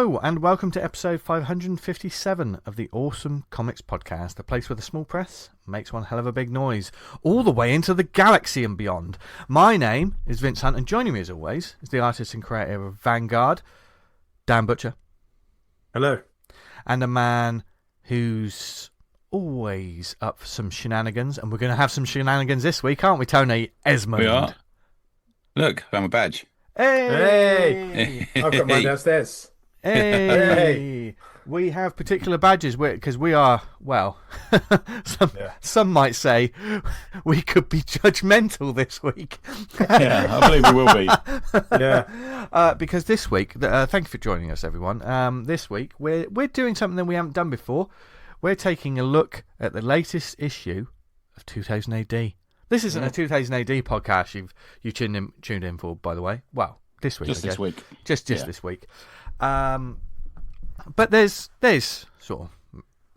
Hello, and welcome to episode 557 of the Awesome Comics Podcast, the place where the small press makes one hell of a big noise, all the way into the galaxy and beyond. My name is Vince Hunt, and joining me as always is the artist and creator of Vanguard, Dan Butcher. Hello. And a man who's always up for some shenanigans, and we're going to have some shenanigans this week, aren't we, Tony Esmond? We are. Look, I found my badge. Hey! I've got mine downstairs. Hey! We have particular badges because we are, well, some might say we could be judgmental this week. Yeah, I believe we will be. Yeah. Because this week, thank you for joining us, everyone. This week, we're doing something that we haven't done before. We're taking a look at the latest issue of 2000 AD. This isn't a 2000 AD podcast you tuned in for, by the way. Well, this week. Just this week. Just this week. But there's sort of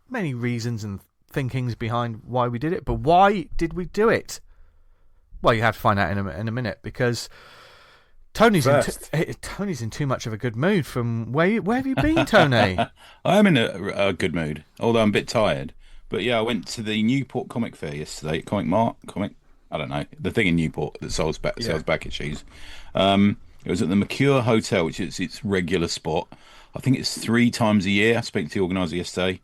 many reasons and thinkings behind why we did it. But why did we do it? Well, you have to find out in a minute, because Tony's in too much of a good mood. From where have you been, Tony? I am in a good mood, although I'm a bit tired. But yeah, I went to the Newport comic fair yesterday. I don't know, the thing in Newport that sells back issues. It was at the Mercure Hotel, which is its regular spot. I think it's 3 times a year. I spoke to the organizer yesterday.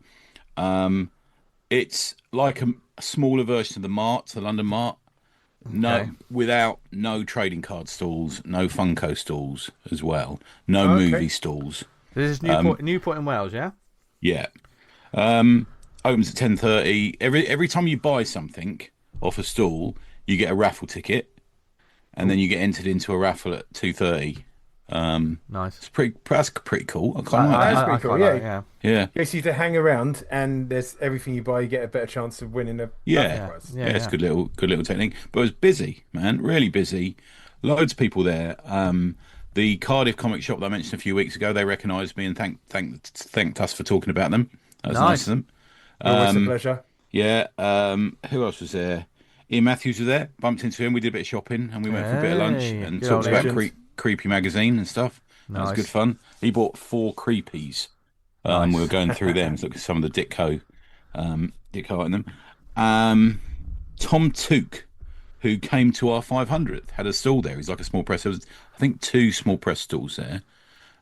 It's like a smaller version of the marts, the London Mart. Okay. No trading card stalls, no Funko stalls as well, no movie stalls. This is Newport in Wales, yeah? Yeah. Opens at 10:30. Every time you buy something off a stall, you get a raffle ticket, and then you get entered into a raffle at 2:30. Nice. That's pretty cool. I kind of like that. That's pretty cool. Yeah. Yeah. Gets you to hang around, and there's everything you buy, you get a better chance of winning a prize. Yeah, it's a good little technique. But it was busy, man, really busy. Loads of people there. The Cardiff comic shop that I mentioned a few weeks ago, they recognised me and thanked us for talking about them. That was nice of them. Always a pleasure. Yeah. Who else was there? Ian Matthews was there. Bumped into him. We did a bit of shopping, and we went for a bit of lunch and talked about Creepy magazine and stuff. That was good fun. He bought 4 creepies. We were going through them. Look at some of the Ditko in them. Tom Took, who came to our 500th, had a stall there. He's like a small press. There was, I think, 2 small press stalls there.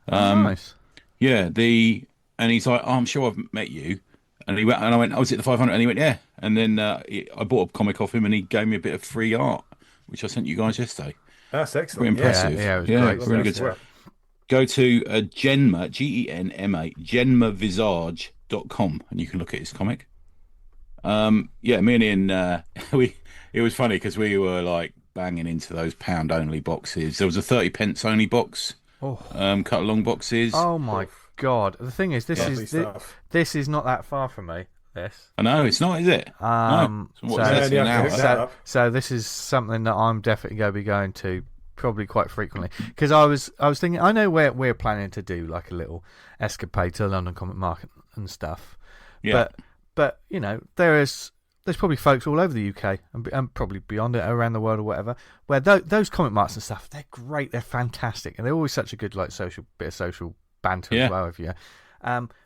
Nice. Yeah. And he's like, I'm sure I've met you. And he went, and I went, oh, was it the 500? And he went, yeah. And then I bought a comic off him, and he gave me a bit of free art, which I sent you guys yesterday. That's excellent. Pretty impressive. Yeah, it was great. Really good. Well. Go to Genma, Genma, genmavisage.com, and you can look at his comic. Me and Ian, it was funny because we were like banging into those pound-only boxes. There was a 30p only box, cut along boxes. Oh my God! The thing is, this is not that far from me. This. I know it's not, is it? So this is something that I'm definitely going to be going to probably quite frequently, because I was thinking, I know we're planning to do like a little escapade to the London Comic Market and stuff. Yeah. But you know, there's probably folks all over the UK and probably beyond it, around the world or whatever, where those comic marts and stuff, they're great, they're fantastic, and they're always such a good like social banter as well, if you.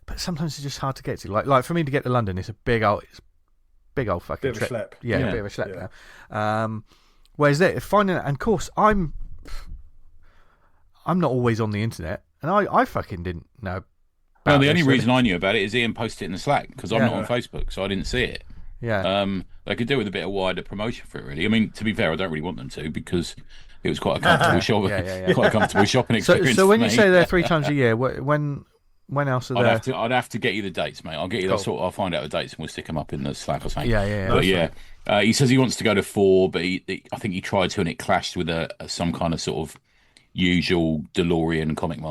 But sometimes it's just hard to get to. Like for me to get to London, it's a big old fucking bit of a schlep. Yeah, a bit of a schlep now. Whereas finding it, and of course I'm not always on the internet, and I fucking didn't know. Well, the only reason I knew about it is Ian posted it in the Slack, because I'm not on Facebook, so I didn't see it. Yeah. They could do with a bit of wider promotion for it, really. I mean, to be fair, I don't really want them to, because it was quite a comfortable quite a comfortable shopping experience. So when you say they're 3 times a year, when else are there? I'd have to get you the dates, mate. I'll get you. Cool. I'll find out the dates and we'll stick them up in the Slack or something. Yeah. But he says he wants to go to 4, but I think he tried to, and it clashed with some kind of sort of usual DeLorean comic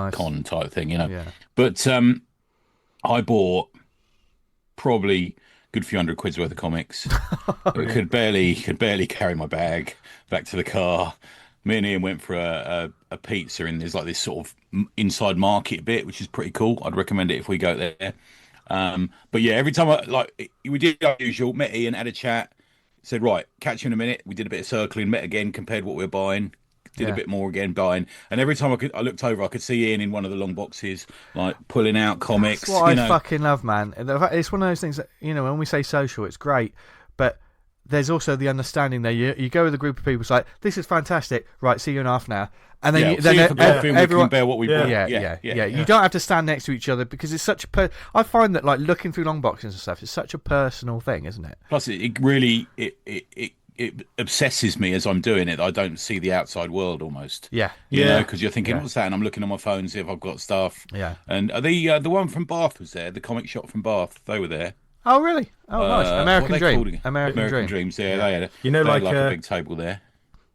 con type thing, you know. Yeah. But I bought probably a good few £100 worth of comics. could barely carry my bag back to the car. Me and Ian went for a pizza, and there's like this sort of inside market bit, which is pretty cool. I'd recommend it if we go there. But yeah, every time we did our usual, met Ian, had a chat, said, right, catch you in a minute. We did a bit of circling, met again, compared what we were buying, did a bit more again, buying. And every time I looked over, I could see Ian in one of the long boxes, like pulling out comics. That's what I fucking love, man. It's one of those things that, when we say social, it's great, but there's also the understanding there. You go with a group of people, it's like, this is fantastic. Right, see you in half an hour. And then, everyone bear what we bought. Yeah. You don't have to stand next to each other because it's such a. I find that like looking through long boxes and stuff, it's such a personal thing, isn't it? Plus, it really it obsesses me as I'm doing it. I don't see the outside world almost. Yeah, you know, because you're thinking, what's that? And I'm looking on my phone, see if I've got stuff. Yeah. And the one from Bath was there. The comic shop from Bath, they were there. Oh really? Oh nice. American Dream. American Dreams. Yeah, they had a big table there.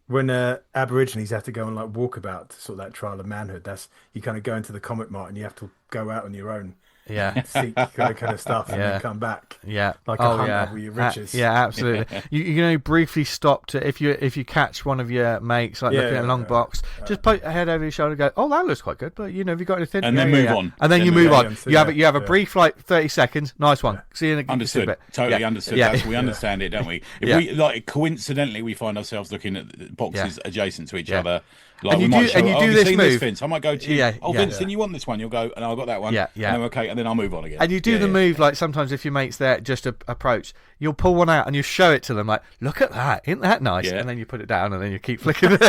When Aborigines have to go on like walkabout to sort of that trial of manhood, you kind of go into the comic mart and you have to go out on your own. Yeah, seek kind of stuff and then come back. Yeah, like a hunt with your riches. Yeah, absolutely. You briefly stop to if you catch one of your mates like looking at a long box, just put a head over your shoulder, and go, oh, that looks quite good, but have you got anything? And then move on. And then you move on. You have a brief like 30 seconds. Nice one. See you in a understood. Totally understood. We understand it, don't we? If we like coincidentally we find ourselves looking at boxes adjacent to each other. Like and you do this move. Vince? I might go to you. Vince, didn't you want this one? You'll go, and I've got that one. Yeah. And okay, and then I'll move on again. And you do the move like sometimes if your mate's there just to approach, you'll pull one out and you show it to them like, look at that, isn't that nice? And then you put it down and then you keep flicking it.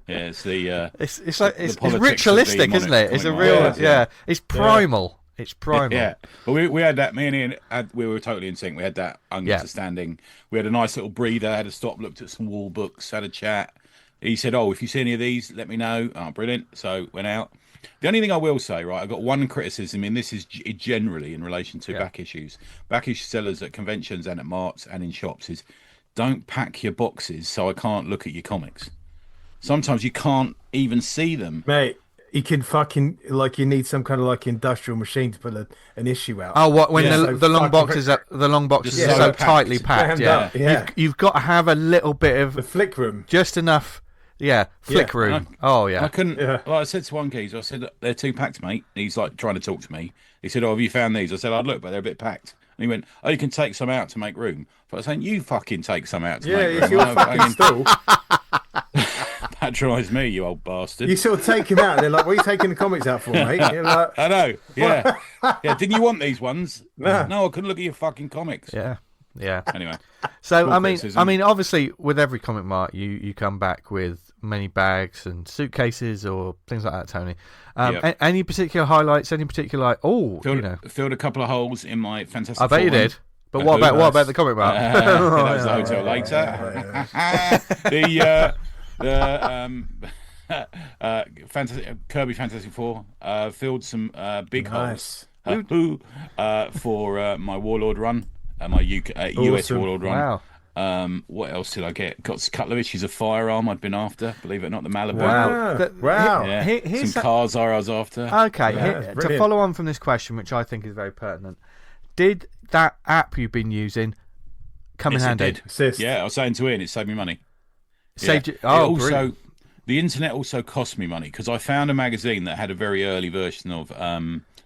It's the it's ritualistic, isn't it? It's a real it's primal. It's primal. Yeah, but we had that. Me and Ian, we were totally in sync. We had that understanding. We had a nice little breather. Had a stop, looked at some wall books, had a chat. He said, "Oh, if you see any of these, let me know." Oh, brilliant. So went out. The only thing I will say, right, I got one criticism, and this is generally in relation to back issues. Back issue sellers at conventions and at marts and in shops is don't pack your boxes so I can't look at your comics. Sometimes you can't even see them, mate. You can fucking you need some kind of like industrial machine to put an issue out. Oh, what when the long boxes are so tightly packed? You've got to have a little bit of the flick room, just enough. Yeah, flick room. I couldn't. Like I said to one geezer, I said, "They're too packed, mate." He's like trying to talk to me. He said, "Oh, have you found these?" I said, "I'd look, but they're a bit packed." And he went, "Oh, you can take some out to make room." But I was saying, "You fucking take some out to make room." Yeah, it's your fucking stall. Patronise me, you old bastard. You sort of take him out, and they're like, "What are you taking the comics out for, mate?" You're like, I know. Yeah. Didn't you want these ones? No, I couldn't look at your fucking comics. Yeah. Anyway, so cool I mean, obviously, with every comic mart, you come back with many bags and suitcases or things like that, Tony. Any particular highlights? Any particular filled a couple of holes in my Fantastic I bet you did. But what about the comic mart? That was the hotel later. Kirby Fantastic Four filled some big holes for my Warlord run, my US Warlord run. Wow. What else did I get? Got a couple of issues of Firearm I'd been after, believe it or not, the Malibu. Wow. Yeah. Some cars I was after. Okay, to follow on from this question, which I think is very pertinent, did that app you've been using come in handy? It did. Yeah, I was saying to Ian, it saved me money. Saved you? Also, the internet also cost me money because I found a magazine that had a very early version of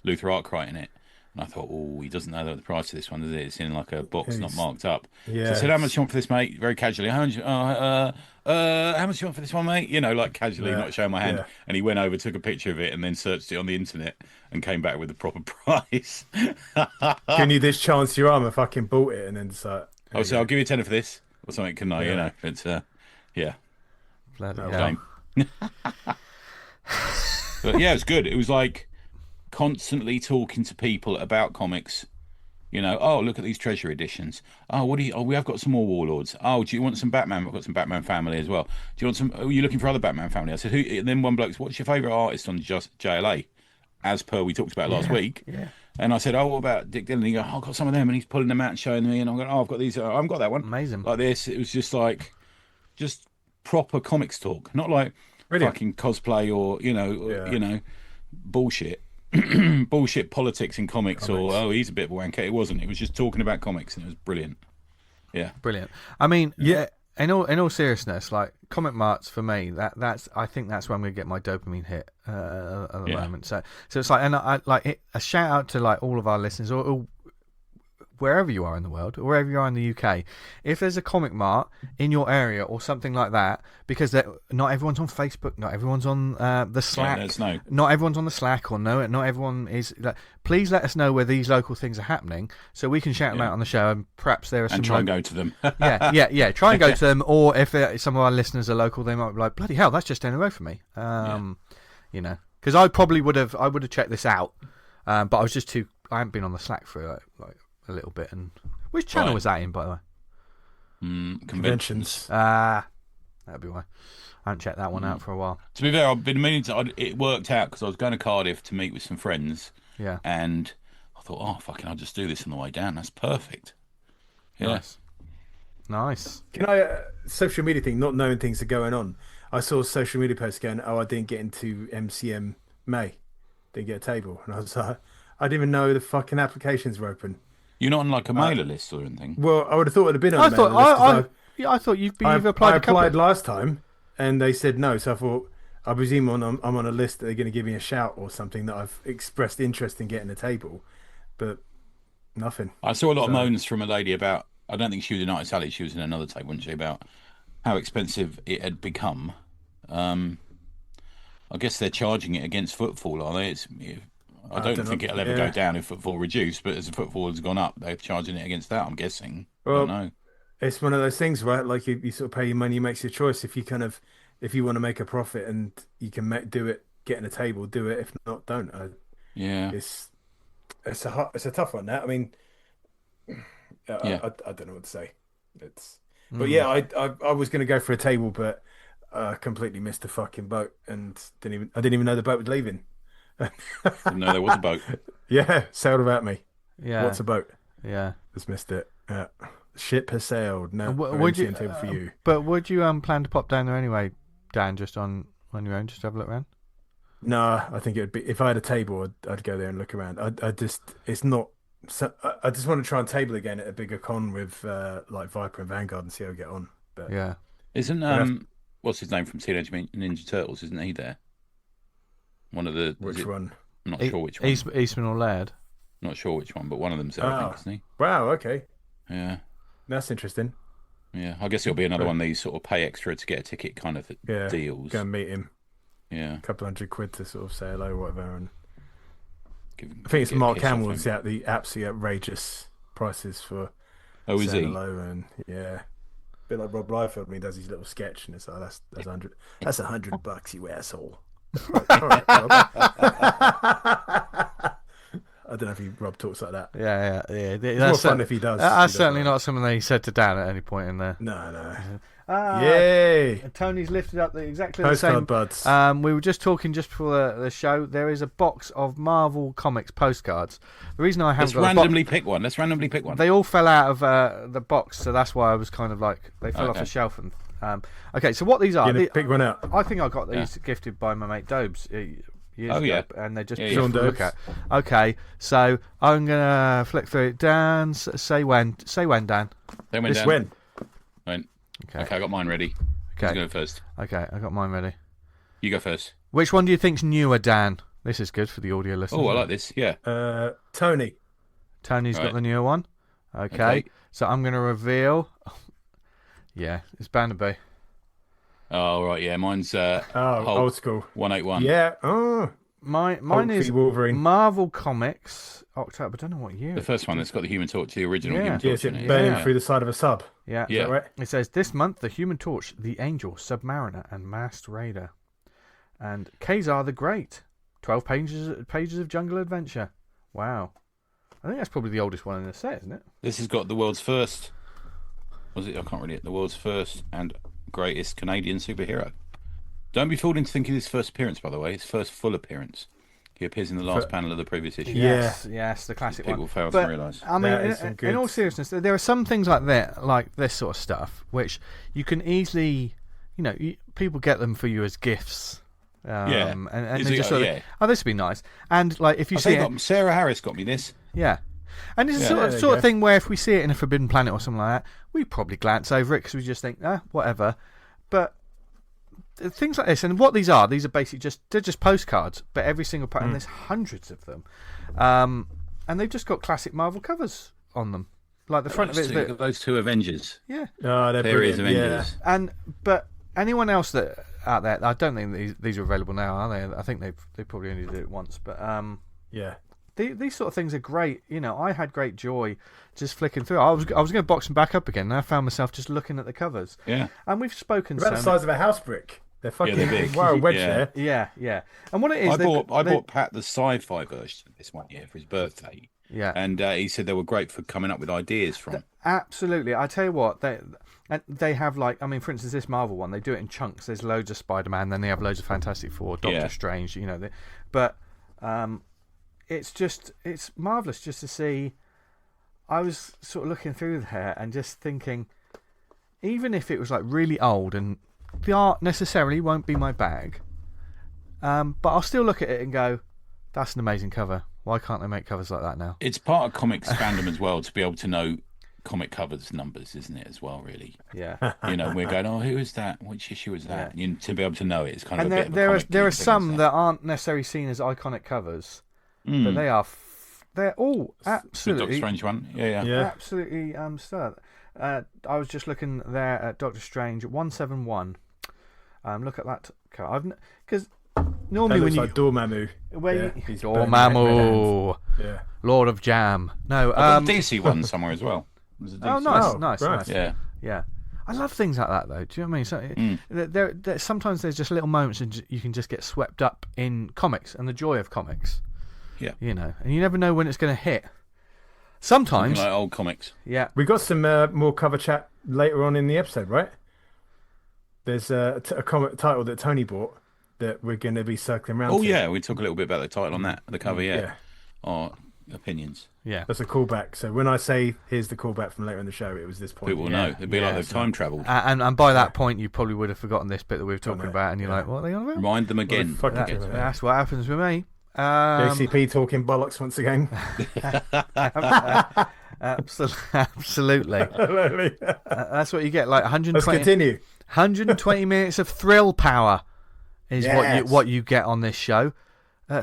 Luther Arkwright in it. And I thought, he doesn't know the price of this one, does it? It's in like a box, not marked up. Yeah. So I said, how much do you want for this, mate? Very casually. How much do you want for this one, mate? Like casually, not showing my hand. Yeah. And he went over, took a picture of it, and then searched it on the internet and came back with the proper price. Giving you this chance your arm, I fucking bought it and then decided. So I'll give you a tenner for this or something, couldn't I? It's Bloody hell. But yeah, it's good. It was like constantly talking to people about comics. Look at these treasure editions. We have got some more Warlords. Do you want some Batman? I've got some Batman Family as well. Do you want some? Are you looking for other Batman Family? I said, who? And then one bloke, what's your favourite artist on just JLA? As per we talked about last week. Yeah. And I said, what about Dick Dillon? And he goes, I've got some of them, and he's pulling them out and showing me. And I'm going, I've got these. I haven't got that one. Amazing. Like this, it was just proper comics talk, not like fucking cosplay or bullshit. Bullshit politics in comics or he's a bit of a wanker. It wasn't. It was just talking about comics, and it was brilliant. Yeah, brilliant. I mean, in all seriousness, like comic marts for me, that's I think that's when we get my dopamine hit at the moment. So it's like, and I like a shout out to like all of our listeners, or wherever you are in the world, or wherever you are in the UK, if there's a comic mart in your area or something like that, because not everyone's on Facebook, not everyone's on the Slack, not everyone's on the Slack, or not everyone is. Please let us know where these local things are happening, so we can shout them out on the show, and perhaps there are some. And try and go to them. yeah. Try and go to them, or if some of our listeners are local, they might be like, bloody hell, that's just down the road from me. You know, because I probably would have checked this out, but I was just too. I haven't been on the Slack for like a little bit. And which channel was that in, by the way? Conventions. That'd be why. I haven't checked that one out for a while. To be fair, I've been meaning to. It worked out because I was going to Cardiff to meet with some friends. Yeah. And I thought, oh fucking, I'll just do this on the way down. That's perfect. Yeah. Nice. Can I social media thing? Not knowing things are going on. I saw a social media post going, "Oh, I didn't get into MCM May. Didn't get a table," and I was like, I didn't even know the fucking applications were open. You're not on like a mailer list or anything? Well, I would have thought it'd have been on the mailer list. I thought you've applied. I applied last time, and they said no. So I thought, I presume I'm on a list that they're going to give me a shout or something that I've expressed interest in getting a table, but nothing. I saw a lot of moans from a lady about. I don't think she was in United Sally. She was in another table, wasn't she? About how expensive it had become. I guess they're charging it against footfall, are they? I don't think it'll ever go down if footfall reduced, but as the footfall has gone up, they're charging it against that, I'm guessing. Well, I don't know. It's one of those things, right? Like you sort of pay your money, you make your choice. If you want to make a profit and you can do it, getting a table, do it. If not, don't. It's a tough one. That I mean, I don't know what to say. But yeah, I was going to go for a table, but I completely missed the fucking boat and didn't even know the boat was leaving. Didn't know there was a boat. Yeah, sailed without me. Yeah. What's a boat? Yeah. Just missed it. Yeah. Ship has sailed. No, would you table for you. But would you plan to pop down there anyway, Dan, just on your own, just have a look around? No, I think it would be, if I had a table, I'd go there and look around. It's not. So, I just want to try and table again at a bigger con with like Viper and Vanguard and see how we get on. But yeah, isn't what's his name from Teenage Mutant Ninja Turtles? Isn't he there? One of the one? I'm not sure which one. Eastman or Laird? Not sure which one, but one of them's there, I think, isn't he? Wow. Okay. Yeah. That's interesting. Yeah, I guess it'll be another one of these sort of pay extra to get a ticket kind of deals. Go and meet him. Yeah. A couple $100 to sort of say hello or whatever. And I think it's Mark Hamill's out the absolutely outrageous prices for is he? hello and yeah. A bit like Rob Liefeld when he does his little sketch and it's like that's $100. That's $100, you asshole. All right, Rob. I don't know if Rob talks like that. Yeah. It's more fun if he does. That's certainly not something that he said to Dan at any point in there. No. Yay! Tony's lifted up exactly the Postcard same. buds. We were just talking just before the show. There is a box of Marvel Comics postcards. The reason I haven't randomly pick one. Let's randomly pick one. They all fell out of the box, so that's why I was kind of like they fell off the shelf. And okay, so what these are? Pick one out. I think I got these gifted by my mate Dobes. Years ago, and they're just beautiful to look at. Okay, so I'm gonna flick through it. Dan, say when. Say when, Dan. When? Okay, I got mine ready. Okay, who's going first? Okay, I got mine ready. You go first. Which one do you think's newer, Dan? This is good for the audio listeners. Oh, I like this. Yeah. Tony. Tony's got the newer one. Okay, so I'm gonna reveal. Yeah, it's bound to be. Oh, right, yeah. Mine's old school. 181. Yeah. Oh. Mine is Wolverine. Marvel Comics, October. I don't know what year. The first one that's got the Human Torch, the original Human Yes, Torch. it burning through the side of a sub. Yeah. Is that right? It says, this month, the Human Torch, the Angel, Submariner, and Masked Raider. And Kazar the Great. 12 pages of jungle adventure. Wow. I think that's probably the oldest one in the set, isn't it? This has got the world's first... Was it? I can't read it. The world's first and greatest Canadian superhero. Don't be fooled into thinking his first appearance, by the way. His first full appearance. He appears in the last panel of the previous issue. Yes, the classic People one. fail to realise. I mean, in all seriousness, there are some things like that, like this sort of stuff, which you can easily, people get them for you as gifts. And they just sort of, this would be nice. And like if you see it, Sarah Harris got me this. Yeah. And it's a sort of thing where if we see it in a Forbidden Planet or something like that, we probably glance over it because we just think, whatever. But things like this, and what these are basically they're just postcards, but every single part, and there's hundreds of them. And they've just got classic Marvel covers on them. Like the front of it. Those two Avengers. Yeah. Oh, they're Avengers. Yeah. But anyone else that out there, I don't think these are available now, are they? I think they probably only did it once, but yeah. These sort of things are great. You know, I had great joy just flicking through. I was going to box them back up again, and I found myself just looking at the covers. Yeah. And we've spoken about the size of a house brick. They're fucking big. Wow, wedge there. Yeah. And what it is, I bought Pat the sci-fi version this one year for his birthday. Yeah. And he said they were great for coming up with ideas from. Absolutely. I tell you what, they have, like, I mean, for instance, this Marvel one, they do it in chunks. There's loads of Spider-Man, then they have loads of Fantastic Four, Doctor Strange, you know. But it's marvellous just to see. I was sort of looking through there and just thinking, even if it was like really old and the art necessarily won't be my bag, but I'll still look at it and go, that's an amazing cover. Why can't they make covers like that now? It's part of comics fandom as well to be able to know comic covers numbers, isn't it, as well, really? Yeah. You know, we're going, oh, who is that? Which issue is that? Yeah. To be able to know it is kind of and a bit of a there are some that aren't necessarily seen as iconic covers, but they are. They're all absolutely. The Doctor Strange one, yeah. Absolutely stellar. I was just looking there at Doctor Strange 171. Look at that cover. Because normally when you like Dormammu, Dormammu, Lord of Jam. No, the DC one somewhere as well. Nice. Yeah. I love things like that, though. Do you know what I mean? So there sometimes there's just little moments and you can just get swept up in comics and the joy of comics. Yeah. You know, and you never know when it's going to hit. Sometimes. Like old comics. Yeah. We got some more cover chat later on in the episode, right? There's a comic title that Tony bought that we're going to be circling around. Oh, yeah. We talk a little bit about the title on that, the cover, Our opinions. Yeah. That's a callback. So when I say here's the callback from later in the show, it was this point. People will know. It'd be like they've time travelled. And by that point, you probably would have forgotten this bit that we were talking about, and you're like, what are they on about? Remind them again. That's what happens with me. JCP talking bollocks once again. Absolutely. That's what you get. Like 120. Let's continue. 120 minutes of thrill power is what you get on this show.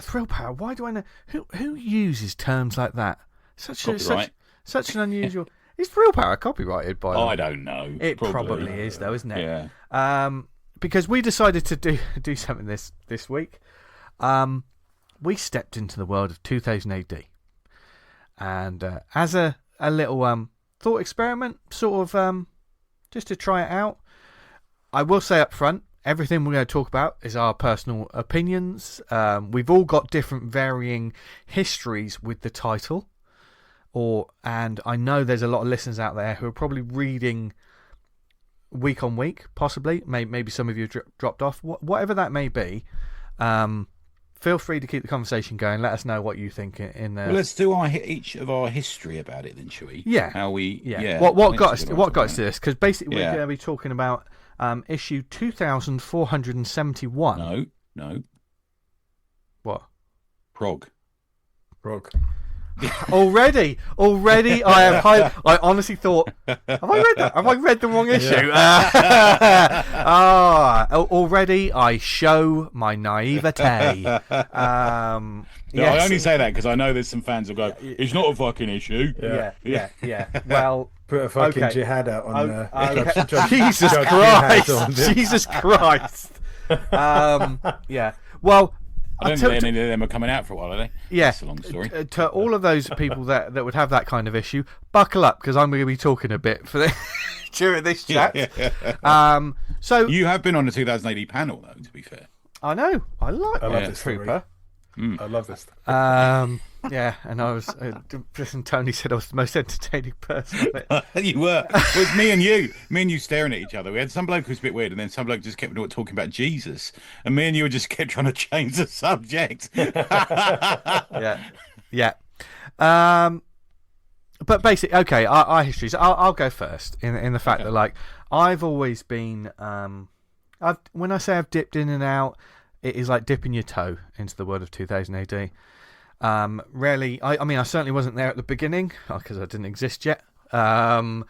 Thrill power. Why do I know? Who uses terms like that? Such an unusual. Is thrill power copyrighted by? I don't know. It probably is, though, isn't it? Yeah. Because we decided to do something this week. We stepped into the world of 2000 AD, and as a little thought experiment, sort of just to try it out. I will say up front, everything we're going to talk about is our personal opinions. We've all got different varying histories with the title, and I know there's a lot of listeners out there who are probably reading week on week, possibly. Maybe some of you dropped off. Whatever that may be. Feel free to keep the conversation going. Let us know what you think in there. Well, let's do each of our history about it then, shall we? Yeah. How we? Yeah. What got us to this? Because basically we're going to be talking about issue 2471. No. What? Prog. Already, I honestly thought, have I read the wrong issue? Already I show my naivete. I only say that because I know there's some fans who go, it's not a fucking issue. Yeah. Well, put a fucking jihad out on Jesus Christ. Jesus Christ. Yeah. Well, I don't think any of them are coming out for a while, are they? Yeah. That's a long story. To all of those people that would have that kind of issue, buckle up because I'm going to be talking a bit during this chat. So you have been on the 2000 AD panel, though, to be fair. I know. I love this Trooper. I love this. Yeah, and I was. Tony said I was the most entertaining person. You were. It was me and you staring at each other. We had some bloke who was a bit weird, and then some bloke just kept talking about Jesus, and me and you just kept trying to change the subject. Yeah. But basically, okay, our histories. I'll go first in the fact that like I've always been. When I say I've dipped in and out, it is like dipping your toe into the world of 2000 AD. Rarely, I mean, I certainly wasn't there at the beginning because I didn't exist yet. And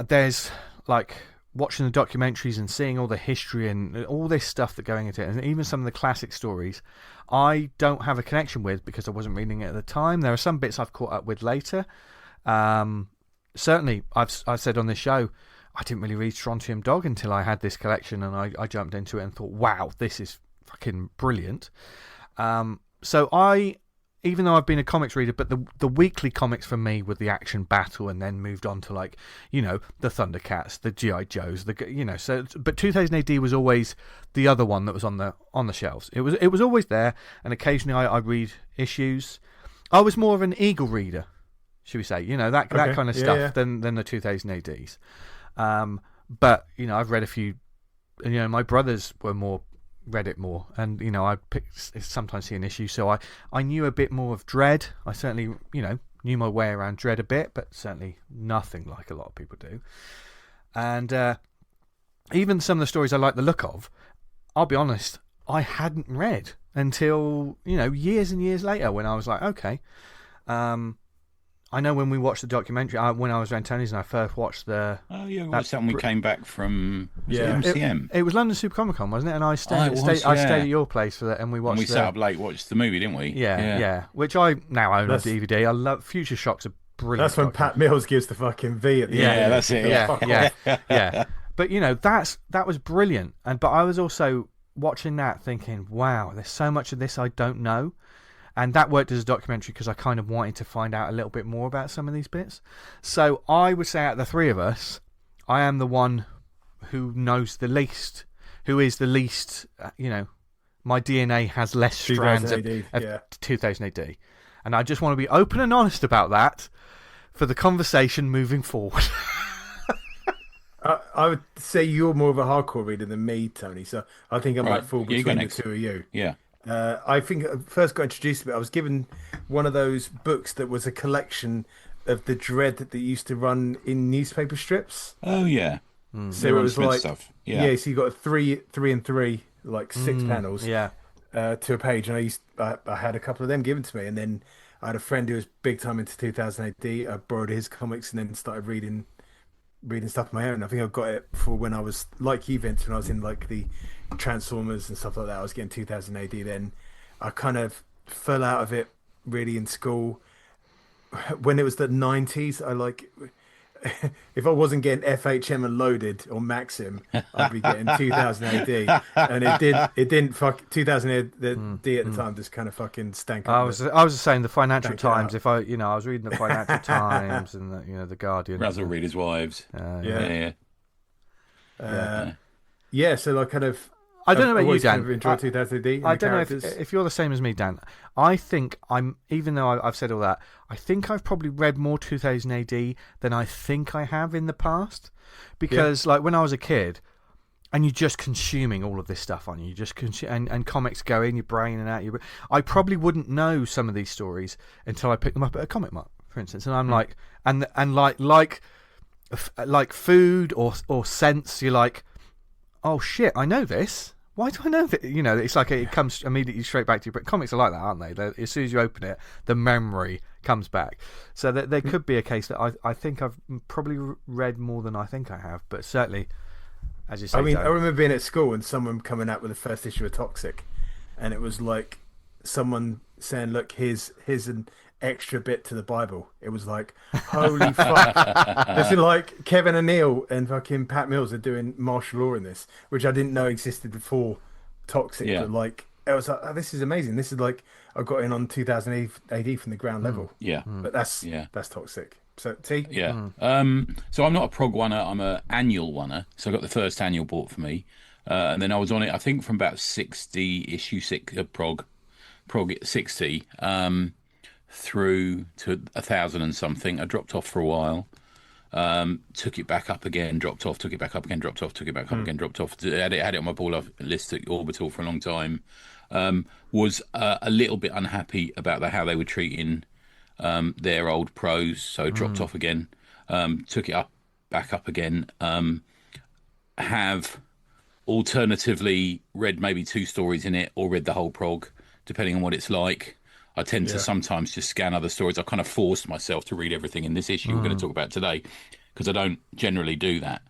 there's like watching the documentaries and seeing all the history and all this stuff that going into it, and even some of the classic stories, I don't have a connection with because I wasn't reading it at the time. There are some bits I've caught up with later. Certainly, I've said on this show, I didn't really read Strontium Dog until I had this collection, and I jumped into it and thought, wow, this is fucking brilliant. So even though I've been a comics reader, but the weekly comics for me were the Action Battle, and then moved on to, like, you know, the Thundercats, the G.I. Joes, but 2000 AD was always the other one that was on the shelves. It was always there, and occasionally I'd read issues. I was more of an Eagle reader, should we say, you know, that kind of stuff than the 2000 ADs. But, you know, I've read a few, you know, my brothers read it more, and, you know, I sometimes see an issue, so I knew a bit more of Dredd. I certainly, you know, knew my way around Dredd a bit, but certainly nothing like a lot of people do. And even some of the stories I like the look of, I'll be honest, I hadn't read until, you know, years and years later, when I was like, okay. I know when we watched the documentary, when I was around Tony's and I first watched the... Oh, yeah, what's that when we came back from MCM? It was London Super Comic Con, wasn't it? And I stayed at your place for that, and we watched... And we sat up late, watched the movie, didn't we? Yeah. Which I now own on DVD. I love... Future Shock's a brilliant... That's when Pat Mills gives the fucking V at the end. Yeah, that's it. Yeah. But, you know, that was brilliant. But I was also watching that thinking, wow, there's so much of this I don't know. And that worked as a documentary because I kind of wanted to find out a little bit more about some of these bits. So I would say out of the three of us, I am the one who knows the least, who is the least, you know, my DNA has less strands of 2000 AD. And I just want to be open and honest about that for the conversation moving forward. I would say you're more of a hardcore reader than me, Tony. So I think I might fall between the two of you. Yeah. I think I first got introduced to it. I was given one of those books that was a collection of the Dredd that they used to run in newspaper strips. Oh yeah, so it was like stuff. So you got three and three, like 6 panels, to a page, and I had a couple of them given to me, and then I had a friend who was big time into 2000 AD. I borrowed his comics and then started reading stuff on my own. I think I got it for when I was like you, Vince, when I was in like the Transformers and stuff like that. I was getting 2000 AD. Then I kind of fell out of it really in school. When it was the 90s, I like if I wasn't getting FHM and Loaded or Maxim, I'd be getting 2000 AD, and it didn't fuck 2000 AD at the time just kind of fucking stank. I was just saying the Financial Times. If I was reading the Financial Times and the Guardian, Razzle Readers' Wives. So like kind of. I don't know about you, Dan. Kind of enjoy 2000 AD. I don't know if you're the same as me, Dan. I think even though I've said all that, I think I've probably read more 2000 AD than I think I have in the past. Because like when I was a kid, and you're just consuming all of this stuff on you, just and comics go in your brain and out your. I probably wouldn't know some of these stories until I picked them up at a comic mart, for instance. And I'm like, and like food or scents, you're like, oh shit, I know this. Why do I know that? You know, it's like it comes immediately straight back to you. But comics are like that, aren't they? As soon as you open it, the memory comes back. So there could be a case that I think I've probably read more than I think I have. But certainly, as you say, I mean, I remember being at school and someone coming out with the first issue of Toxic, and it was like someone saying, "Look, here's an extra bit to the Bible." It was like, holy fuck. This is like Kevin O'Neill and fucking Pat Mills are doing martial law in this, which I didn't know existed before Toxic. But like, it was like, oh, this is amazing. This is like, I got in on 2000 AD from the ground level. But that's Toxic. So T? So I'm not a prog oneer, I'm an annual oneer. So I got the first annual bought for me. And then I was on it, I think, from about 60 issue 6 prog 60. Through to 1,000 and something. I dropped off for a while, took it back up again, dropped off, took it back up again, dropped off, took it back up again, dropped off. Had it on my ball list at Orbital for a long time. Was a little bit unhappy about how they were treating their old pros, so dropped off again, took it back up again. Have alternatively read maybe 2 stories in it, or read the whole prog, depending on what it's like. I tend to sometimes just scan other stories. I kind of forced myself to read everything in this issue we're going to talk about today, because I don't generally do that.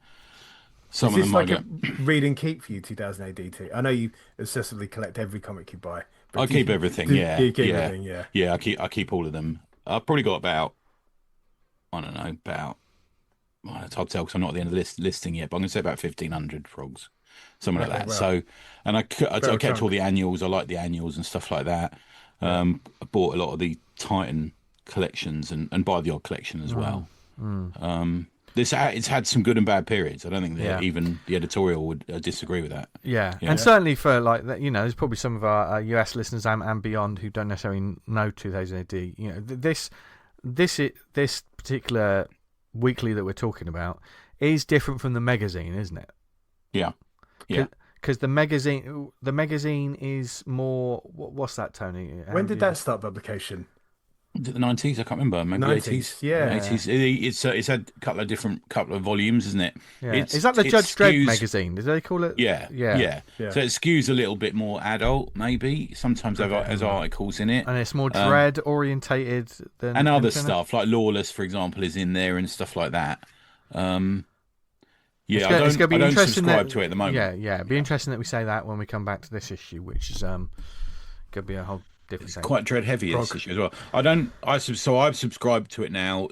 Some Is of this them like I a get. read and keep for you, 2000 AD? I know you obsessively collect every comic you buy. But I keep everything. Yeah, you keep yeah, everything, yeah. yeah. I keep all of them. I've probably got about, I don't know, about, well, it's hard to tell because I'm not at the end of the listing yet, but I'm going to say about 1,500 frogs, something like that. Wow. So, and I kept chunk. all the annuals. I like the annuals and stuff like that. I bought a lot of the Titan collections and buy the odd collection as well. It's had some good and bad periods. I don't think that even the editorial would disagree with that. Yeah, and certainly for like that, there's probably some of our US listeners and beyond who don't necessarily know 2000 AD. This particular weekly that we're talking about is different from the magazine, isn't it? Yeah. Because the magazine is more. What's that, Tony? When did that start publication? Was it the 90s? I can't remember. Maybe 90s, 80s. yeah. 80s. It's had a couple of volumes, isn't it? Yeah. Is that the Judge Dredd magazine? Did they call it? Yeah. So it skews a little bit more adult, maybe. Sometimes has articles in it, and it's more Dredd orientated than and other stuff like Lawless, for example, is in there and stuff like that. I don't subscribe to it at the moment. Yeah. It'd be interesting that we say that when we come back to this issue, which is going to be a whole different thing. Quite Dredd heavy this issue as well. I've subscribed to it now,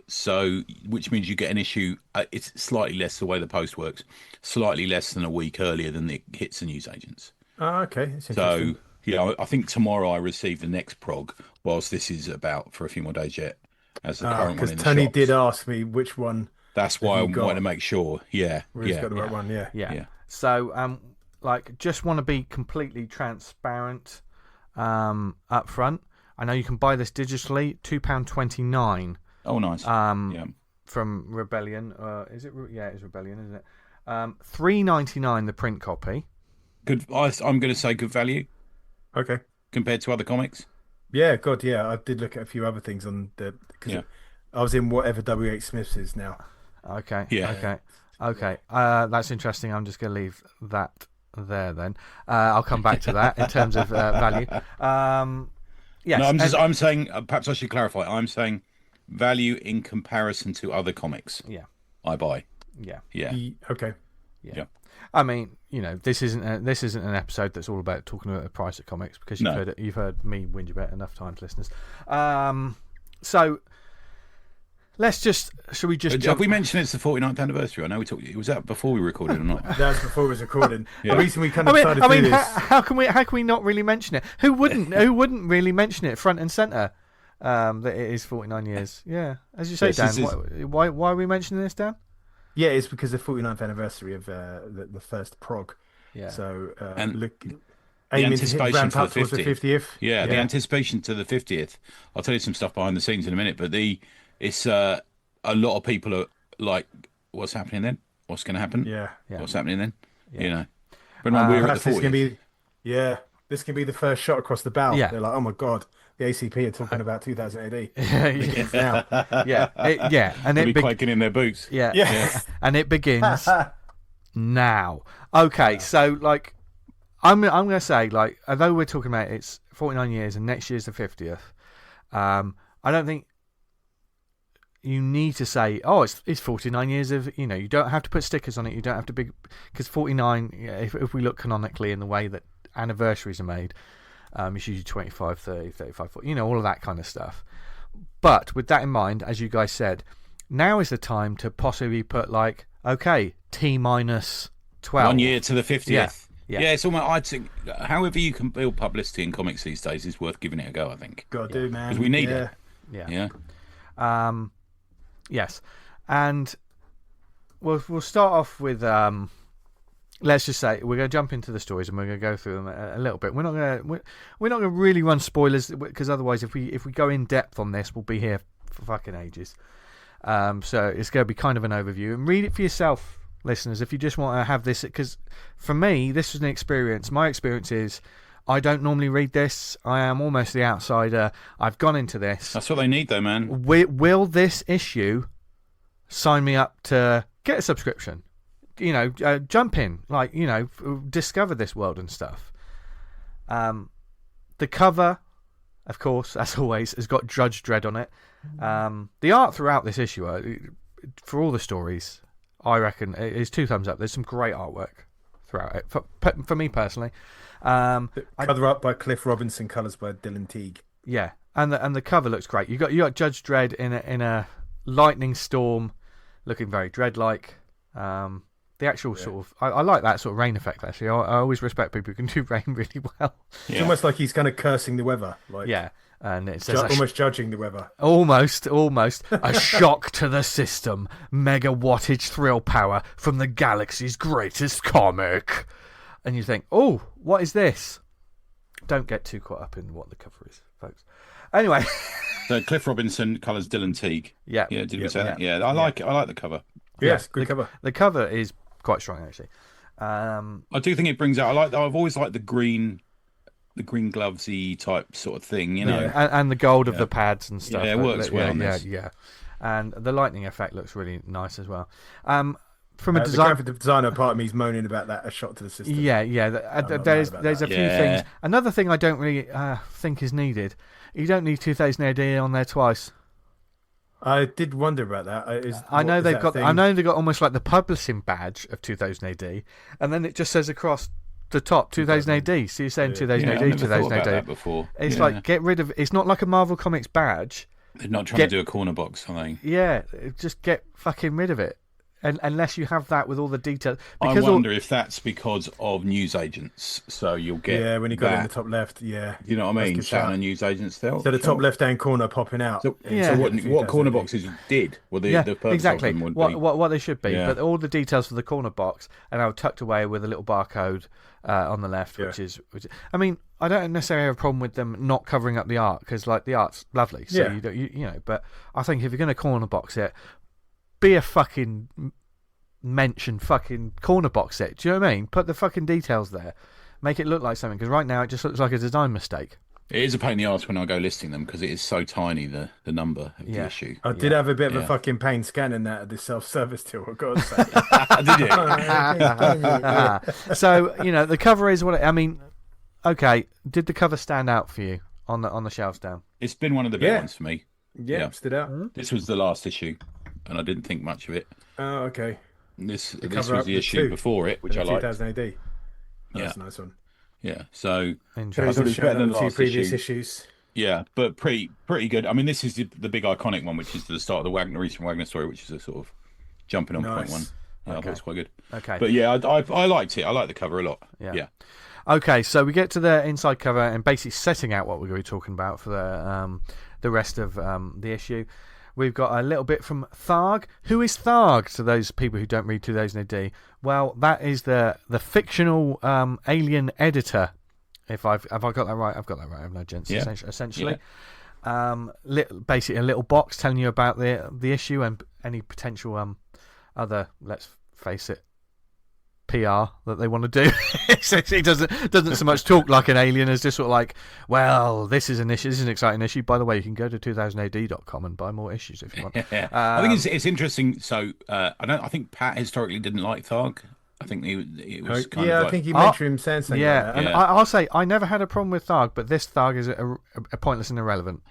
which means you get an issue. It's slightly less the way the post works, slightly less than a week earlier than it hits the newsagents. Oh, okay. That's interesting. So I think tomorrow I receive the next prog, whilst this is about for a few more days yet. As the current one in the because Tony shops. did ask me which one. That's why I wanted to make sure. Yeah. Got the right one. Yeah. So, just want to be completely transparent up front. I know you can buy this digitally, £2.29. Oh, nice. From Rebellion. Is it? Yeah, it's Rebellion, isn't it? $3.99 the print copy. Good. I'm going to say good value. Okay. Compared to other comics. Yeah, God, yeah. I did look at a few other things on the. I was in whatever W.H. Smith's is now. Okay. Yeah. Okay. That's interesting. I'm just going to leave that there then. I'll come back to that in terms of value. Yes. No, I'm saying. Perhaps I should clarify. I'm saying value in comparison to other comics. Yeah. I buy. Yeah. Okay. Yeah. I mean, this isn't an episode that's all about talking about the price of comics because you've heard me whinge about it enough times, listeners. So. Should we just jump? Have we mentioned it's the 49th anniversary? I know we talked. Was that before we recorded or not? That was before we was recording. The reason we kind of started to do this. How can we not really mention it? Who wouldn't really mention it front and center? That it is 49 years. Yeah, as you say, Dan. Why are we mentioning this, Dan? Yeah, it's because the 49th anniversary of the first prog. Yeah. So the anticipation for the 50th. Yeah, the anticipation to the 50th. I'll tell you some stuff behind the scenes in a minute, but it's a lot of people are like, what's happening then? What's going to happen? Yeah. What's happening then? But we're at the 40th. This can be the first shot across the bow. Yeah. They're like, oh my God, the ACP are talking about 2000 AD. And they'll be quaking in their boots. Yeah. And it begins now. Okay, so I'm going to say, although we're talking about it's 49 years and next year's the 50th, I don't think you need to say, it's 49 years of, you don't have to put stickers on it. You don't have to because 49, if we look canonically in the way that anniversaries are made, it's usually 25, 30, 35, 40, all of that kind of stuff. But with that in mind, as you guys said, now is the time to possibly put T minus 12. 1 year to the 50th. Yeah, it's almost. I'd think however you can build publicity in comics these days is worth giving it a go. I think. Gotta do, man. Because we need it. Yeah. Yes, and we'll start off with. Let's just say we're going to jump into the stories and we're going to go through them a little bit. We're not going to really run spoilers because otherwise, if we go in depth on this, we'll be here for fucking ages. So it's going to be kind of an overview and read it for yourself, listeners, if you just want to have this, because for me this was an experience. My experience is I don't normally read this. I am almost the outsider. I've gone into this. That's what they need though, man. Will this issue sign me up to get a subscription, jump in, discover this world and stuff. The cover, of course, as always, has got Judge Dredd on it. The art throughout this issue, for all the stories, I reckon it is 2 thumbs up. There's some great artwork throughout it. For me personally, cover up by Cliff Robinson, colours by Dylan Teague. Yeah, and the cover looks great. You got Judge Dredd in a lightning storm, looking very Dredd-like. The actual sort of I like that sort of rain effect. Actually, I always respect people who can do rain really well. It's almost like he's kind of cursing the weather. And it says almost judging the weather. Almost a shock to the system. Mega wattage thrill power from the Galaxy's greatest comic. And you think, oh, what is this? Don't get too caught up in what the cover is, folks. Anyway, so Cliff Robinson colours Dylan Teague. Yeah, did we say that? Yeah, I like it. I like the cover. Yes, good cover. The cover is quite strong, actually. I do think it brings out. I've always liked the green glovesy type sort of thing, you know, and the gold of the pads and stuff. Yeah, it works well on this. Yeah, and the lightning effect looks really nice as well. From a design, the designer part of me is moaning about that, a shot to the system. There's a few things. Another thing I don't really think is needed. You don't need 2000 AD on there twice. I did wonder about that. I know they've got almost like the publishing badge of 2000 AD, and then it just says across the top 2000 AD. So you're saying 2000 AD, 2000 AD. That before. It's like get rid of. It's not like a Marvel Comics badge. They're not trying to do a corner box, are they? Yeah, just get fucking rid of it. And unless you have that with all the details. I wonder if that's because of newsagents. So you'll get when you got it in the top left. Yeah, you know what I mean. Sat on a newsagent still. So the top left-hand corner popping out. So what corner boxes did? Well, the purpose exactly of them would what they should be. But all the details for the corner box are now tucked away with a little barcode on the left, which is. I mean, I don't necessarily have a problem with them not covering up the art because like the art's lovely. So you know, but I think if you're going to corner box it. Be a fucking mention fucking corner box it. Do you know what I mean? Put the fucking details there. Make it look like something. Because right now it just looks like a design mistake. It is a pain in the arse when I go listing them because it is so tiny, the number of the issue. I did have a bit of a fucking pain scanning that at the self-service till, I've got to say. Did you? So, you know, the cover is what I mean, okay, did the cover stand out for you on the shelves down? It's been one of the big ones for me. Yeah, stood out. This was the last issue. And I didn't think much of it. Oh, okay. This was the issue before it, which I liked. 2000 AD. That's a nice one. Yeah, so I thought it was better than the two previous issues. Yeah, but pretty good. I mean, this is the big iconic one, which is the start of the recent Wagner story, which is a sort of jumping on point one. Yeah, I thought it was quite good. Okay. But yeah, I liked it. I liked the cover a lot. Yeah. Okay, so we get to the inside cover and basically setting out what we're going to be talking about for the rest of the issue. We've got a little bit from Tharg. Who is Tharg to those people who don't read 2000 AD? Well, that is the fictional alien editor. Have I got that right? I've got that right, haven't I, gents? Yeah. Essentially. Basically a little box telling you about the issue and any potential other, let's face it, PR that they want to do. He doesn't so much talk like an alien as just sort of like, well, this is an issue, this is an exciting issue. By the way, you can go to 2000ad.com and buy more issues if you want. I think it's interesting. So I think Pat historically didn't like Tharg. I think it was kind of I think you mentioned him saying something. Yeah, like and I'll say I never had a problem with Tharg, but this Tharg is a pointless and irrelevant.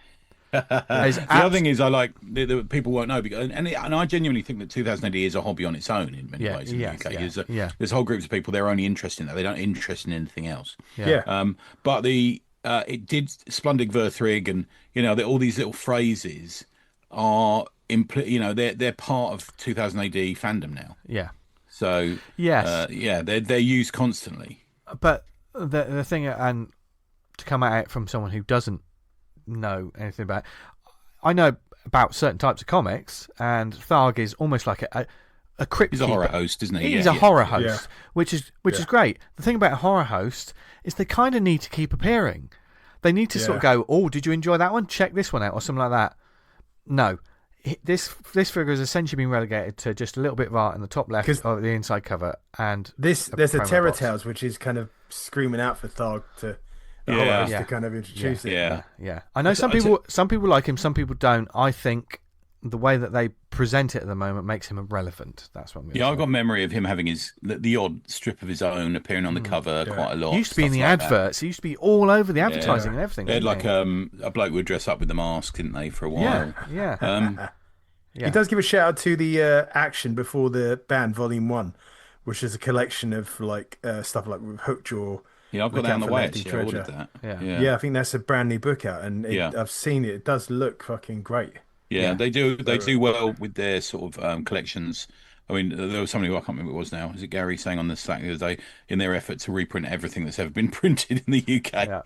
The other thing is I like the people won't know because, and I genuinely think that 2000 AD is a hobby on its own in many ways in the UK. There's whole groups of people they're only interested in that, they don't interest in anything else. But it did Splundig Verthrig and all these little phrases are they're part of 2000 AD fandom now. So they're used constantly. But the thing, and to come at it from someone who doesn't know anything about it, I know about certain types of comics, and Tharg is almost like a crypt He's a horror host, isn't he? He's a horror host, which is great. The thing about a horror host is they kind of need to keep appearing. They need to sort of go, oh, did you enjoy that one? Check this one out, or something like that. No. This figure has essentially been relegated to just a little bit of art in the top left of the inside cover, and there's a Terror Tales which is kind of screaming out for Tharg to to kind of introduce it. Yeah. I know some people like him, some people don't. I think the way that they present it at the moment makes him irrelevant. That's what I'm going to say. I've got memory of him having the odd strip of his own appearing on the cover quite a lot. He used to be in the adverts. He used to be all over the advertising and everything. They had like a bloke would dress up with the mask, didn't they, for a while? Yeah. Yeah. He does give a shout out to the Action Before the Band Volume 1, which is a collection of like stuff like Hookjaw. Yeah, I've got that on the way. Actually, I ordered that. Yeah, I think that's a brand new book out, and I've seen it. It does look fucking great. Yeah, they do. They do well with their sort of collections. I mean, there was somebody who I can't remember who it was now. Is it Gary saying on the Slack the other day in their effort to reprint everything that's ever been printed in the UK?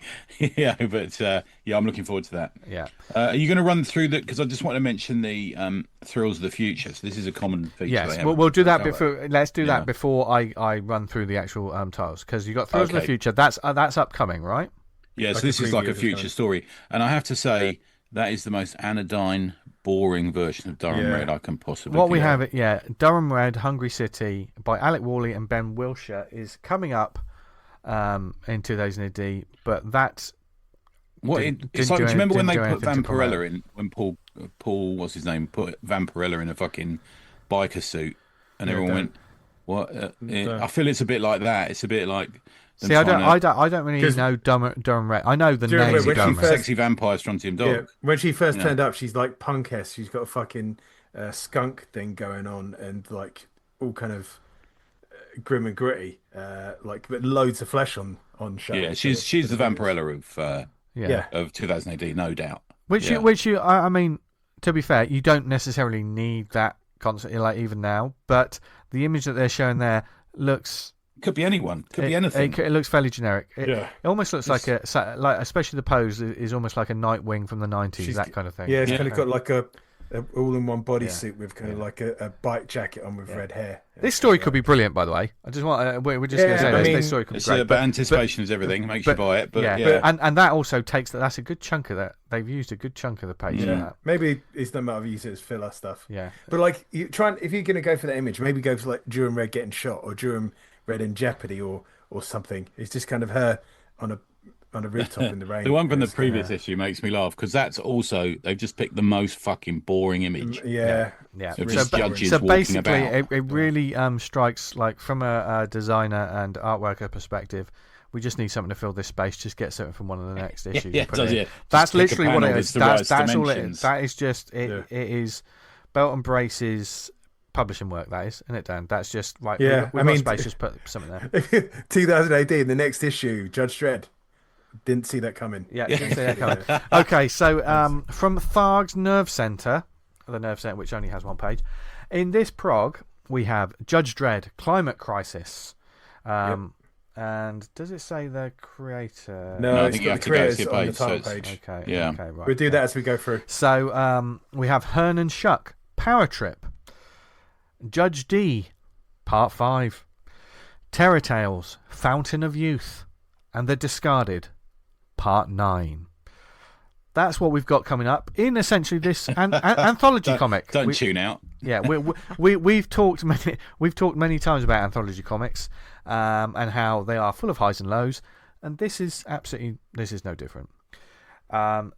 Yeah, but I'm looking forward to that. Yeah. Are you going to run through that? Because I just want to mention the Thrills of the Future. So this is a common feature. Yes, we'll do that before. Let's do that before I run through the actual titles, because you got Thrills of the Future. That's upcoming, right? Yeah. So this is like a future story, and I have to say that is the most anodyne, boring version of Durham Red I can possibly. What we have, Durham Red, Hungry City by Alec Worley and Ben Wilshire is coming up in 2000 AD, but that. It's like, do you remember when they put Vampirella in? When Paul, what's his name, put Vampirella in a fucking biker suit, and everyone went, "What?" I feel it's a bit like that. It's a bit like. See, I don't really know Durham Red. I know the name of Durham Red. Sexy Vampire Strontium Dog. Yeah, when she first turned up, she's like punk-esque. She's got a fucking skunk thing going on, and like all kind of grim and gritty, like but loads of flesh on show. Yeah, she's the Vampirella of 2000 AD, no doubt. I mean, to be fair, you don't necessarily need that constantly, like even now. But the image that they're showing there looks. Could be anyone. Could be anything. It looks fairly generic. It almost looks like especially the pose is almost like a Nightwing from the 90s, that kind of thing. Yeah, it's kind of got like a all-in-one bodysuit with kind of like a bike jacket on with red hair. This story could be brilliant, by the way. I just want we're just going to say this story could be great. But anticipation is everything. It makes you buy it. But and that also takes that's a good chunk of that. They've used a good chunk of the page. Yeah, maybe it's no matter use it as filler stuff. Yeah, but like if you're going to go for the image, maybe go for like Durham Red getting shot or Durham Red in jeopardy or something. It's just kind of her on a rooftop in the rain. The one from the previous issue makes me laugh because that's also they've just picked the most fucking boring image. Yeah. Judges so walking basically, about. it really strikes like from a designer and artworker perspective. We just need something to fill this space. Just get something from one of the next issues. That's literally what it is. That's all it is. That is just it. It is belt and braces. Publishing work, that is, isn't it, Dan? That's just right. Yeah, we've got space, just put something there. 2000 AD in the next issue, Judge Dredd. Didn't see that coming. Yeah, didn't see that coming. Okay, so from Tharg's Nerve Centre, the Nerve Centre, which only has one page, in this prog we have Judge Dredd, Climate Crisis. And does it say the creator? No, I think you have to go to your page. On the title page. Okay, right. We'll do that as we go through. So we have Hearn and Shuck, Power Trip. Judge D, Part 5, Terror Tales, Fountain of Youth, and The Discarded, Part 9. That's what we've got coming up in essentially this anthology comic. Don't tune out. Yeah, we've talked many times about anthology comics and how they are full of highs and lows, and this is no different. If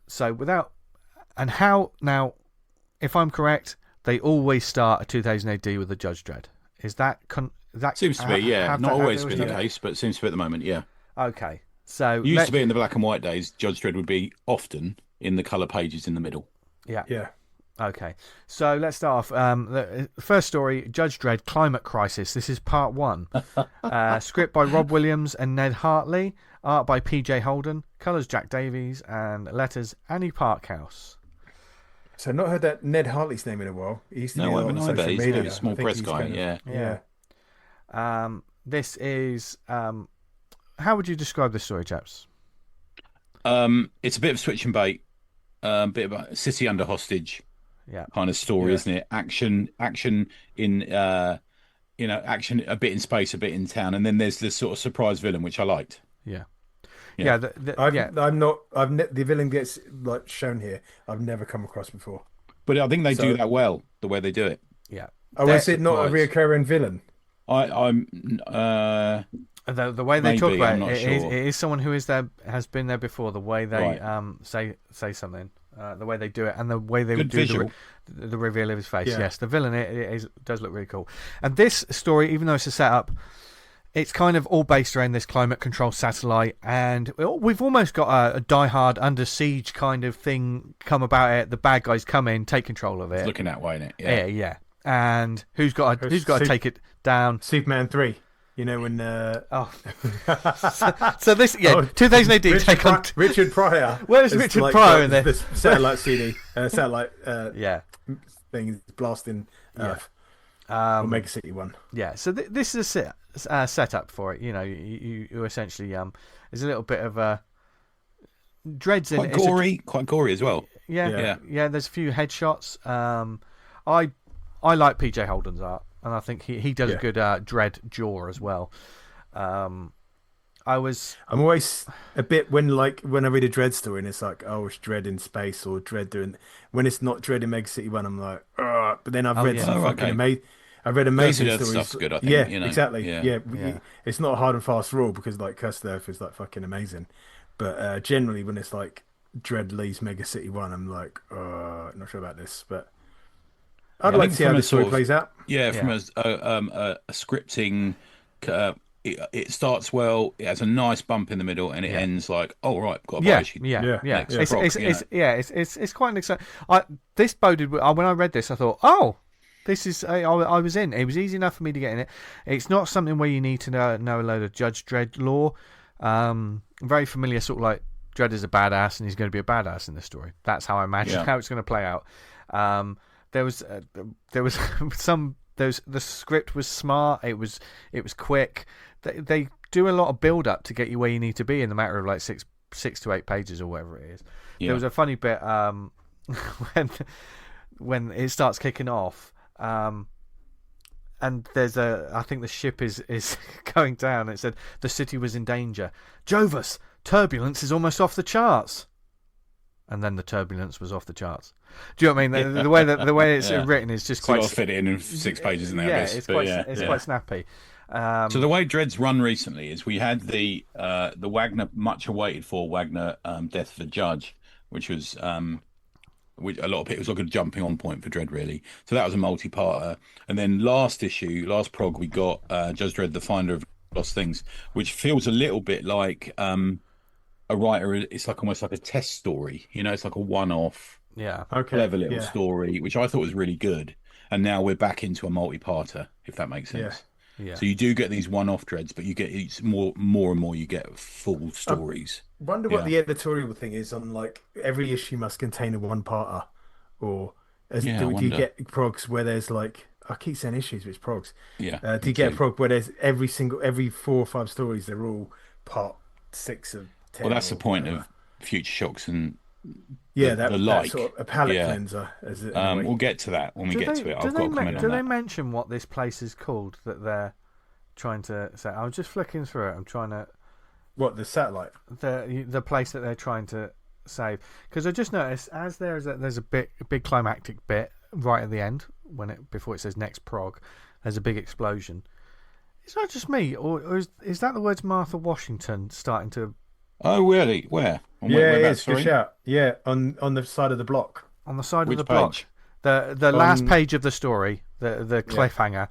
I'm correct, they always start a 2000 AD with a Judge Dredd. Is that seems to be? Yeah, not always been the case, but it seems to be at the moment. Yeah. Okay, so it used to be in the black and white days. Judge Dredd would be often in the colour pages in the middle. Yeah. Yeah. Okay, so let's start off. The first story, Judge Dredd, Climate Crisis. This is part 1. Script by Rob Williams and Ned Hartley. Art by PJ Holden. Colours Jack Davies. And letters Annie Parkhouse. So I've not heard that Ned Hartley's name in a while. He used to be on social media. He's a small press guy, Yeah. This is... how would you describe this story, chaps? It's a bit of switch and bait. A bit of a city under hostage kind of story, isn't it? Action in... action a bit in space, a bit in town. And then there's this sort of surprise villain, which I liked. Yeah. The villain gets like shown here. I've never come across before. But I think they do that well, the way they do it. Yeah. Oh, is it not a reoccurring villain? The way they talk about it, sure. it is someone who has been there before. The way they say something, the way they do it, and the way they do the reveal of his face. Yeah. Yes, the villain does look really cool. And this story, even though it's a setup, it's kind of all based around this climate control satellite, and we've almost got a Die Hard Under Siege kind of thing come about it. The bad guys come in, take control of it. It's looking that way, isn't it? Yeah. And who's got to take it down? Superman 3. You know when so this 2018 take on Richard Pryor. Where's Richard Pryor in there? The satellite thing is blasting Earth. Or Mega City 1. Yeah, so this is a setup for it. You know, you essentially there's a little bit of Dredd's in it. Quite gory as well. Yeah. There's a few headshots. I like PJ Holden's art, and I think he does a good Dredd jaw as well. I'm always a bit when I read a Dredd story and it's like, oh, it's Dredd in space or Dredd doing. When it's not Dredd in Mega City 1, I'm like, ugh. But then I've read some fucking amazing. I've read amazing stories. Stuff's good, I think. Yeah, you know? Exactly. Yeah. It's not a hard and fast rule because like Cursed Earth is like fucking amazing, but generally when it's like Dredd leaves Mega City 1, I'm like, not sure about this, but I'd like to see how this story plays out. Yeah, from a scripting, it starts well. It has a nice bump in the middle, and it ends like, oh right, got a It's quite an exciting. This boded when I read this, I thought, oh. This is I was in. It was easy enough for me to get in it. It's not something where you need to know a load of Judge Dredd lore. Very familiar, sort of like Dredd is a badass and he's going to be a badass in this story. That's how I imagine how it's going to play out. The script was smart. It was quick. They do a lot of build up to get you where you need to be in the matter of like six to 8 pages or whatever it is. Yeah. There was a funny bit when it starts kicking off. And there's I think the ship is going down. It said the city was in danger. Jovus, turbulence is almost off the charts. And then the turbulence was off the charts. Do you know what I mean? The way it's written is just quite. So fit it in 6 pages in there. I guess. It's quite snappy. So the way Dredd's run recently is we had the Wagner much awaited for Wagner Death of the Judge, which was. Which a lot of it was like a jumping on point for Dredd, really. So that was a multi-parter. And then last prog, we got Judge Dredd, the Finder of Lost Things, which feels a little bit like a writer. It's like almost like a test story. You know, it's like a one-off, clever little story, which I thought was really good. And now we're back into a multi-parter, if that makes sense. Yeah. So you do get these one-off Dredds, but you get more and more. You get full stories. Wonder what the editorial thing is on like every issue must contain a one-parter, or do you get progs where there's like I keep saying issues, but it's progs. Yeah. Do you get a prog where there's every 4 or 5 stories? They're all part 6 of 10. Well, that's the point of Future Shocks and that's sort of a palate cleanser. We'll get to that when we get to it. I've got a comment on that. Do they mention what this place is called that they're trying to say? I'm just flicking through it. I'm trying to. What, the satellite? The place that they're trying to save. Because I just noticed as there's a big climactic bit right at the end before it says next prog, there's a big explosion. It's not just me, or is that the words Martha Washington starting to? Oh really? Where? It's good shout. Yeah, on the side of the block. On the side Which of the block. Page? The last page of the story, the cliffhanger.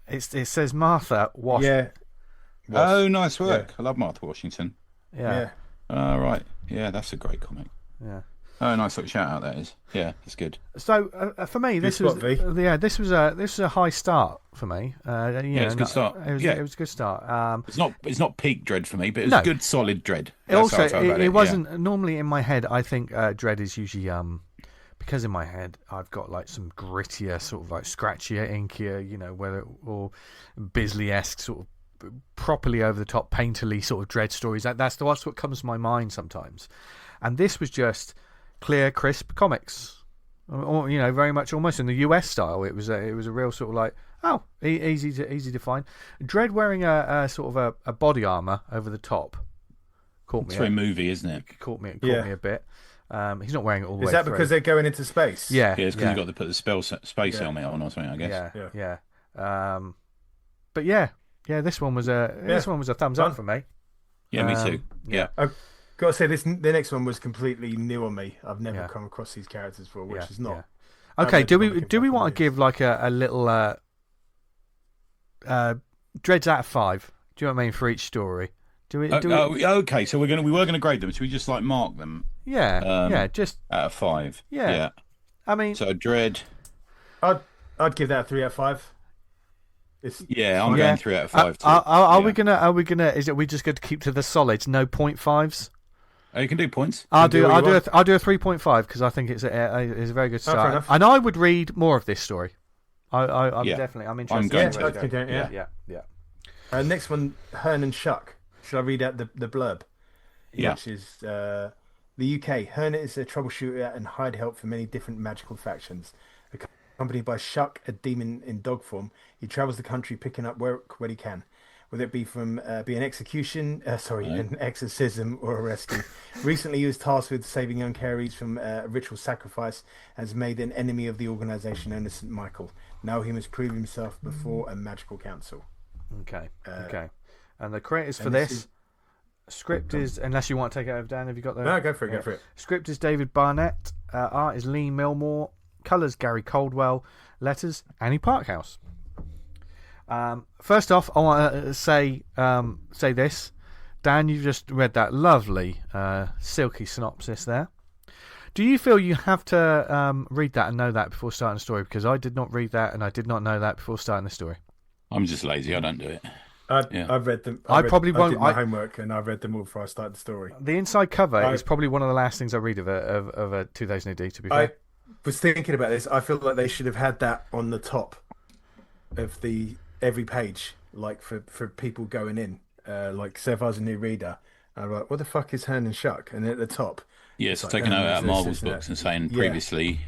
It says Martha Washington. Yeah. Oh, nice work. Yeah. I love Martha Washington. Yeah. Right. Yeah, that's a great comic. Yeah. Oh, nice little shout out that is. Yeah, that's good. So for me, this was a high start for me. It's a good start. It was a good start. It's not peak Dredd for me, but it's good solid Dredd. It wasn't normally in my head. I think Dredd is usually because in my head I've got like some grittier, sort of like scratchier, inkier, or Bisley-esque sort of properly over the top, painterly sort of Dredd stories. That's what comes to my mind sometimes. And this was just clear, crisp comics, or very much almost in the US style. It was a real sort of like easy to find. Dredd wearing a sort of a body armor over the top caught me. It's very movie, isn't it? Caught me a bit. He's not wearing it all the way. Is that because they're going into space? Yeah, it's because you've got to put the space helmet on or something, I guess. Yeah. But this one was a thumbs up for me. Yeah, me too. Yeah. I've got to say the next one was completely new on me. I've never come across these characters before, which is not. Okay, do we want to give like a little Dredd's out of 5. Do you know what I mean for each story? Okay, so we were gonna grade them. Should we just like mark them? Yeah, just out of 5. Yeah. I mean, so Dredd. I'd give that a 3 out of 5. I'm going 3 out of 5 too. Are we gonna? Is it we just going to keep to the solids? No 0.5s. You can do points. I'll do a 3.5 because I think it's a very good start. And I would read more of this story. I'm definitely. I'm interested. Yeah. Next one, Hearn and Shuck. Shall I read out the blurb? Yeah. Which is the UK. Hearn is a troubleshooter and hired help for many different magical factions. Accompanied by Shuck, a demon in dog form, he travels the country picking up work when he can, whether it be from an exorcism or a rescue. Recently, he was tasked with saving young Carries from a ritual sacrifice and has made an enemy of the organisation known as St. Michael. Now he must prove himself before a magical council. Okay. And the creators for this script is, unless you want to take it over, Dan, have you got the... No, go for it. Script is David Barnett. Art is Lee Milmore. Colours Gary Caldwell. Letters Annie Parkhouse. First off, I want to say this. Dan, you've just read that lovely silky synopsis there. Do you feel you have to read that and know that before starting the story? Because I did not read that and I did not know that before starting the story. I'm just lazy. I don't do it. I've read them. I probably won't. I did my homework and I read them all before I started the story. The inside cover is probably one of the last things I read of a 2000 AD, to be fair. I was thinking about this. I feel like they should have had that on the top of every page, like for people going in. Like, say if I was a new reader, I'd be like, what the fuck is Hearn and Shuck? And at the top, it's like, taking out Marvel's books and saying previously,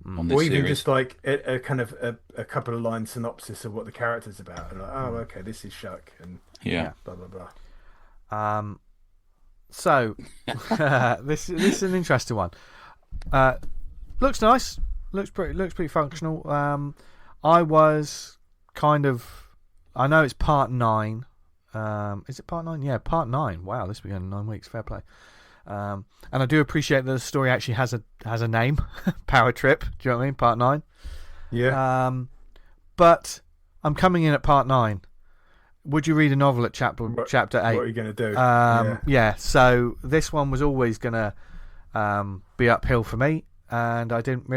on this or even series. just like a kind of a couple of line synopsis of what the character's about. And like, oh, okay, this is Shuck, and blah blah blah. So this is an interesting one. Looks nice. Looks pretty functional. I was kind of. I know it's part 9. Is it part 9? Yeah, part 9. Wow, this has been going 9 weeks. Fair play. And I do appreciate that the story actually has a name, Power Trip. Do you know what I mean? Part 9. Yeah. But I'm coming in at part 9. Would you read a novel at chapter 8? What are you going to do? Yeah. So this one was always going to be uphill for me, and I didn't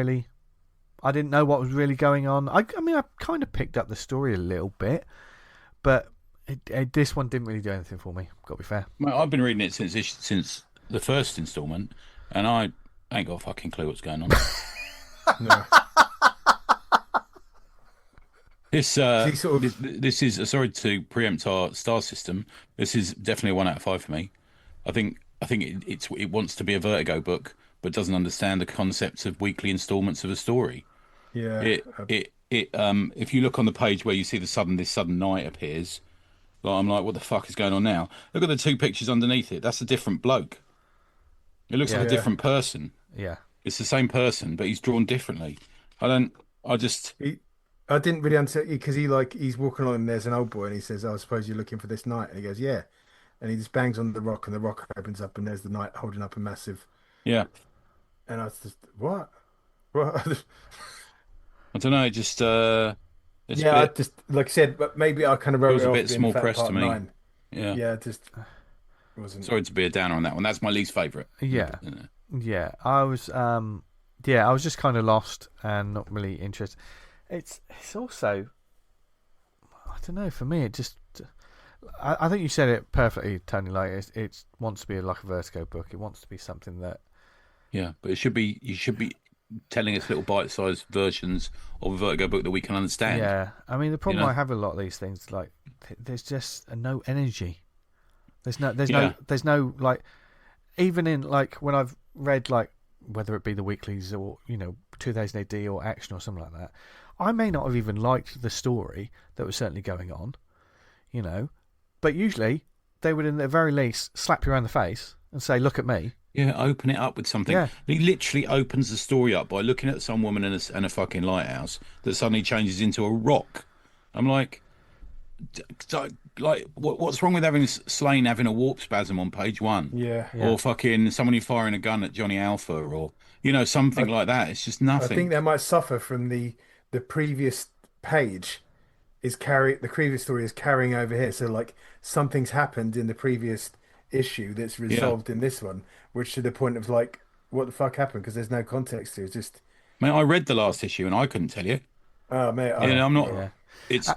know what was really going on. I mean, I kind of picked up the story a little bit, but this one didn't really do anything for me. Got to be fair. Mate, I've been reading it since the first instalment, and I ain't got a fucking clue what's going on. No. This is sorry to preempt our star system. This is definitely a 1 out of 5 for me. I think it wants to be a Vertigo book, but doesn't understand the concepts of weekly installments of a story. Yeah. If you look on the page where you see this sudden night appears, I'm like, what the fuck is going on now? Look at the 2 pictures underneath it. That's a different bloke. It looks like a different person. Yeah. It's the same person, but he's drawn differently. I didn't really understand because he's walking along and there's an old boy and he says, I suppose you're looking for this knight. And he goes, yeah. And he just bangs on the rock and the rock opens up and there's the knight holding up a massive... Yeah. And I was just, what? I don't know, it just... I just, like I said, but maybe I kind of wrote it off. It was a bit small press to me. 9. Yeah. Yeah, just... wasn't... Sorry to be a downer on that one. That's my least favourite. Yeah. Yeah. I was just kind of lost and not really interested. It's also, I don't know, for me it just, I think you said it perfectly, Tony. Like it wants to be like a Vertigo book. It wants to be something that, but you should be telling us little bite-sized versions of a Vertigo book that we can understand. Yeah, I mean the problem I have with a lot of these things, like there's just no energy. There's no like, even in like when I've read like whether it be the weeklies or 2000 AD or Action or something like that. I may not have even liked the story that was certainly going on, but usually they would, in the very least, slap you around the face and say, look at me. Yeah, open it up with something. Yeah. He literally opens the story up by looking at some woman in a fucking lighthouse that suddenly changes into a rock. I'm like, what's wrong with having Slane having a warp spasm on page 1? Yeah. Or fucking somebody firing a gun at Johnny Alpha or, something like that. It's just nothing. I think they might suffer from the previous page the previous story is carrying over here. So like something's happened in the previous issue that's resolved in this one, which to the point of like, what the fuck happened? Because there's no context to it. It's just. Mate, I read the last issue and I couldn't tell you. Oh mate, I'm not. Yeah. It's.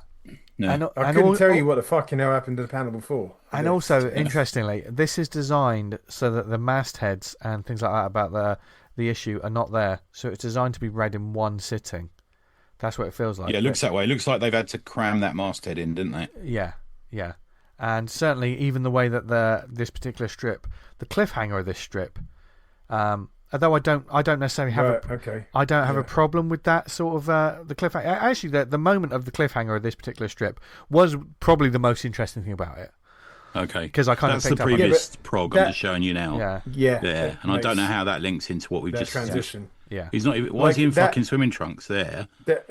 No. I couldn't tell you what the fucking hell happened to the panel before. And also, interestingly, this is designed so that the mastheads and things like that about the issue are not there. So it's designed to be read in one sitting. That's what it feels like. Yeah, it looks that way. It looks like they've had to cram that masthead in, didn't they? Yeah. And certainly, even the way that this particular strip, the cliffhanger of this strip, although I don't necessarily have I don't have a problem with that sort of the cliffhanger. Actually, the moment of the cliffhanger of this particular strip was probably the most interesting thing about it. Okay, because I kind of picked the previous prog I'm just showing you now. Yeah. And I don't know how that links into what we've just transition. Yeah, he's not. Why is he in fucking swimming trunks there?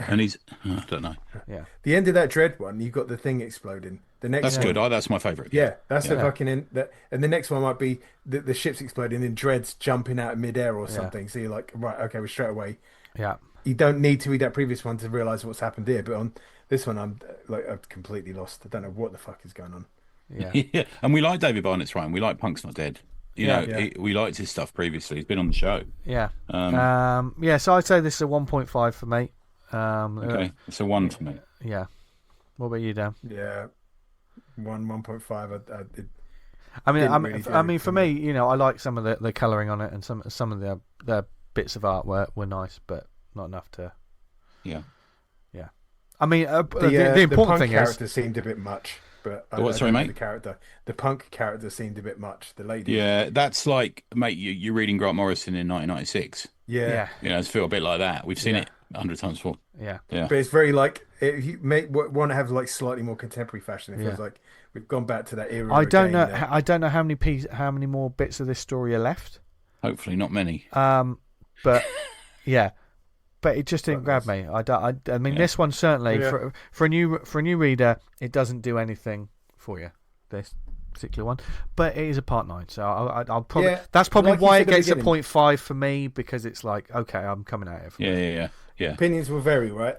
And he's. I don't know. Yeah, the end of that Dredd one, you got the thing exploding. The next that's good. That's my favourite. Yeah, that's the fucking end. And the next one might be the ship's exploding and Dredd's jumping out of midair or something. So you're like, right, okay, we're straight away. Yeah. You don't need to read that previous one to realise what's happened here, but on this one, I'm completely lost. I don't know what the fuck is going on. Yeah. And we like David Barnett's run. We like Punk's Not Dead. We liked his stuff previously. He's been on the show. Yeah. So I'd say this is a 1.5 for me. Okay, it's a 1 for me. Yeah. What about you, Dan? Yeah. 1.5. I mean, for me, I like some of the colouring on it, and some of the bits of art were nice, but not enough to. Yeah. I mean, the important thing character seemed a bit much, but sorry, mate. The punk character seemed a bit much. The lady. Yeah, that's like, mate, you're reading Grant Morrison in 1996. Yeah. It's feel a bit like that. We've seen it 100 times before. Yeah. But it's very like you may want to have like slightly more contemporary fashion. It feels like we've gone back to that era. I don't know how many more bits of this story are left. Hopefully, not many. But yeah, but it just didn't grab me. I mean, this one certainly for a new reader, it doesn't do anything for you. This particular one, but it is a part 9, so I'll probably that's probably why it gets a 0.5 for me, because it's like, okay, I'm coming at it. Yeah. Opinions will vary, right?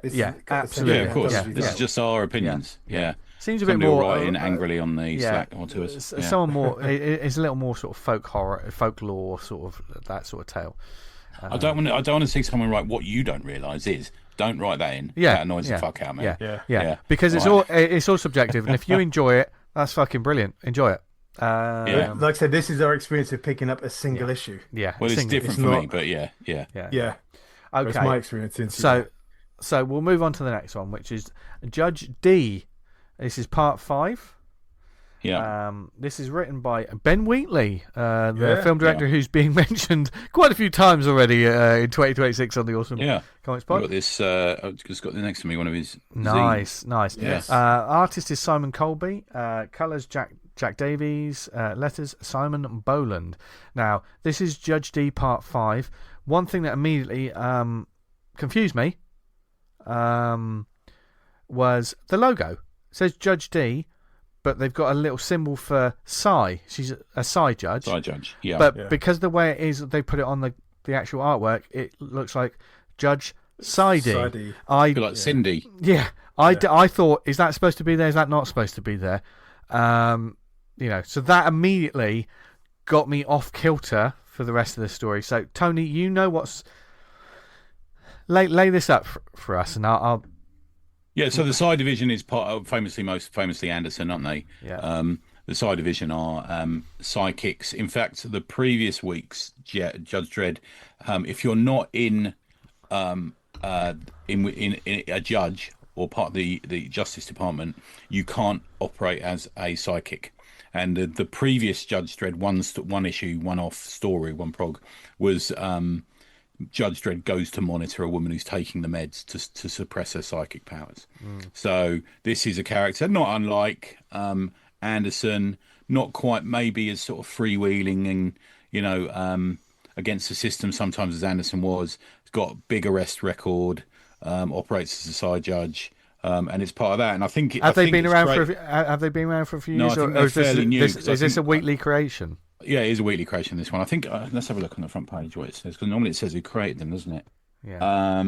Absolutely. Yeah, of course. This is just our opinions. Yeah. Seems a bit more writing angrily on the Slack or to us. Someone more. It's a little more sort of folklore, sort of that sort of tale. I don't want to see someone write what you don't realise is. Don't write that in. That annoys the fuck out of me. Yeah. Because it's all subjective, and if you enjoy it, that's fucking brilliant. Enjoy it. Like I said, this is our experience of picking up a single issue. Yeah. Well, it's different for me, but yeah. Okay. That's my experience. So we'll move on to the next one, which is Judge D. This is part 5. Yeah. This is written by Ben Wheatley, the film director who's being mentioned quite a few times already in 2026 on the Awesome Comics Pod. Got this. I've just got the next to me one of his. Nice. Yes. Artist is Simon Colby. Colours Jack Davies. Letters Simon Boland. Now this is Judge D Part 5. One thing that immediately confused me was the logo. It says Judge D, but they've got a little symbol for Psy. She's a Psy judge. Psy judge, yeah. But because the way it is, they put it on the actual artwork, it looks like Judge Sidey. Like Cindy. Yeah. I thought, is that supposed to be there? Is that not supposed to be there? So that immediately got me off kilter for the rest of the story. So, Tony, you know what's... Lay this up for us, and I'll... Yeah, so the Psy Division is most famously Anderson, aren't they? Yeah. The Psy Division are psychics. In fact, the previous week's Judge Dredd, if you're not in a judge or part of the Justice Department, you can't operate as a psychic. And the previous Judge Dredd one issue, one-off story, one prog, was Judge Dredd goes to monitor a woman who's taking the meds to suppress her psychic powers. So this is a character not unlike Anderson, not quite maybe as sort of freewheeling and against the system sometimes as Anderson was. He's got a big arrest record, operates as a side judge. And it's part of that, and I think have they been around for a few years? No, I think they're fairly new. Is this a weekly creation? Yeah, it is a weekly creation. This one, I think. Let's have a look on the front page what it says, because normally it says who created them, doesn't it? Yeah.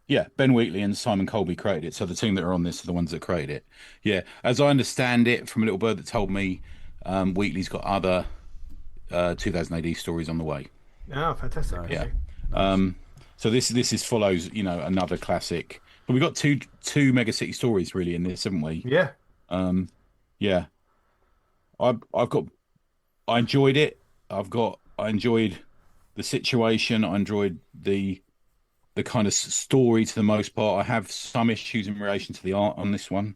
Yeah, Ben Wheatley and Simon Colby created it. So the team that are on this are the ones that created it. Yeah, as I understand it from a little bird that told me, Wheatley's got other 2000 AD stories on the way. Oh, fantastic! Yeah. Nice. So this is follows another classic. But we've got two Mega City stories really in this, haven't we? Yeah. Yeah. I enjoyed it. I enjoyed the situation. I enjoyed the kind of story to the most part. I have some issues in relation to the art on this one.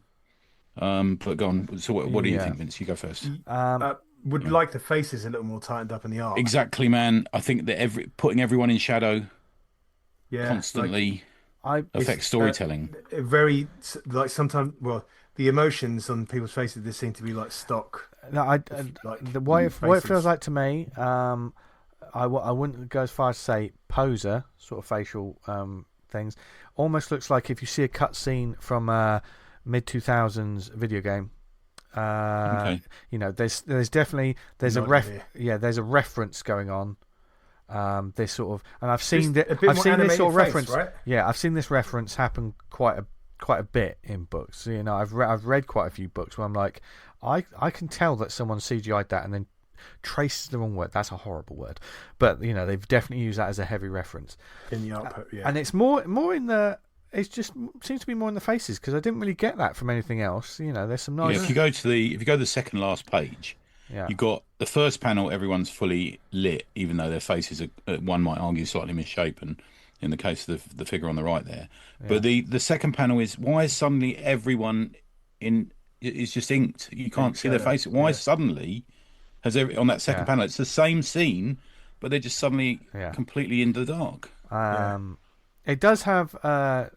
But go on. So what do you think, Vince? You go first. Would like the faces a little more tightened up in the art. Exactly, man. I think that putting everyone in shadow constantly affects storytelling. Very like sometimes, well, the emotions on people's faces they seem to be like stock. No, what it feels like to me, I wouldn't go as far as say poser sort of facial things. Almost looks like if you see a cutscene from a mid-2000s video game. Okay. There's definitely there's a reference going on. This sort of, and I've seen this sort of reference. Right? Yeah, I've seen this reference happen quite a bit in books. I've read quite a few books where I'm like, I can tell that someone CGI'd that and then traces the wrong word. That's a horrible word, but they've definitely used that as a heavy reference in the output. Yeah, and it's more in the. It just seems to be more in the faces because I didn't really get that from anything else. There's some nice. Yeah, if you go to the second last page, you've got the first panel. Everyone's fully lit, even though their faces are one might argue slightly misshapen. In the case of the figure on the right there, but the second panel is why is suddenly everyone is just inked. You can't see their face. Why suddenly on that second panel? It's the same scene, but they're just suddenly completely in the dark. It does have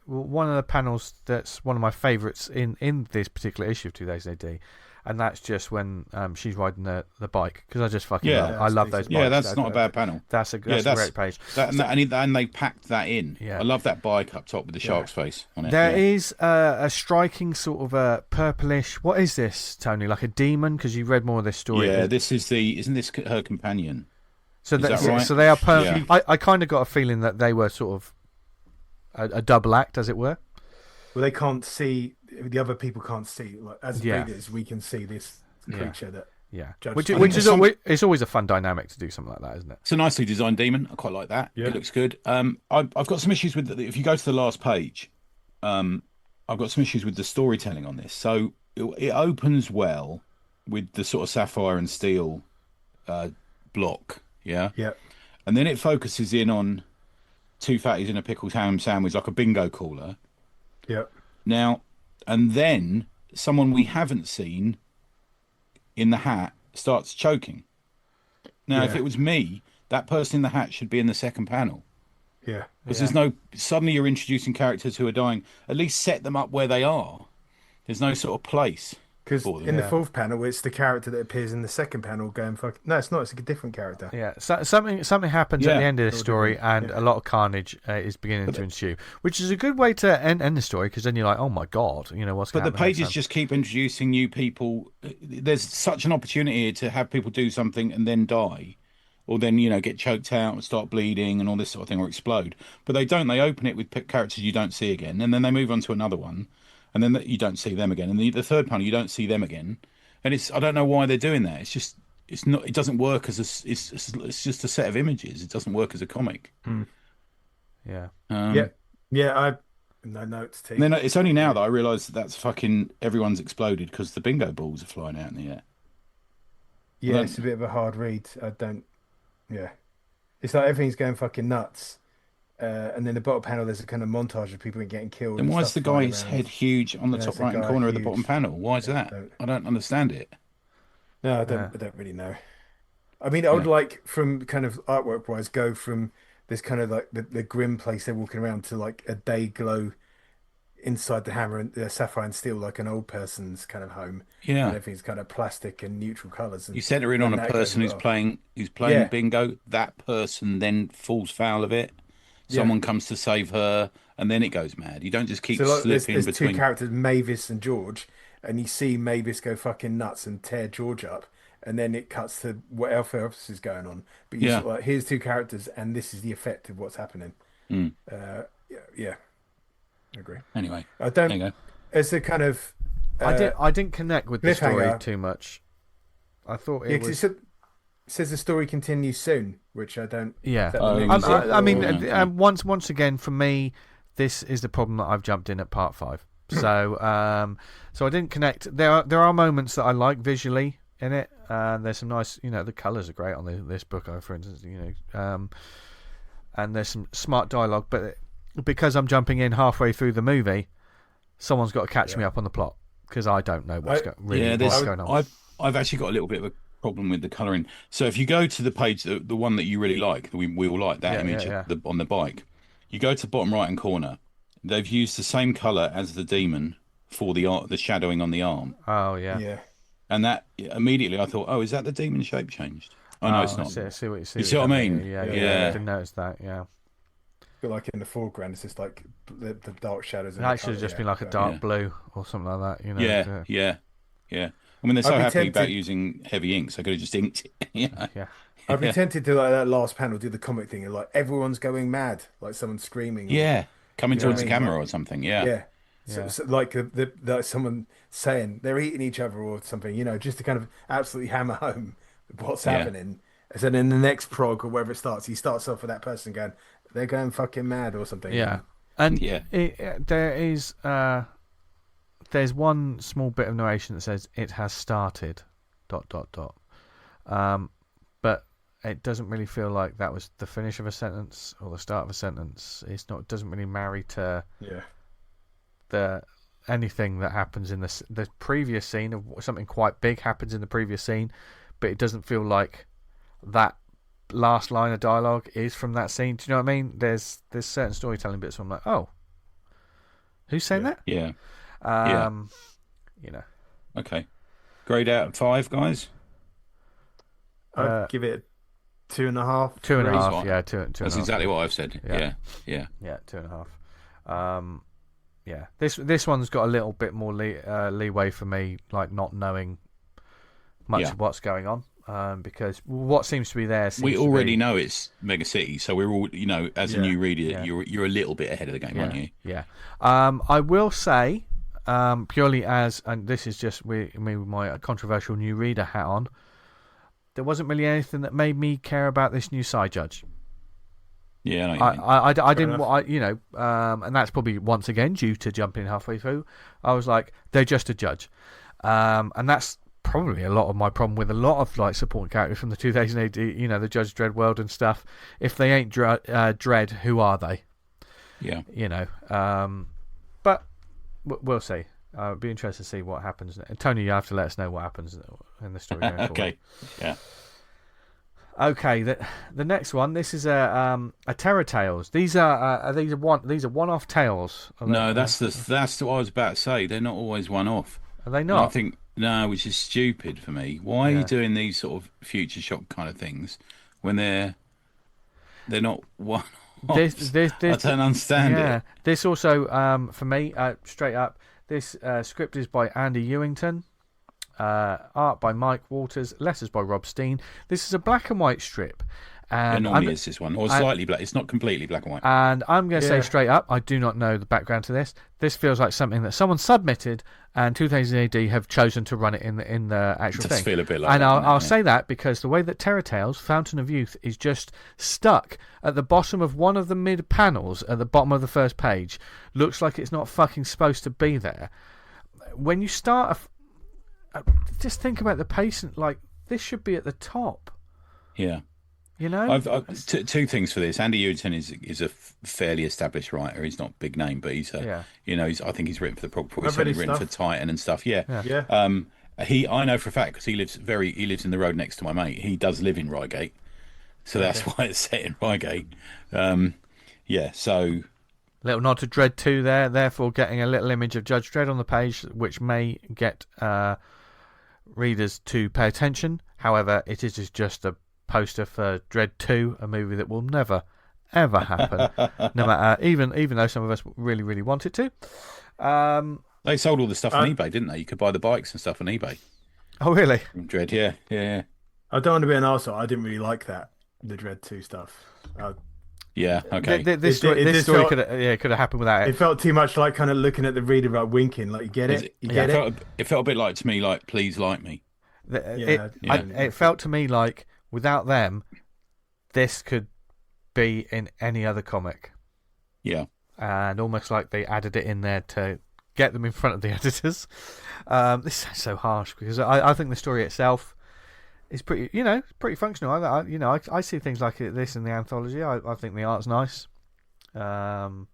one of the panels that's one of my favourites in this particular issue of 2000 AD, and that's just when she's riding the bike because I just fucking love those bikes. Yeah, that's not a bad panel. That's a great page. And they packed that in. Yeah. I love that bike up top with the shark's face on it. There is a striking sort of a purplish. What is this, Tony? Like a demon? Because you read more of this story. Yeah, isn't this her companion? So that's right? So they are permanent. Yeah. I kind of got a feeling that they were sort of a double act, as it were. Well, they can't see. The other people can't see. Like as readers, we can see this creature that. Yeah, which is it's always a fun dynamic to do something like that, isn't it? It's a nicely designed demon. I quite like that. Yeah. It looks good. I've got some issues with if you go to the last page. I've got some issues with the storytelling on this. So it opens well with the sort of sapphire and steel block. Yeah. Yeah. And then it focuses in on two fatties in a pickled ham sandwich, like a bingo caller. Yeah. Now, and then someone we haven't seen in the hat starts choking. Now, if it was me, that person in the hat should be in the second panel. Yeah. Because there's no... Suddenly you're introducing characters who are dying. At least set them up where they are. There's no sort of place. Because in the fourth panel, it's the character that appears in the second panel going, fuck... No, it's not. It's a different character. Yeah. So, something happens at the end of the story and a lot of carnage is beginning to ensue, which is a good way to end the story because then you're like, oh my God, what's going to happen? But the pages just keep introducing new people. There's such an opportunity here to have people do something and then die. Or then, get choked out and start bleeding and all this sort of thing or explode. But they don't. They open it with characters you don't see again. And then they move on to another one. And then you don't see them again. And the third panel, you don't see them again. And I don't know why they're doing that. It doesn't work as it's just a set of images. It doesn't work as a comic. Yeah. I no notes. Team. Then it's only now that I realise that's fucking everyone's exploded because the bingo balls are flying out in the air. Yeah, it's a bit of a hard read. Yeah. It's like everything's going fucking nuts. And then the bottom panel, there's a kind of montage of people getting killed. And why is the guy's head huge on the top right-hand corner of the bottom panel? Why is that? I don't understand it. No, I don't really know. I mean, I would like, from kind of artwork-wise, go from this kind of like the grim place they're walking around to like a day glow inside the hammer and the sapphire and steel, like an old person's kind of home. Yeah. And everything's kind of plastic and neutral colours. You center in on a person who's playing bingo. That person then falls foul of it. Someone comes to save her, and then it goes mad. You don't just keep slipping between. There's two characters, Mavis and George, and you see Mavis go fucking nuts and tear George up, and then it cuts to what else is going on. But here's two characters, and this is the effect of what's happening. Yeah. I agree. Anyway, I don't. There you go. It's a kind of. I didn't connect with the story too much. I thought it was. It says the story continues soon, which I don't. Yeah. I mean, once again, for me, this is the problem that I've jumped in at part 5. So, so I didn't connect. There are moments that I like visually in it. There's some nice, the colours are great on this book, for instance, and there's some smart dialogue. But because I'm jumping in halfway through the movie, someone's got to catch me up on the plot because I don't know what's going on. I've actually got a little bit of a problem with the colouring. So if you go to the page, the one that you really like, we all like that image on the bike. You go to the bottom right hand corner. They've used the same colour as the demon for the shadowing on the arm. Oh yeah. Yeah. And that immediately I thought, oh, is that the demon shape changed? Oh no, it's not. I see what you see. You see what I mean? Yeah. I didn't notice that. Yeah. But like in the foreground, it's just like the dark shadows. That should have just been like a dark blue or something like that. Yeah. I mean, they're so happy about using heavy inks. I could have just inked it. Yeah. I'd be tempted to, like that last panel, do the comic thing, and like everyone's going mad, like someone's screaming. Yeah, coming towards the camera or something. Yeah. So like the someone saying they're eating each other or something, just to kind of absolutely hammer home what's happening. And then in the next prog or wherever it starts, he starts off with that person going, they're going fucking mad or something. Yeah, and there's one small bit of narration that says it has started ... But it doesn't really feel like that was the finish of a sentence or the start of a sentence. It doesn't really marry to anything that happens in the previous scene. Of something quite big happens in the previous scene, but it doesn't feel like that last line of dialogue is from that scene. Do you know what I mean? There's certain storytelling bits where I'm like, oh, who's saying that? Yeah. Okay. Grade out of 5, guys. I'd give it 2.5. 2.5. Yeah, 2. That's exactly what I've said. Yeah. 2.5. This one's got a little bit more leeway for me, like not knowing much of what's going on. Because what seems to be there. We already know it's Mega City, so we're all, as a new reader, you're a little bit ahead of the game, aren't you? Yeah. I will say, purely and this is just me with my controversial new reader hat on, there wasn't really anything that made me care about this new side judge. Yeah, I didn't. And that's probably once again due to jumping halfway through. I was like, they're just a judge, and that's probably a lot of my problem with a lot of like supporting characters from the 2008, the Judge Dredd world and stuff. If they ain't Dredd, who are they? Yeah. But we'll see. I'll be interested to see what happens. Tony, you have to let us know what happens in the story. Okay. Yeah. Okay. The next one. This is a Terror Tales. These are one-off tales. No, that's what I was about to say. They're not always one-off. Are they not? And I think no, which is stupid for me. Why are you doing these sort of future shock kind of things when they're not one? I don't understand it. This also, for me, straight up, this script is by Andy Ewington, art by Mike Walters, letters by Rob Steen. This is a black and white strip. And it normally is this one, or slightly black. It's not completely black and white. And I'm going to say straight up, I do not know the background to this. This feels like something that someone submitted, and 2000 AD have chosen to run it in the actual thing. It does feel a bit like and I'll say that because the way that Terror Tales, Fountain of Youth, is just stuck at the bottom of one of the mid panels at the bottom of the first page, looks like it's not fucking supposed to be there. When you start, just think about the pacing. Like, this should be at the top. Yeah. I've two things for this. Andy Ewington is a fairly established writer. He's not a big name, but he's I think he's written for the Prog Report. He's certainly written for Titan and stuff. Yeah. I know for a fact because he lives in the road next to my mate. He does live in Reigate, so that's why it's set in Reigate. So little nod to Dredd 2 there, therefore getting a little image of Judge Dredd on the page, which may get readers to pay attention. However, it is just a poster for Dredd 2, a movie that will never ever happen, no matter even though some of us really, really want it to. They sold all the stuff on eBay, didn't they? You could buy the bikes and stuff on eBay. Oh, really? Dredd, yeah. I don't want to be an arsehole. I didn't really like that, the Dredd 2 stuff. Yeah, okay. This story could have happened without it. It felt too much like kind of looking at the reader, like winking, like you get it. It felt a bit like to me, like please like me. It felt to me like without them, this could be in any other comic. Yeah, and almost like they added it in there to get them in front of the editors. This sounds so harsh because I think the story itself is pretty, pretty functional. I see things like this in the anthology. I think the art's nice. There's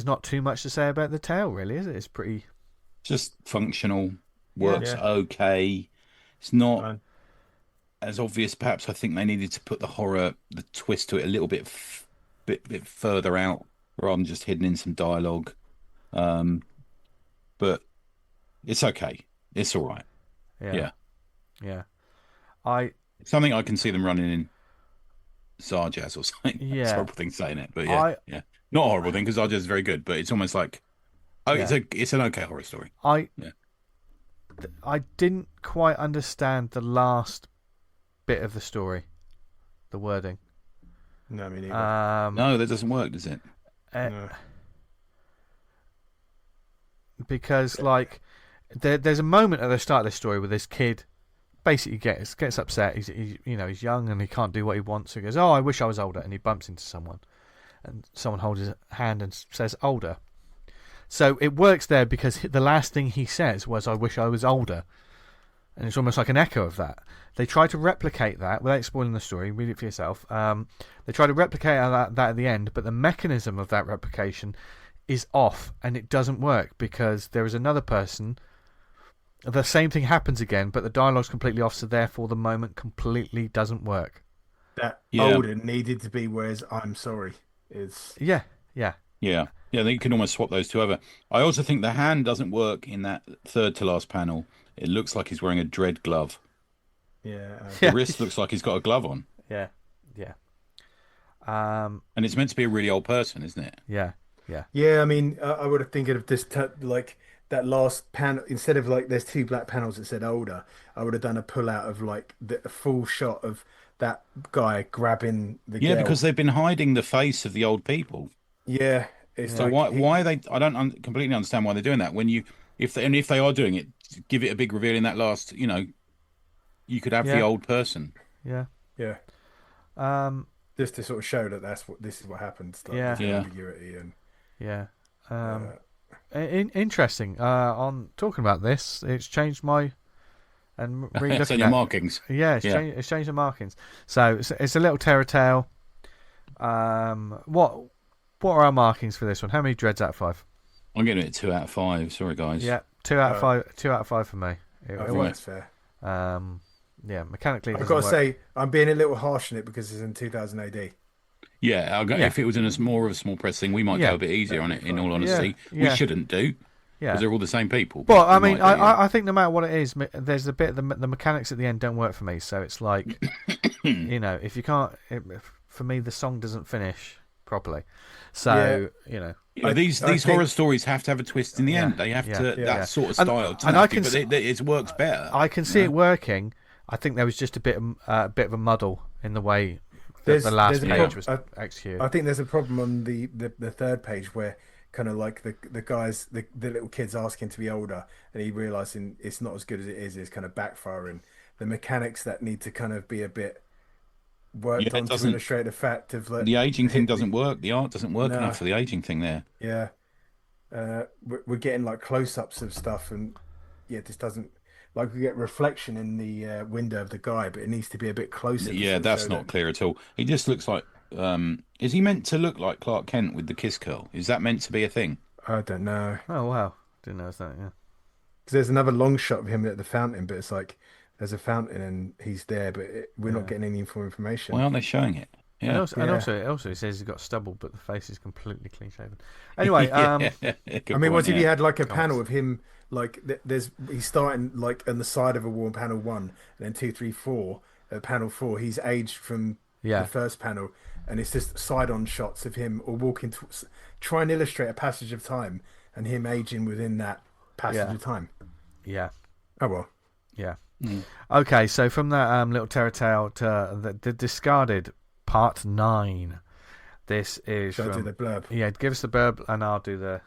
not too much to say about the tale, really, is it? It's pretty just functional. Works okay. It's not as obvious. Perhaps I think they needed to put the twist to it a little bit further out, rather than just hidden in some dialogue. But it's okay. It's all right. Yeah. Something I can see them running in Zarjaz or something. Yeah, it's a horrible thing saying it, but yeah, not a horrible thing because Zarjaz is very good. But it's almost like it's an okay horror story. I didn't quite understand the last bit of the story, the wording. No, me neither. No, that doesn't work, does it? No. Because there's a moment at the start of the story where this kid basically gets upset. He's young and he can't do what he wants. So he goes, "Oh, I wish I was older," and he bumps into someone, and someone holds his hand and says "older." So it works there because the last thing he says was, "I wish I was older," and it's almost like an echo of that. They try to replicate that without spoiling the story. Read it for yourself. They try to replicate that at the end, but the mechanism of that replication is off, and it doesn't work because there is another person. The same thing happens again, but the dialogue's completely off, so therefore the moment completely doesn't work. That older needed to be, whereas I'm sorry is... Yeah. They can almost swap those two over. I also think the hand doesn't work in that third to last panel. It looks like he's wearing a Dredd glove. Yeah. The wrist looks like he's got a glove on. Yeah. And it's meant to be a really old person, isn't it? Yeah. Yeah, I mean, I would have thinking of this like that last panel, instead of like there's two black panels that said older, I would have done a pull out of like a full shot of that guy grabbing the girl. Because they've been hiding the face of the old people. Yeah. So why are they? I don't completely understand why they're doing that. If they are doing it, give it a big reveal in that last. You could have the old person. Yeah. Just to sort of show that this is what happens. Like, ambiguity and interesting. On talking about this, it's changed my and so your markings. Yeah, it's changed the markings. So it's a little terror tale. What are our markings for this one? How many dreads out of 5? I'm giving it 2 out of 5. Sorry, guys. Yeah, 2 out of 5. 2 out of 5 for me. That's fair. Mechanically, I've got to say I'm being a little harsh on it because it's in 2000 AD. Yeah, if it was in more of a small press thing, we might go a bit easier on it. In all honesty, we shouldn't do because they're all the same people. Well, I mean, I think no matter what it is, there's a bit the mechanics at the end don't work for me. So it's like, if you can't, for me, the song doesn't finish properly. So these horror stories have to have a twist in the end. They have to that sort of style. It works better. I can see it working. I think there was just a bit of a muddle in the way that the last page was executed. I think there's a problem on the third page where kind of like the guys, the little kids asking to be older, and he realizing it's not as good as it is kind of backfiring. The mechanics that need to kind of be a bit worked on to illustrate the fact of like the aging thing doesn't work. The art doesn't work enough for the aging thing there. Yeah, we're getting like close-ups of stuff, and this doesn't. Like we get reflection in the window of the guy, but it needs to be a bit closer. Yeah, that's not clear at all. He just looks like. Is he meant to look like Clark Kent with the kiss curl? Is that meant to be a thing? I don't know. Oh wow, didn't know that. Yeah, because there's another long shot of him at the fountain, but it's like there's a fountain and he's there, but we're not getting any more information. Why aren't they showing it? Yeah. And also it says he's got stubble, but the face is completely clean shaven. Anyway, I mean, what if he had like a panel of him? Like he's starting like on the side of a wall, panel 1, and then 2, 3, 4. Panel 4, he's aged from the first panel, and it's just side-on shots of him or walking, try and illustrate a passage of time, and him aging within that passage of time. Yeah. Oh well. Yeah. Okay, so from that little terror tale to the discarded part 9. This is Shall I do the blurb? Yeah, give us the blurb and I'll do the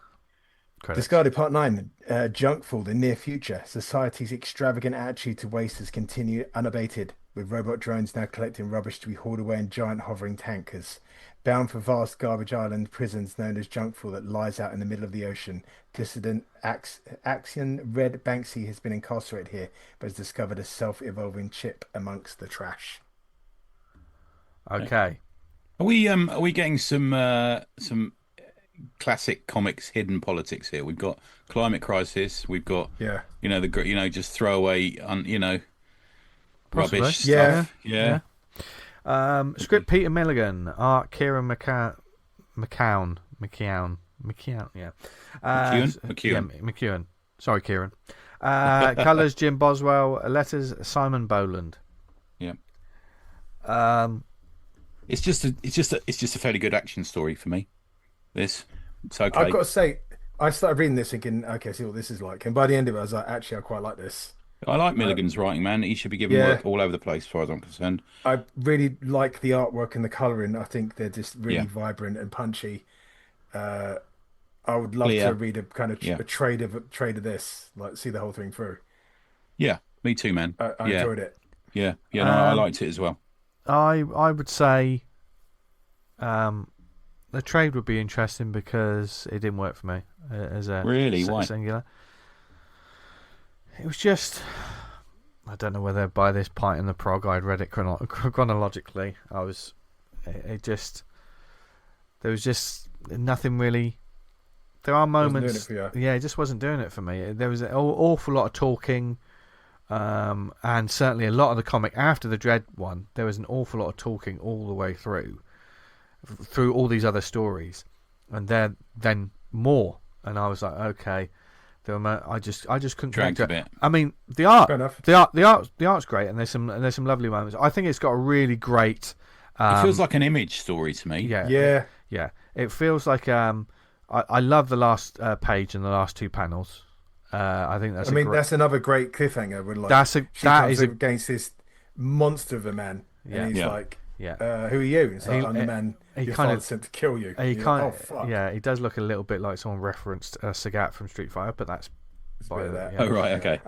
credits. Discarded Part 9, Junkful, the near future. Society's extravagant attitude to waste has continued unabated, with robot drones now collecting rubbish to be hauled away in giant hovering tankers. Bound for vast garbage island prisons known as Junkful that lies out in the middle of the ocean, dissident Axion Red Banksy has been incarcerated here, but has discovered a self-evolving chip amongst the trash. Okay. Are we getting some classic comics hidden politics here? We've got climate crisis. We've got just throwaway rubbish stuff. Yeah. Script Peter Milligan, art Kieran McCown. Yeah. McEwen. Sorry, Kieran. Colours Jim Boswell. Letters Simon Boland. Yeah. It's just a fairly good action story for me. It's okay. I've got to say, I started reading this thinking, okay, see what this is like, and by the end of it, I was like, actually, I quite like this. I like Milligan's writing, man. He should be given work all over the place, as far as I'm concerned. I really like the artwork and the colouring. I think they're just really vibrant and punchy. I would love to read a kind of a trade of this, like see the whole thing through. Yeah, me too, man. I enjoyed it. Yeah, no, I liked it as well. I would say the trade would be interesting because it didn't work for me as a why? Singular. It was just, I don't know whether by this point in the prog I'd read it chronologically. There was just nothing really. There are moments, it just wasn't doing it for me. There was an awful lot of talking, and certainly a lot of the comic after the Dredd one. There was an awful lot of talking all the way through all these other stories, and then more. And I was like, okay. I just couldn't drag a bit. I mean, the art's great, and there's some lovely moments. I think it's got a really great. It feels like an Image story to me. Yeah. It feels like I love the last page and the last two panels. I think that's. That's another great cliffhanger. When against this monster of a man, and he's like, who are you? It's like, I'm the man your father sent to kill you. He does look a little bit like someone referenced Sagat from Street Fighter, but that's by that. Oh right, okay.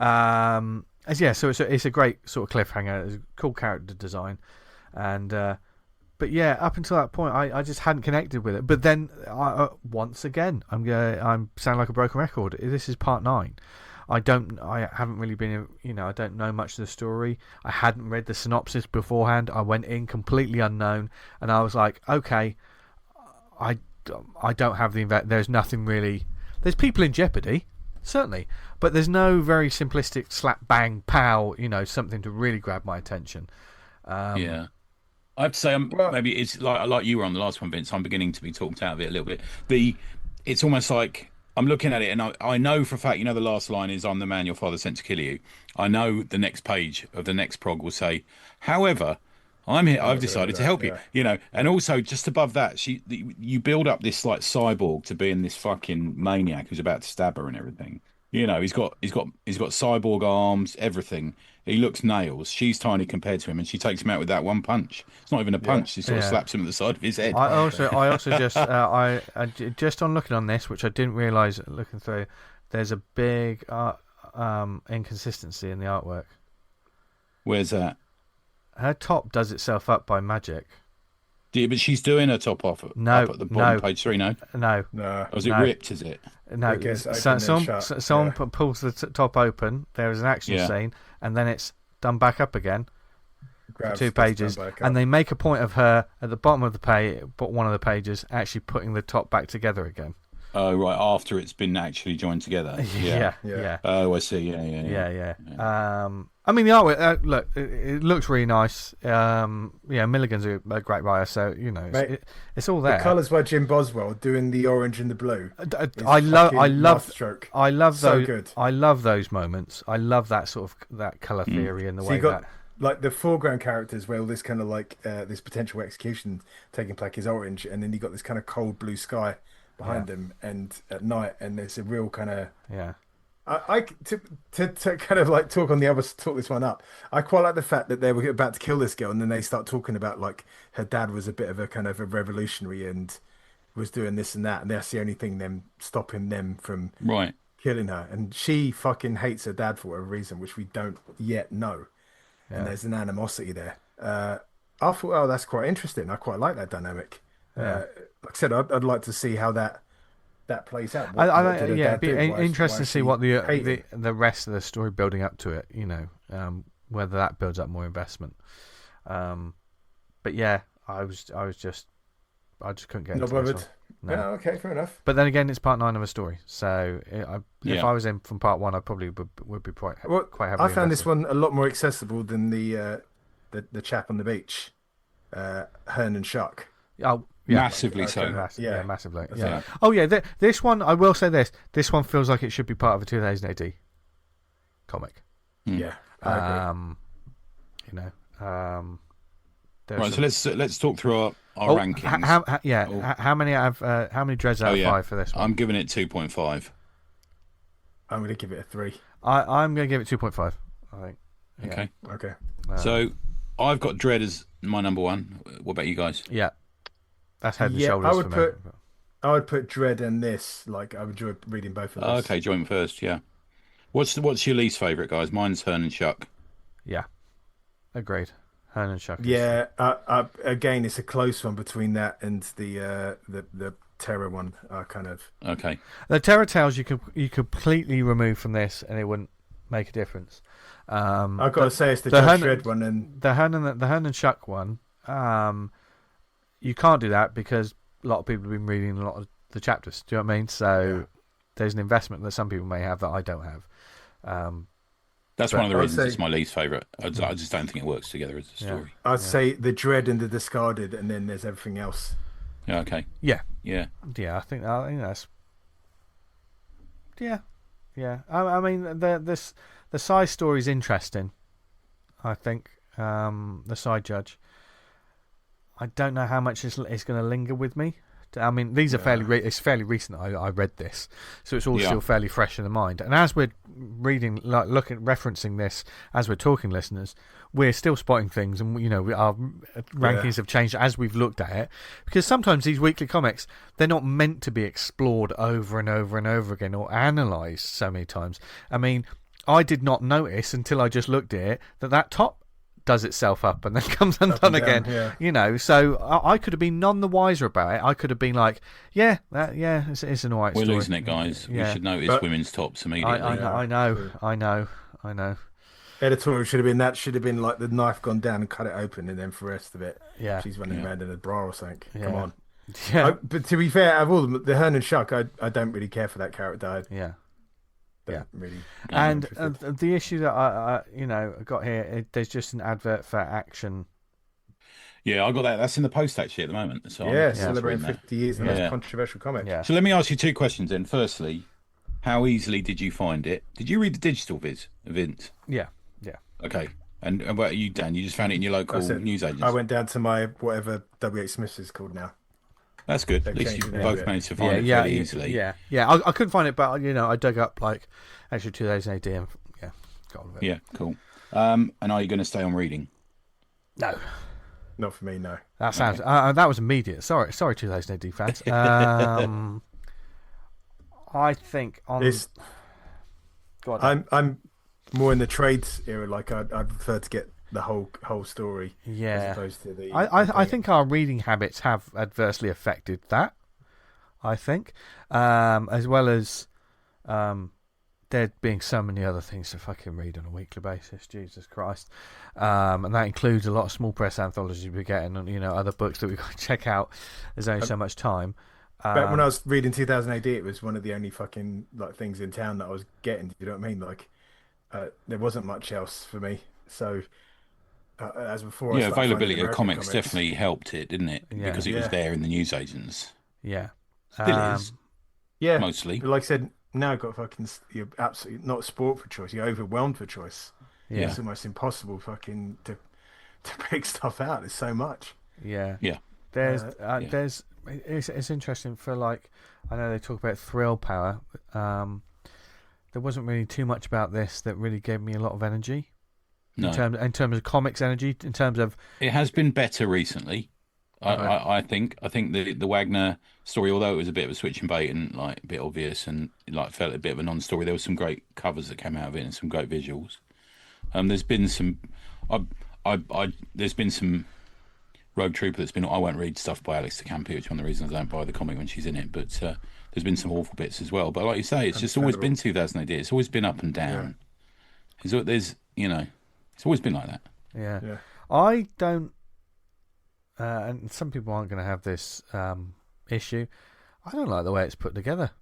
So it's a great sort of cliffhanger. It's a cool character design, and but yeah, up until that point, I just hadn't connected with it. But then once again, I'm sounding like a broken record. This is part 9. I haven't really been, I don't know much of the story. I hadn't read the synopsis beforehand. I went in completely unknown, and I was like, okay, I don't have there's nothing really. There's people in jeopardy, certainly, but there's no very simplistic slap bang pow, something to really grab my attention. I'd say maybe it's like you were on the last one, Vince. I'm beginning to be talked out of it a little bit. It's almost like. I'm looking at it, and I know for a fact, the last line is, I'm the man your father sent to kill you. I know the next page of the next prog will say, however, I'm here. I've decided to help you. And also just above that, you build up this like cyborg to being this fucking maniac who's about to stab her and everything. He's got cyborg arms, everything. He looks nails. She's tiny compared to him, and she takes him out with that one punch. It's not even a punch. She sort of slaps him at the side of his head. I also just just on looking on this, which I didn't realise looking through, there's a big inconsistency in the artwork. Where's that? Her top does itself up by magic. Yeah, but she's doing her top off. Up at the bottom, page 3. No. Or is it ripped? Is it? No. Someone pulls the top open. There is an action scene, and then it's done back up again. For 2 pages, and they make a point of her at the bottom of the page, but one of the pages actually putting the top back together again. Oh right, after it's been actually joined together. Yeah. Oh, I see. Yeah. I mean, the artwork. Look, it looks really nice. Milligan's a great writer, so it's all there. The colours by Jim Boswell doing the orange and the blue. I love so those. Good. I love those moments. I love that sort of that colour theory and the way that. Like the foreground characters, where all this kind of like this potential execution taking place is orange, and then you got this kind of cold blue sky behind them, and at night, and there's a real kind of To kind of like talk this one up. I quite like the fact that they were about to kill this girl, and then they start talking about like her dad was a bit of a kind of a revolutionary and was doing this and that, and that's the only thing them stopping them from killing her. And she fucking hates her dad for a reason, which we don't yet know. And there's an animosity there. I thought, oh, that's quite interesting. I quite like that dynamic. Like I said, I'd like to see how that plays out. It'd be interesting to see what the rest of the story building up to it. You know, whether that builds up more investment. But yeah, I just couldn't get into this one. No. Yeah, okay, fair enough. But then again, it's part 9 of a story, so if I was in from part 1, I probably would be quite heavily. I found this one a lot more accessible than the chap on the beach, Hearn and Shuck. Oh, massively so. Massively. Yeah. Oh yeah, this one, I will say this. This one feels like it should be part of a 2000 AD comic. Yeah. I agree. You know. Right, so let's talk through our rankings. How many dreads out of 5 for this one? I'm giving it 2.5. I'm going to give it a 3. I'm going to give it 2.5. I think. Yeah. Okay. So I've got Dredd as my number 1. What about you guys? Yeah, that's head and shoulders for me. I would put Dredd and this. Like I would enjoy reading both of those. Okay, joint first. Yeah. What's your least favourite, guys? Mine's Hearn and Shuck. Yeah, agreed. Hearn and Shuck. Yeah. Again, it's a close one between that and the Terror one. Okay. The Terror Tales you completely remove from this, and it wouldn't make a difference. I've got to say it's the Judge Dredd one and the Hearn and Shuck one. You can't do that because a lot of people have been reading a lot of the chapters. Do you know what I mean? So there's an investment that some people may have that I don't have. That's one of the reasons it's my least favourite. I just don't think it works together as a story. I'd say the Dredd and the Discarded, and then there's everything else. Yeah. Okay. Yeah. Yeah. Yeah. I think that's. Yeah. Yeah. I mean, the side story is interesting. I think the side judge. I don't know how much it's going to linger with me. I mean, these are it's fairly recent. I read this, so it's all still fairly fresh in the mind. And as we're reading, referencing this, as we're talking, listeners, we're still spotting things, and you know, our rankings have changed as we've looked at it. Because sometimes these weekly comics, they're not meant to be explored over and over and over again or analysed so many times. I mean, I did not notice until I just looked at it that top does itself up and then comes undone again. You know, so I could have been none the wiser about it. I could have been like, it's an alright story. We're losing it, guys. We should notice women's tops immediately. I know. Editorial should have been like the knife gone down and cut it open, and then for the rest of it, she's running around in a bra or something. Come on. Yeah. But to be fair, out of all of them, the Hearn and Shuck, I don't really care for that character. Really. And the issue that I got here, there's just an advert for Action. Yeah, I got that. That's in the post actually at the moment. So celebrating 50 years in this controversial comic. Yeah. So let me ask you 2 questions then. Firstly, how easily did you find it? Did you read the digital Vince? Yeah. Okay. And what about you, Dan? You just found it in your local newsagents? I went down to my whatever W.H. Smith's is called now. That's good. At least you both managed to find it fairly easily. Yeah. I couldn't find it, but I dug up like actually 2000 AD and got on with it. Yeah, cool. And are you going to stay on reading? No, not for me. No. That sounds that was immediate. Sorry, 2000 AD fans. I think on this. Go on. I'm more in the trades era. Like I'd prefer to get the whole story. Yeah. As opposed to the. I think our reading habits have adversely affected that. I think, as well as there being so many other things to fucking read on a weekly basis. Jesus Christ, and that includes a lot of small press anthologies we're getting, and other books that we've got to check out. There's only so much time. Back when I was reading 2000 AD, it was one of the only fucking things in town that I was getting. You know what I mean? Like, there wasn't much else for me. So, as before, availability of comics definitely helped it, didn't it? Yeah. Because it was there in the newsagents. Yeah, still is. Yeah, mostly. But like I said, now I've got you're absolutely not sport for choice. You're overwhelmed for choice. Yeah, it's almost impossible fucking to pick stuff out. There's so much. Yeah. There's it's interesting for I know they talk about thrill power. there wasn't really too much about this that really gave me a lot of energy. No. In terms of comics energy, in terms of it has been better recently. I think the Wagner story, although it was a bit of a switch and bait and like a bit obvious and like felt a bit of a non-story, there were some great covers that came out of it and some great visuals. There's been some, there's been some Rogue Trooper that's been. I won't read stuff by Alex de Campi, which is one of the reasons I don't buy the comic when she's in it. But there's been some awful bits as well. But like you say, it's just always been 2000 AD. It's always been up and down. Yeah. There's it's always been like that. Yeah. I don't. And some people aren't going to have this issue. I don't like the way it's put together.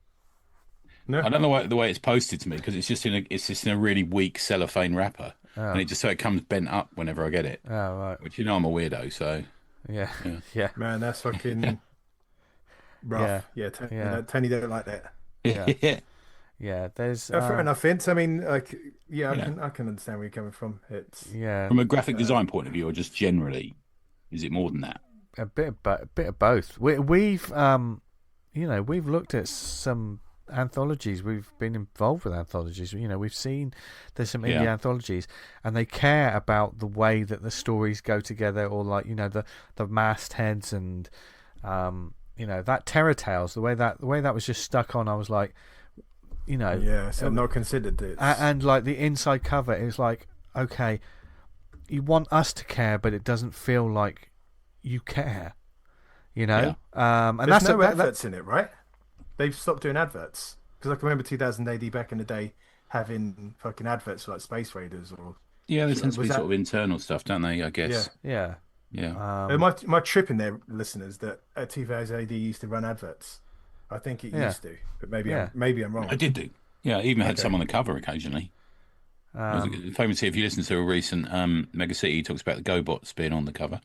No, I don't like the way it's posted to me because it's just in a really weak cellophane wrapper, and it comes bent up whenever I get it. Oh right. Which I'm a weirdo, so yeah. Man, that's fucking rough. Yeah, Tony don't like that. Yeah. There's fair enough, Vince. I mean, like, I can understand where you're coming from. It's from a graphic design point of view, or just generally. Is it more than that? A bit of both. We've looked at some anthologies. We've been involved with anthologies. We've seen there's some indie anthologies, and they care about the way that the stories go together, or like the mastheads and that Terror Tales. The way that was just stuck on, I was like, so not considered it. And like the inside cover, it was like, okay. You want us to care, but it doesn't feel like you care, And there's no adverts in it, right? They've stopped doing adverts because I can remember 2000 AD back in the day having fucking adverts for like Space Raiders or. Yeah, there tends to be sort of internal stuff, don't they? I guess. Yeah. My trip in there, listeners, that at 2000 AD used to run adverts. I think it used to, but maybe I'm wrong. I did do. Yeah, I even had some on the cover occasionally. Famously, if you listen to a recent Mega City, he talks about the GoBots being on the cover.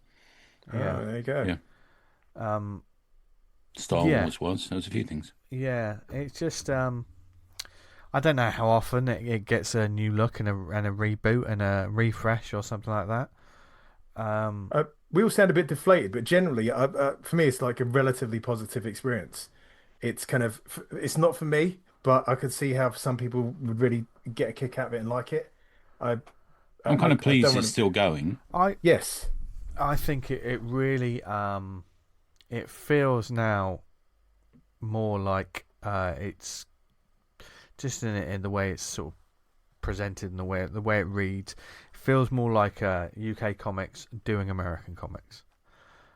Yeah, there you go. Yeah. Star Wars was. There was a few things. Yeah, it's just I don't know how often it gets a new look and a reboot and a refresh or something like that. We all sound a bit deflated, but generally, for me, it's like a relatively positive experience. It's it's not for me. But I could see how some people would really get a kick out of it and like it. I'm kind of pleased it's still going. Yes. I think it really it feels now more like it's just in the way it's sort of presented and the way it reads. It feels more like UK comics doing American comics.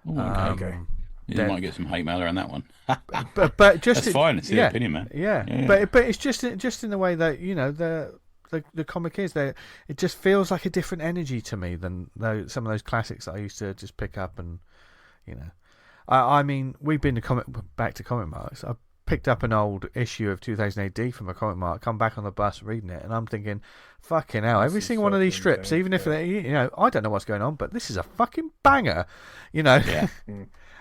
Ooh, okay. You might get some hate mail around that one. but just that's fine. It's your opinion, man. Yeah. But it's just in the way that the comic is there. It just feels like a different energy to me than some of those classics that I used to just pick up and I mean we've been back to comic marks. I picked up an old issue of 2000 AD from a comic mark. Come back on the bus reading it, and I'm thinking, fucking hell! Every single one of these strips, even if they, I don't know what's going on, but this is a fucking banger. Yeah.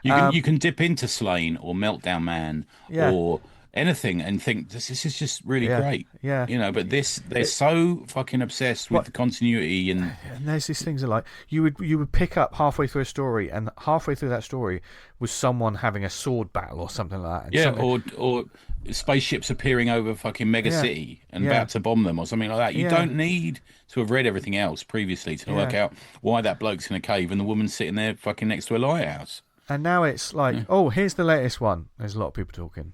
You can dip into Slain or Meltdown Man or anything and think this is just really great. Yeah. But they're so fucking obsessed with the continuity and there's these things that like you would pick up halfway through a story and halfway through that story was someone having a sword battle or something like that. Or spaceships appearing over fucking Mega City and about to bomb them or something like that. You don't need to have read everything else previously to work out why that bloke's in a cave and the woman's sitting there fucking next to a lighthouse. And now it's like, here's the latest one. There's a lot of people talking.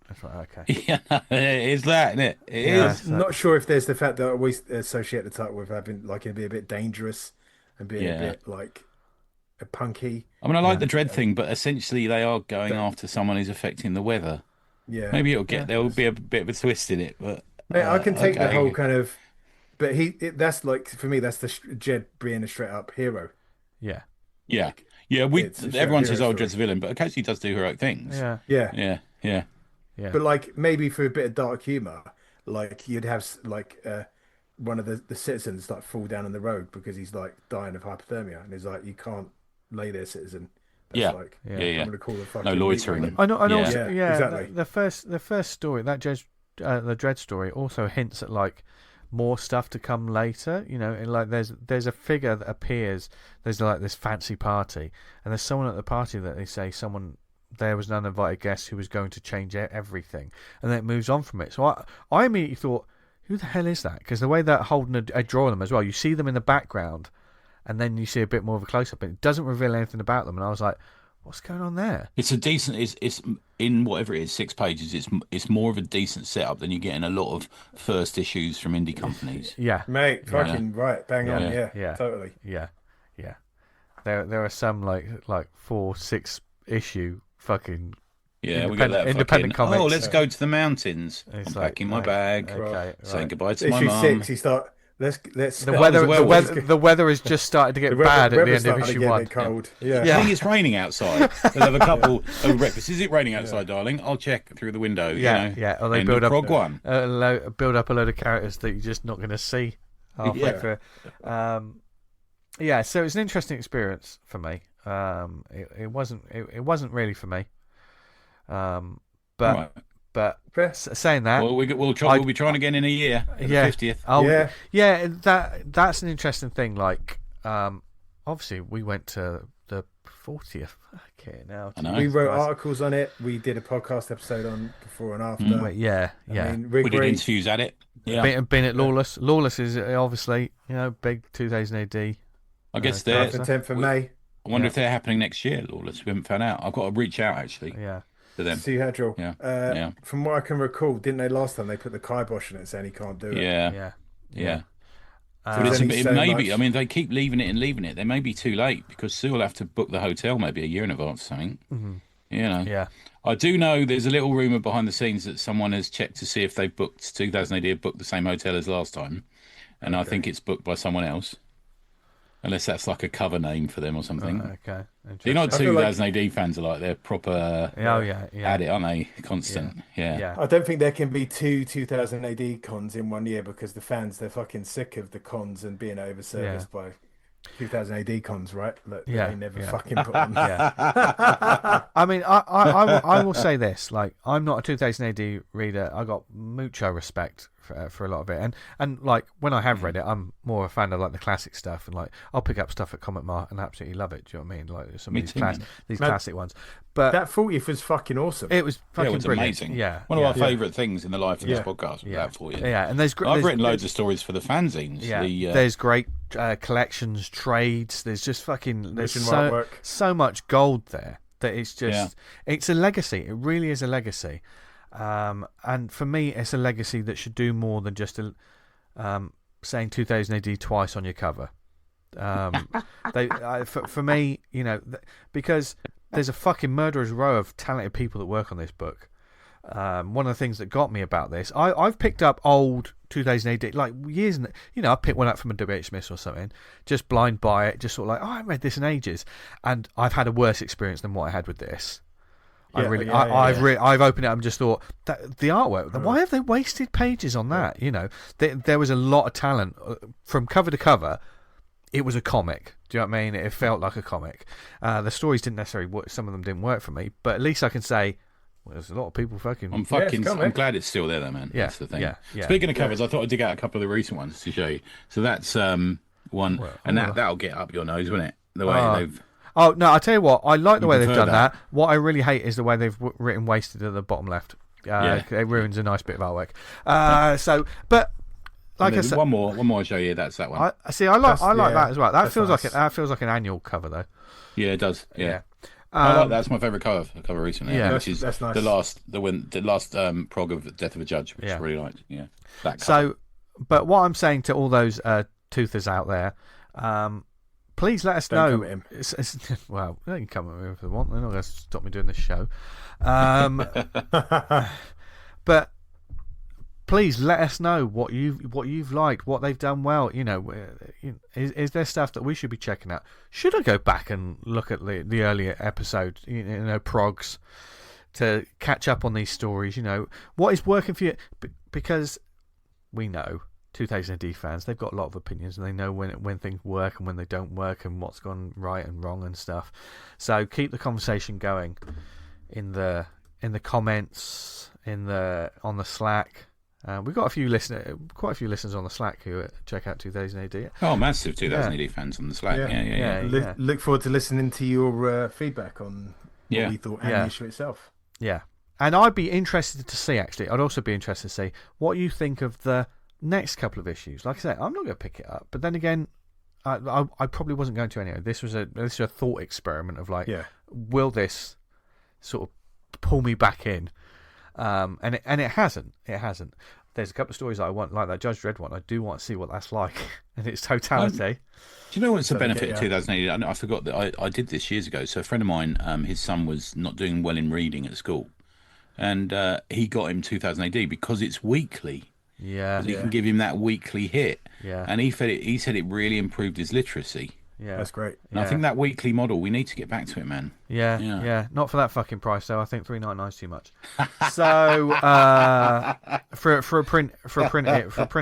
That's right, okay. Yeah, it's that, isn't it? It is. Not sure if there's the fact that we associate the title with having like it'd be a bit dangerous and being a bit like a punky. I mean, I like the Dredd thing, but essentially they are going after someone who's affecting the weather. Yeah, maybe there'll be a bit of a twist in it, but I can take the whole kind of. But that's like for me, that's the Dredd being a straight up hero. Yeah. Yeah. Yeah, everyone says, Dredd's a villain, but occasionally he does do heroic things. Yeah. But like maybe for a bit of dark humor, like you'd have like one of the citizens like fall down on the road because he's like dying of hypothermia, and he's like, you can't lay there, citizen. That's I'm gonna call the fucking no loitering. I know. Also, exactly. The first story, that the Dredd story, also hints at like more stuff to come later, and like there's a figure that appears. There's like this fancy party, and there's someone at the party that they say someone there was an uninvited guest who was going to change everything, and then it moves on from it. So I immediately thought, who the hell is that? Because the way they're holding a draw of them as well, you see them in the background, and then you see a bit more of a close up, and it doesn't reveal anything about them. And I was like, what's going on there? It's a decent. It's in whatever it is, 6 pages. It's more of a decent setup than you get in a lot of first issues from indie companies. Yeah, mate, fucking right, bang on, yeah, totally, yeah. There are some like 4-6 issue fucking we got that independent fucking, comics. oh, let's go to the mountains. I'm packing my bag. Okay, saying goodbye to my issue mum. 6, you start. Let's the weather has just started to get bad at the end of issue 1. Cold. I think it's raining outside. They'll have a couple of breakfast. Is it raining outside, darling? I'll check through the window. Or they build up a load of characters that you're just not going to see halfway through. So it's an interesting experience for me. It wasn't really for me. But saying that, well, we'll be trying again in a year. The 50th. That's an interesting thing. Like, obviously, we went to the 40th. Okay, now we wrote articles on it. We did a podcast episode on before and after. I mean, we did interviews at it. Yeah, been at Lawless. Lawless is obviously big 2000 AD. I guess they're the 10th of May. I wonder if they're happening next year. Lawless. We haven't found out. I've got to reach out actually. Yeah. To them. See how Joel. From what I can recall, didn't they last time they put the kibosh in it saying he can't do it? Yeah. But it may be. I mean, they keep leaving it and leaving it. They may be too late because Sue will have to book the hotel maybe a year in advance or something. Mm-hmm. Yeah. I do know there's a little rumor behind the scenes that someone has checked to see if they've booked 2000 AD, booked the same hotel as last time, and I think it's booked by someone else. Unless that's like a cover name for them or something. Okay. You know, 2000 AD fans are like they're proper at it, aren't they? Constant. Yeah. I don't think there can be 2 2000 AD cons in 1 year because the fans, they're fucking sick of the cons and being overserviced by 2000 AD cons, right? Look, they never fucking put on. I mean, I will say this: like, I'm not a 2000 AD reader. I got mucho respect for a lot of it, and like when I have read it, I'm more a fan of like the classic stuff, and like I'll pick up stuff at Comic Mart and absolutely love it. Do you know what I mean? Like some of these classic ones. But that 40th was fucking awesome. It was fucking it was brilliant. Amazing. Yeah, one of our favourite things in the life of this podcast was that 40th. Yeah, and there's I've written loads of stories for the fanzines. Yeah, there's great collections, trades. There's just fucking so much gold there that it's just it's a legacy. It really is a legacy. And for me, it's a legacy that should do more than just saying 2000 AD twice on your cover. For me, because there's a fucking murderer's row of talented people that work on this book. One of the things that got me about this, I've picked up old 2000 AD, like years, I picked one up from a W.H. Smith or something, just blind buy it, just sort of like, I haven't read this in ages, and I've had a worse experience than what I had with this. I've opened it up and just thought that the artwork. Why have they wasted pages on that? There was a lot of talent from cover to cover. It was a comic. Do you know what I mean? It felt like a comic. The stories didn't necessarily work. Some of them didn't work for me, but at least I can say, well, there's a lot of people fucking. I'm glad it's still there, though, man. Yeah, that's the thing. Yeah. Speaking of covers, I thought I'd dig out a couple of the recent ones to show you. So that's one, and that'll get up your nose, won't it? The way they've. Oh, no, I'll tell you what, I like the way they've done that. What I really hate is the way they've written wasted at the bottom left. It ruins a nice bit of artwork. But like I said, one more I'll show you. That's that one. I like that as well. That feels like an annual cover though. Yeah, it does. Yeah. I like that. That's my favourite cover recently. Yeah, which is that's nice. the last prog of Death of a Judge, which I really liked. Yeah. That cover. So, but what I'm saying to all those toothers out there, please let us know. Come at him. Well, they can come at me if they want. They're not going to stop me doing this show. But please let us know what you've liked, what they've done well. Is there stuff that we should be checking out? Should I go back and look at the earlier episodes, progs, to catch up on these stories? What is working for you? Because we know 2000 AD fans, they've got a lot of opinions, and they know when things work and when they don't work, and what's gone right and wrong and stuff. So keep the conversation going in the comments, on the Slack. We've got quite a few listeners on the Slack who check out 2000 AD. Oh, massive 2000 AD fans on the Slack. Yeah. Look forward to listening to your feedback on what we thought, and the issue itself. Yeah. And I'd be interested to see, actually, I'd also be interested to see what you think of the next couple of issues. Like I said, I'm not going to pick it up, but then again, I probably wasn't going to anyway. This was a thought experiment of like, will this sort of pull me back in? And it hasn't. It hasn't. There's a couple of stories that I want, like that Judge Dredd one. I do want to see what that's like in its totality. Do you know what's the benefit of 2008? I forgot that I did this years ago. So a friend of mine, his son was not doing well in reading at school, and he got him 2000 AD because it's weekly. Yeah, you can give him that weekly hit. Yeah, and he said it really improved his literacy. Yeah, that's great. And I think that weekly model, we need to get back to it, man. Yeah. Not for that fucking price though. I think $3.99 is too much. So for a print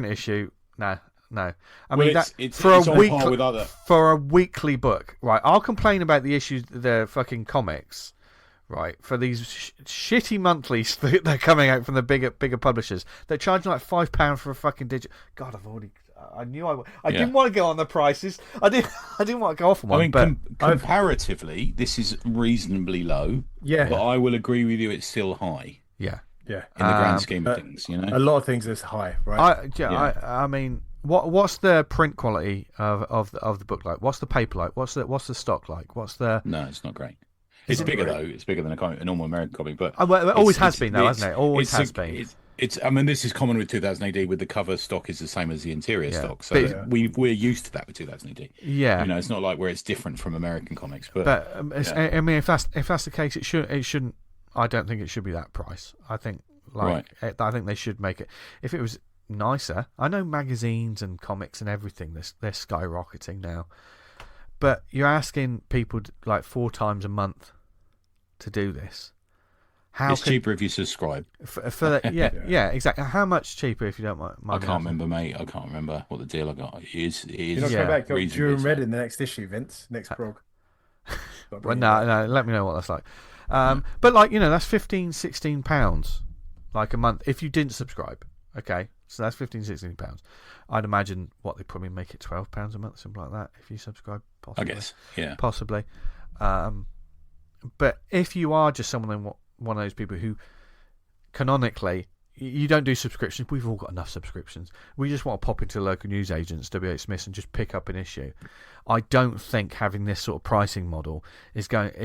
issue, no. I mean it's on par with other for a weekly book, right? I'll complain about the issues, the fucking comics, right? For these shitty monthlies that they're coming out from the bigger publishers, they're charging like £5 for a fucking digital. God, I knew I didn't want to go on the prices. I didn't want to go off on one. I mean, comparatively, this is reasonably low. Yeah, but I will agree with you. It's still high. Yeah. In the grand scheme of things, you know, a lot of things is high, right? I mean, what's the print quality of the book like? What's the paper like? What's the stock like? No, it's not great. It's bigger though. It's bigger than a normal American comic, but it always has been though, hasn't it? Always has been. I mean, this is common with 2000 AD. With the cover stock is the same as the interior stock, so we're used to that with 2000 AD. Yeah, you know, it's not like where it's different from American comics. But I mean, if that's the case, it shouldn't. I don't think it should be that price. I think I think they should make it. If it was nicer, I know magazines and comics and everything, they're skyrocketing now, but you're asking people like 4 times a month to do this. It's cheaper if you subscribe. For that, yeah, exactly. How much cheaper if you don't mind? I can't remember, mate. I can't remember what the deal I got. It is. You're not coming back. Got Drew and Red in the next issue, Vince. Next prog. Well, no. Let me know what that's like. But like, you know, that's £15-16 like a month if you didn't subscribe. Okay, so that's £15-16. I'd imagine they probably make it £12 a month, something like that, if you subscribe. Possibly. I guess, yeah, possibly. But if you are just one of those people who canonically you don't do subscriptions, we've all got enough subscriptions. We just want to pop into the local newsagents, WH Smith's, and just pick up an issue. I don't think having this sort of pricing model is going to.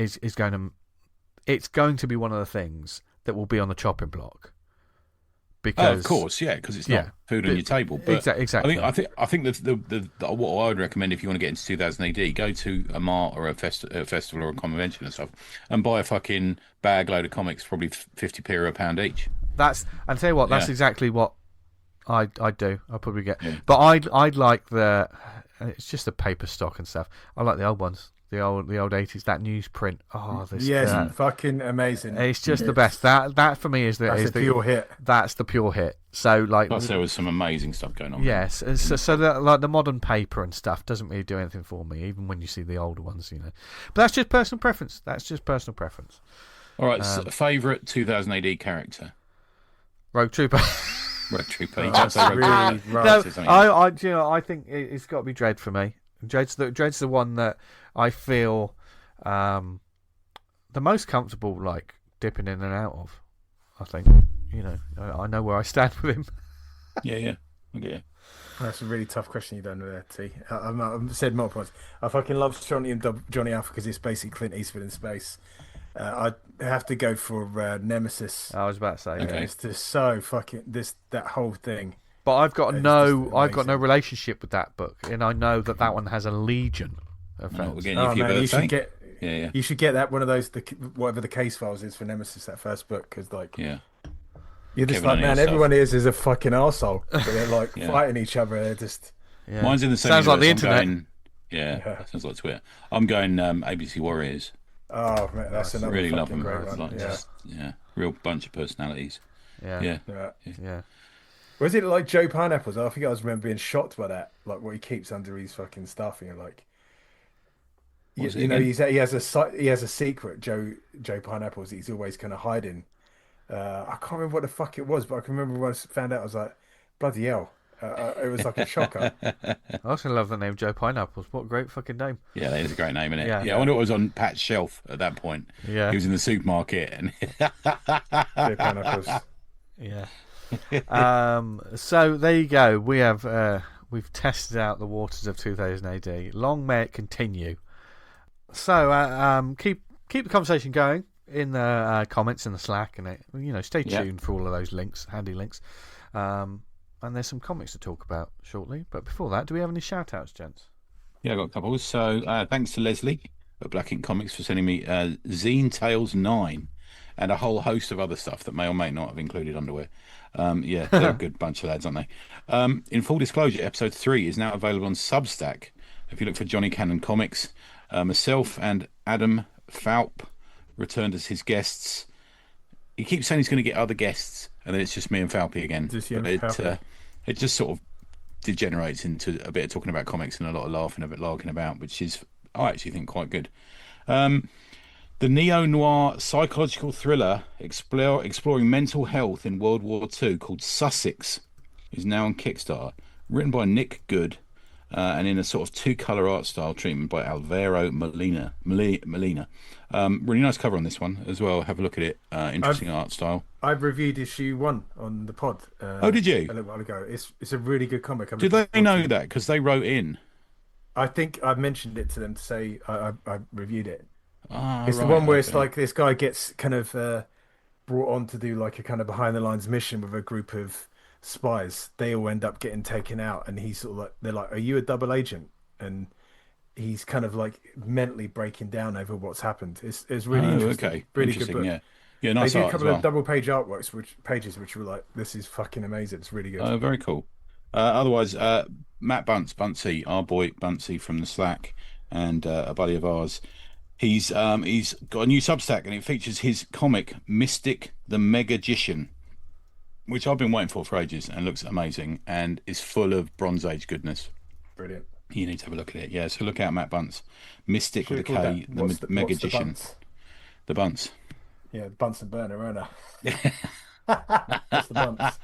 It's going to be one of the things that will be on the chopping block. Because of course, because it's not food on your table. But exactly. I think the what I would recommend if you want to get into 2000 AD, go to a mart or a festival or a convention and stuff, and buy a fucking bag load of comics, probably 50p or £1 each. I'll tell you what, that's exactly what I'd do. I'd probably get, but I'd like it's just the paper stock and stuff. I like the old ones. The old 80s, that newsprint. Oh, fucking amazing. It's just the best. That for me is the pure hit. That's the pure hit. So like, plus there was some amazing stuff going on. Yes, so like the modern paper and stuff doesn't really do anything for me, even when you see the older ones, you know. But that's just personal preference. All right, favourite 2000 AD character? Rogue Trooper. Rogue Trooper. I think it's got to be Dredd for me. Dredd's the one that I feel the most comfortable, like dipping in and out of. I think, you know, I know where I stand with him. Yeah. Okay. That's a really tough question you've done there, T. I've said multiple times. I fucking love Jonny and Johnny Alpha because it's basically Clint Eastwood in space. I'd have to go for Nemesis. I was about to say, okay. It's just so fucking that whole thing. But I've got no relationship with that book, and I know that one has a legion of fans. You should get you should get that one of those whatever the case files is for Nemesis, that first book, because you're just like, man, everyone is a fucking arsehole. They're like fighting each other. They're just mine's in the same. Sounds like the internet. Sounds like Twitter. I'm going ABC Warriors. Oh, man, that's another really love them. Great one. Real bunch of personalities. Yeah. Was it like Joe Pineapples? I think I remember being shocked by that, like what he keeps under his fucking stuff, and you're like, he has a secret, Joe Pineapples, that he's always kind of hiding. I can't remember what the fuck it was, but I can remember when I found out, I was like, bloody hell, It was like a shocker. I also love the name Joe Pineapples. What a great fucking name. Yeah, that is a great name, isn't it? Yeah. I wonder what was on Pat's shelf at that point. Yeah. He was in the supermarket and Joe Pineapples. Yeah. So there you go. We've tested out the waters of 2000 AD. Long may it continue. So keep the conversation going in the comments in the Slack, and stay tuned for all of those links, handy links. And there's some comics to talk about shortly. But before that, do we have any shout-outs, gents? Yeah, I got a couple. So thanks to Leslie at Black Ink Comics for sending me Zine Tales 9 and a whole host of other stuff that may or may not have included underwear. Yeah, they're a good bunch of lads, aren't they? In full disclosure, episode 3 is now available on Substack. If you look for Johnny Cannon Comics, myself and Adam Falp returned as his guests. He keeps saying he's going to get other guests, and then it's just me and Falpy again. It just sort of degenerates into a bit of talking about comics and a lot of laughing, a bit larking about, which is, I actually think, quite good. The neo-noir psychological thriller exploring mental health in World War II called Sussex is now on Kickstarter, written by Nick Goode, and in a sort of two-colour art style treatment by Alvaro Molina. Really nice cover on this one as well. Have a look at it. Interesting art style. I've reviewed issue 1 on the pod. Oh, did you? A little while ago. It's a really good comic. Did they know that? Because they wrote in. I think I mentioned it to them to say I reviewed it. It's the one where it's like this guy gets kind of brought on to do like a kind of behind the lines mission with a group of spies. They all end up getting taken out, and he's sort of like, they're like, "Are you a double agent?" And he's kind of like mentally breaking down over what's happened. It's really interesting. Okay. Really interesting, good book. Yeah, nice They do art a couple as well. of double page artworks, which were like, this is fucking amazing. It's really good. Oh, very cool. Otherwise, Matt Buncey, our boy Buncey from the Slack, and a buddy of ours, he's got a new Substack, and it features his comic Mystic the Megagician, which I've been waiting for ages, and looks amazing, and is full of Bronze Age goodness. Brilliant. You need to have a look at it. Yeah, so look out, Matt Bunce. Mystic with a K, the Megagician. The Bunce. Yeah, the Bunsen burner, isn't it? That's the Bunce.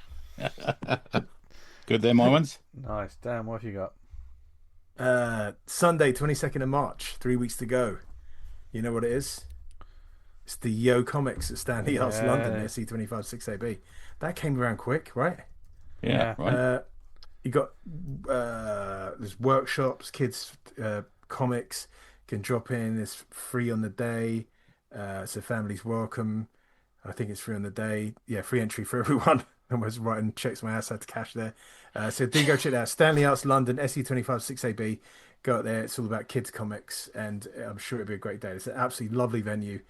Good there, my ones. Nice. Dan, what have you got? Sunday, 22nd of March, 3 weeks to go. You know what it is? It's the Yo Comics at Stanley Arts London, SE25 6AB. That came around quick, right? Yeah, right. You got there's workshops, kids comics can drop in. It's free on the day, so families welcome. I think it's free on the day. Yeah, free entry for everyone. I was writing checks my ass, had to cash there. So do go check that out. Stanley Arts London, SE25 6AB. Go out there. It's all about kids comics, and I'm sure it'll be a great day. It's an absolutely lovely venue,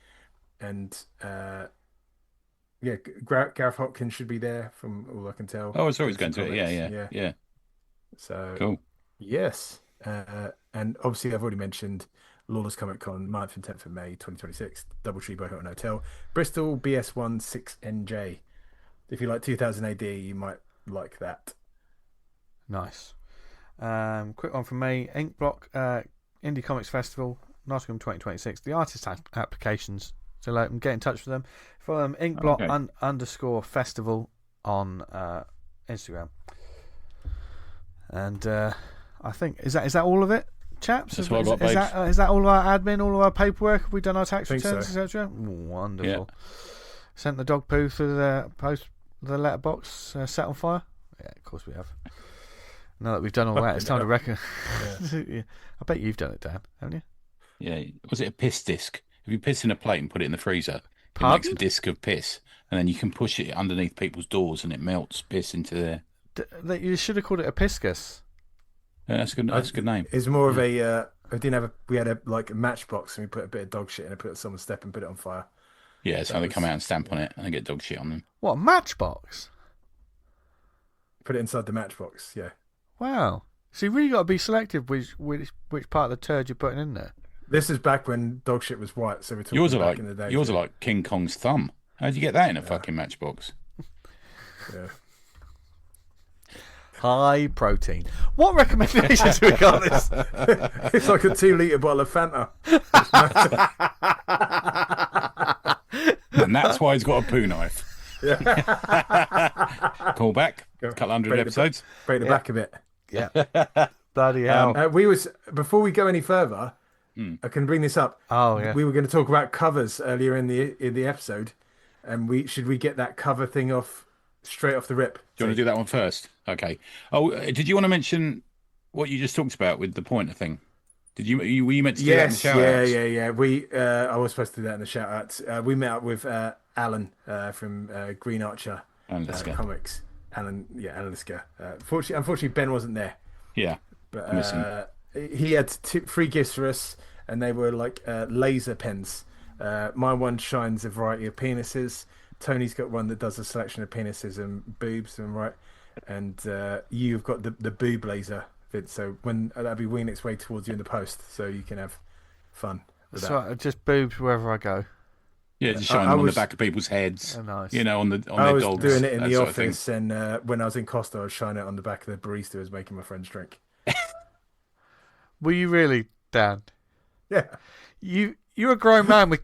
and yeah, Gareth Hopkins should be there from all I can tell. Oh, it's always going to it. Yeah. So cool. Yes, and obviously I've already mentioned Lawless Comic Con, 9th and 10th of May 2026, Doubletree by Hilton Hotel, Bristol, BS1 6NJ. If you like 2000 AD, you might like that. Nice. Quick one from me. Inkblock Indie Comics Festival, Nottingham 2026. The artist applications still open. Get in touch with them. Follow them, Inkblock _festival on Instagram. And I think is that all of it, chaps? That's what I got, is that all of our admin, all of our paperwork? Have we done our tax returns, so. etc.? Wonderful. Yeah. Sent the dog poo through the letterbox, set on fire. Yeah, of course we have. Now that we've done all that, it's time to reckon. Yeah. I bet you've done it, Dan, haven't you? Yeah. Was it a piss disc? If you piss in a plate and put it in the freezer, it makes a disc of piss, and then you can push it underneath people's doors, and it melts piss into there. You should have called it a piscus. Yeah, that's a good name. It's more of a. We had a matchbox, and we put a bit of dog shit in and put it on someone's step and put it on fire. Yeah, so they come out and stamp on it, and they get dog shit on them. What, a matchbox? Put it inside the matchbox. Yeah. Wow. So you really got to be selective which part of the turd you're putting in there. This is back when dog shit was white, so we're talking back in the day. Yours are like King Kong's thumb. How'd you get that in a fucking matchbox? Yeah. High protein. What recommendations we got this? It's like a 2-litre bottle of Fanta. And that's why he's got a poo knife. Call back. A couple hundred episodes. Break the back a bit. Yeah. Bloody hell. Before we go any further, I can bring this up. Oh yeah. We were going to talk about covers earlier in the episode, and should we get that cover thing off straight off the rip? Do you want to do that one first? Okay. Oh, did you want to mention what you just talked about with the pointer thing? Were you meant to do that in the shout outs? Yeah. I was supposed to do that in the shout outs. We met up with Alan from Green Archer Comics. Alan Lisker. Unfortunately, Ben wasn't there. Yeah. But he had 3 gifts for us, and they were like laser pens. My one shines a variety of penises. Tony's got one that does a selection of penises and boobs, and you've got the boob laser. So that'll be winging its way towards you in the post, so you can have fun with that. So just boobs wherever I go. Yeah, just shine them on the back of people's heads. Oh, nice. On their dogs. I was doing it in the office, and when I was in Costa, I was shining it on the back of the barista who was making my friends drink. Were you really, Dan? Yeah. You're a grown man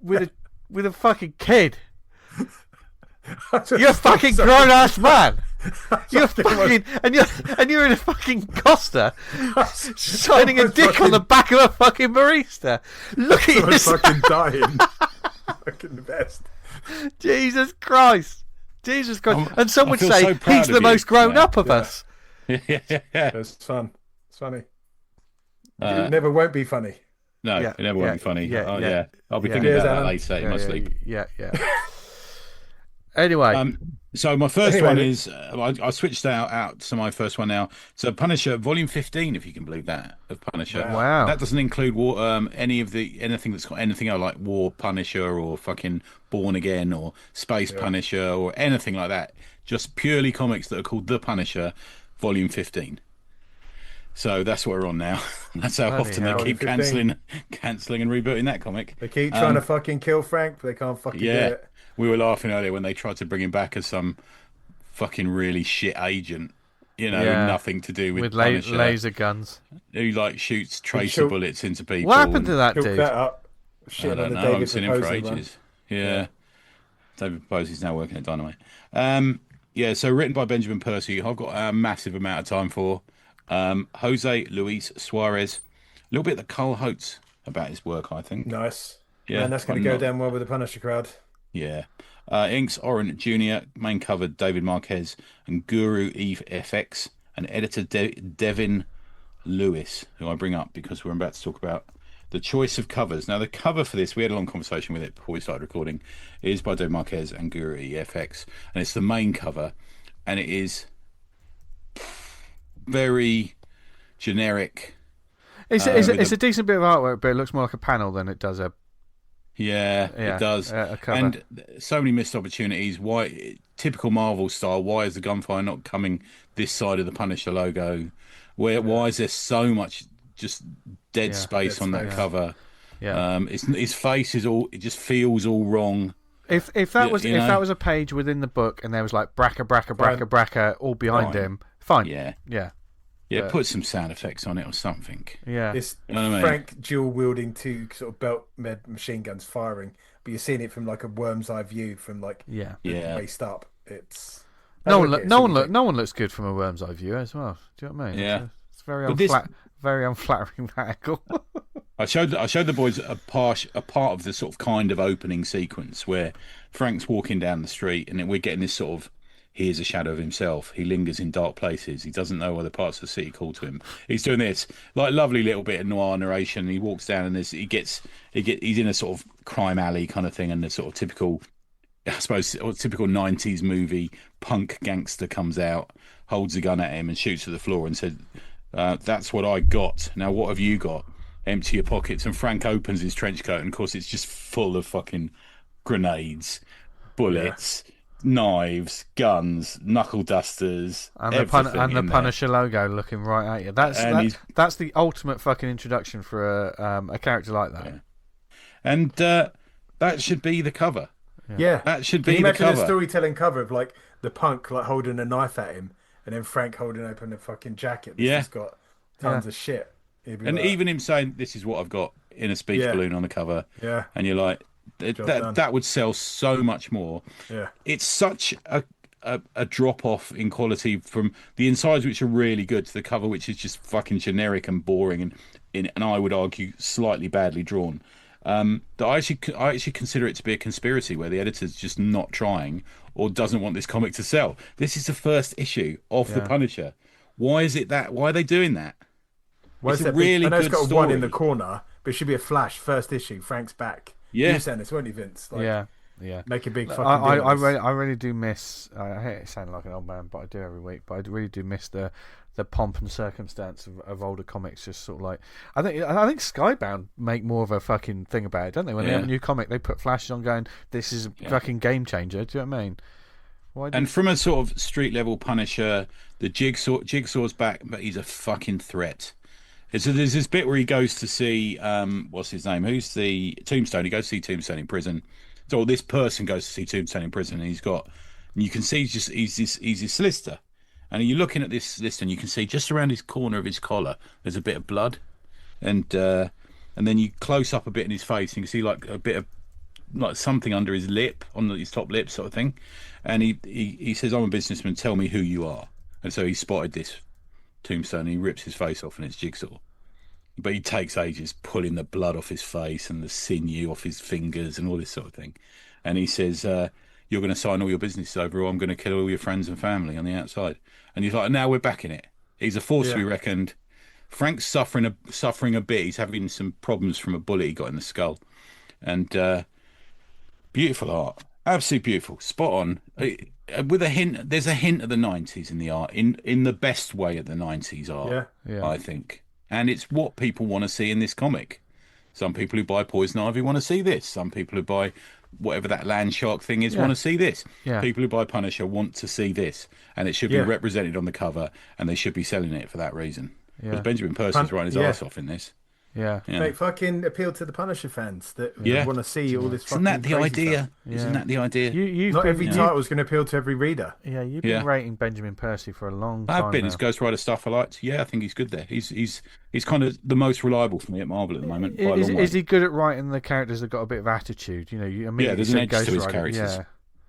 with a fucking kid. You're a fucking grown ass man. You're fucking and you're in a fucking Costa, shining a dick on the back of a fucking barista. Look at you! I was fucking dying. Fucking the best. Jesus Christ! And some would say so he's the most grown up of us. Yeah. It's fun. It's funny. It never won't be funny. No, it never won't be funny. Yeah. I'll be thinking Cheers, about that Alan. later in my sleep. Yeah. Anyway, so my first one is I switched out to my first one now. So Punisher Volume 15, if you can believe that, of Punisher. Wow. That doesn't include anything that's got anything else like War Punisher or fucking Born Again or Space Punisher or anything like that. Just purely comics that are called The Punisher Volume 15. So that's what we're on now. That's how often they keep cancelling and rebooting that comic. They keep trying to fucking kill Frank, but they can't fucking do it. We were laughing earlier when they tried to bring him back as some fucking really shit agent, nothing to do with Punisher, laser guns. Who shoots tracer bullets into people. What happened to that dude? That up. I don't know. I haven't seen him for ages. Yeah. David Posey's now working at Dynamite. So written by Benjamin Percy. I've got a massive amount of time for. Jose Luis Suarez. A little bit of Carl Holtz about his work, I think. Nice. Yeah. And that's going to go down well with the Punisher crowd. Yeah. Inks Oren Jr., main cover David Marquez, and Guru Eve FX, and editor Devin Lewis, who I bring up because we're about to talk about the choice of covers. Now, the cover for this, we had a long conversation with it before we started recording, is by David Marquez and Guru FX, and it's the main cover, and it is very generic. It's a decent bit of artwork, but it looks more like a panel than it does a. Yeah, it does. A cover. And so many missed opportunities. Why, typical Marvel style, why is the gunfire not coming this side of the Punisher logo? Why is there so much just dead space on that cover? Yeah. His face is all, it just feels all wrong. If that was that was a page within the book and there was like bracca all behind him, fine. Yeah, put some sound effects on it or something. Yeah. It's you know what I mean? Frank dual wielding 2 sort of belt machine guns firing, but you're seeing it from like a worm's eye view from like the waist up. It's no one looks good from a worm's eye view as well. Do you know what I mean? Yeah. It's very very unflattering angle. I showed the boys a part of the sort of kind of opening sequence where Frank's walking down the street and then we're getting this sort of, he is a shadow of himself. He lingers in dark places. He doesn't know other parts of the city call to him. He's doing this like lovely little bit of noir narration. He walks down and he's in a sort of crime alley kind of thing, and the sort of typical 90s movie punk gangster comes out, holds a gun at him and shoots to the floor and said, "That's what I got. Now what have you got? Empty your pockets." And Frank opens his trench coat and of course it's just full of fucking grenades, bullets. Yeah. Knives, guns, knuckle dusters, and the Punisher logo looking right at you. That's the ultimate fucking introduction for a character like that. Yeah. And that should be the cover. Yeah, that should be the cover. Can you imagine a storytelling cover of like the punk like holding a knife at him, and then Frank holding open a fucking jacket that's got tons of shit. And even him saying, "This is what I've got," in a speech balloon on the cover. Yeah, and you're like, that would sell so much more. Yeah, it's such a drop off in quality from the insides, which are really good, to the cover, which is just fucking generic and boring, and I would argue slightly badly drawn. That I actually consider it to be a conspiracy where the editor's just not trying or doesn't want this comic to sell. This is the first issue of The Punisher. Why is it that? Why are they doing that? Why it's is a really I know good it's got story. a one in the corner, but it should be a flash first issue. Frank's back. Yeah, you saying this, won't you, Vince? Like, yeah. Make a big fucking deal. I really do miss. I hate it sounding like an old man, but I do every week. But I really do miss the pomp and circumstance of older comics. Just sort of like I think Skybound make more of a fucking thing about it, don't they? When they have a new comic, they put flashes on, going, "This is a fucking game changer." Do you know what I mean? And from a sort of street level Punisher, the Jigsaw's back, but he's a fucking threat. So there's this bit where he goes to see what's his name? Who's the Tombstone? He goes to see Tombstone in prison. So this person goes to see Tombstone in prison, and you can see he's his solicitor, and you're looking at this list, and you can see just around his corner of his collar there's a bit of blood, and then you close up a bit in his face, and you can see like a bit of like something under his lip, on his top lip, sort of thing, and he says, "I'm a businessman. Tell me who you are." And so he spotted this Tombstone, and he rips his face off, and it's Jigsaw. But he takes ages pulling the blood off his face and the sinew off his fingers and all this sort of thing. And he says, "You're going to sign all your business over, or I'm going to kill all your friends and family on the outside." And he's like, "Now we're back in it." He's a force to be reckoned. Frank's suffering a bit. He's having some problems from a bullet he got in the skull. And beautiful art. Absolutely beautiful. Spot on. With a hint, there's a hint of the 90s in the art, in the best way of the 90s art, I think. And it's what people want to see in this comic. Some people who buy Poison Ivy want to see this. Some people who buy whatever that land shark thing is want to see this. Yeah. People who buy Punisher want to see this. And it should be represented on the cover, and they should be selling it for that reason. Because Benjamin Percy's writing his arse off in this. Yeah. They fucking appeal to the Punisher fans that want to see all this fucking Isn't that the idea? Isn't that the idea? Not every title is going to appeal to every reader. Yeah, you've been rating Benjamin Percy for a long time. I've been. His Ghost Rider stuff I liked. Yeah, I think he's good there. He's kind of the most reliable for me at Marvel at the moment. Is he good at writing the characters that got a bit of attitude? You know, there's an edge to his characters.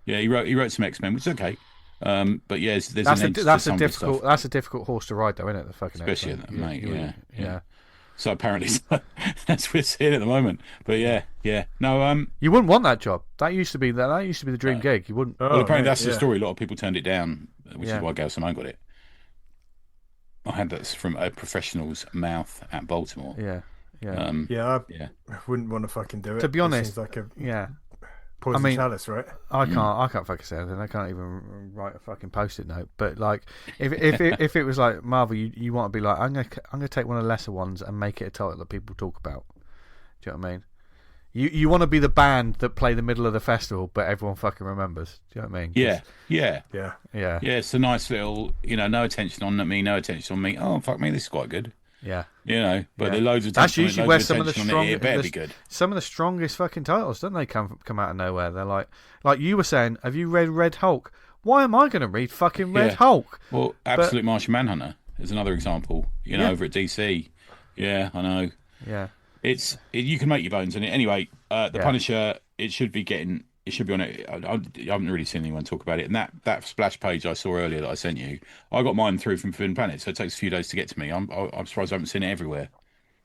Yeah, he wrote some X-Men, which is okay. But there's an edge to some stuff. That's a difficult horse to ride, though, isn't it? The fucking especially X-Men. Mate. Yeah. So apparently that's what we're seeing at the moment. But no. You wouldn't want that job. That used to be the dream gig. You wouldn't. Well, apparently that's the story. A lot of people turned it down, which is why Gail Simone got it. I had that from a professional's mouth at Baltimore. I wouldn't want to fucking do it. To be honest, seems like a poison chalice, right? I can't fucking say anything. I can't even write a fucking post-it note. But like, if it was like Marvel, you want to be like, I'm gonna take one of the lesser ones and make it a title that people talk about. Do you know what I mean? You want to be the band that play the middle of the festival, but everyone fucking remembers. Do you know what I mean? Yeah. It's a nice little, no attention on me, no attention on me. Oh fuck me, this is quite good. Yeah, but there's loads of that's usually where some of the strongest. It better be good. Some of the strongest fucking titles, don't they, come out of nowhere? They're like you were saying. Have you read Red Hulk? Why am I going to read fucking Red Hulk? Well, Absolute Martian Manhunter is another example. Over at DC. Yeah, I know. Yeah, you can make your bones in it. Anyway, the Punisher. It should be on it. I haven't really seen anyone talk about it. And that splash page I saw earlier that I sent you, I got mine through from Forbidden Planet, so it takes a few days to get to me. I'm surprised I haven't seen it everywhere.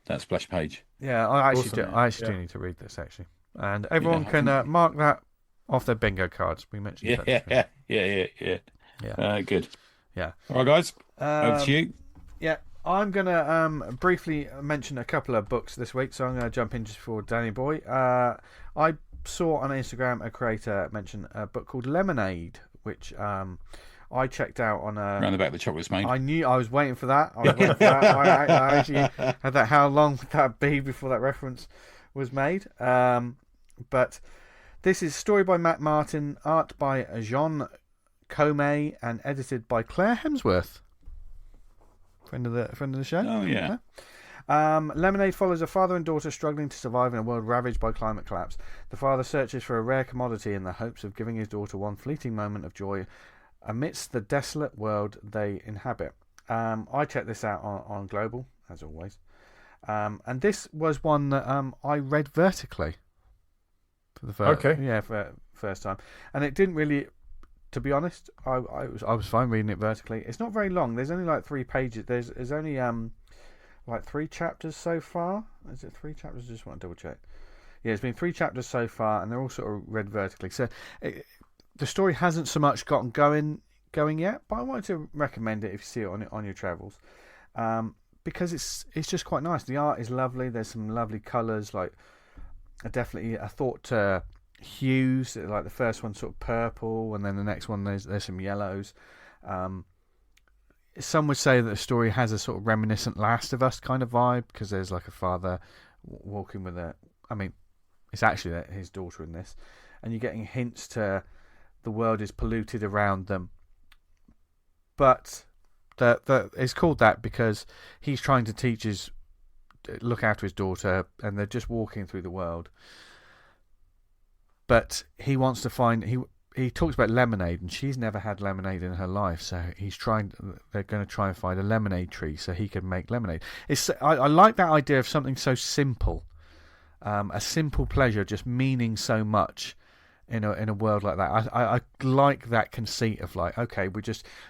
That splash page. Yeah, I actually do need to read this actually, and everyone can mark that off their bingo cards. We mentioned. Yeah. Good. Yeah. All right, guys. Over to you. Yeah. I'm going to briefly mention a couple of books this week, so I'm going to jump in just for Danny Boy. I saw on Instagram a creator mention a book called Lemonade, which I checked out on around the back the chocolate's made. I was waiting for that. I actually had that. How long would that be before that reference was made? But this is story by Matt Martin, art by Jean Comey, and edited by Claire Hemsworth. Friend of the show. Oh yeah. Lemonade follows a father and daughter struggling to survive in a world ravaged by climate collapse. The father searches for a rare commodity in the hopes of giving his daughter one fleeting moment of joy amidst the desolate world they inhabit. I checked this out on Global, as always. And this was one that I read vertically for first time, and it didn't really. To be honest, I was fine reading it vertically. It's not very long. There's only like 3 pages. There's only like 3 chapters so far. Is it 3 chapters? I just want to double check. Yeah, it's been 3 chapters so far, and they're all sort of read vertically. So the story hasn't so much gotten going yet, but I wanted to recommend it if you see it on your travels, because it's just quite nice. The art is lovely. There's some lovely colours, like definitely a thought to hues. Like the first one's sort of purple, and then the next one there's some yellows. Some would say that the story has a sort of reminiscent Last of Us kind of vibe, because there's like a father walking with it's actually his daughter in this, and you're getting hints to the world is polluted around them. But it's called that because he's trying to look after his daughter, and they're just walking through the world. But he wants to find he talks about lemonade, and she's never had lemonade in her life, so they're going to try and find a lemonade tree so he can make lemonade. I like that idea of something so simple, a simple pleasure just meaning so much in a world like that. I like that conceit of like, okay,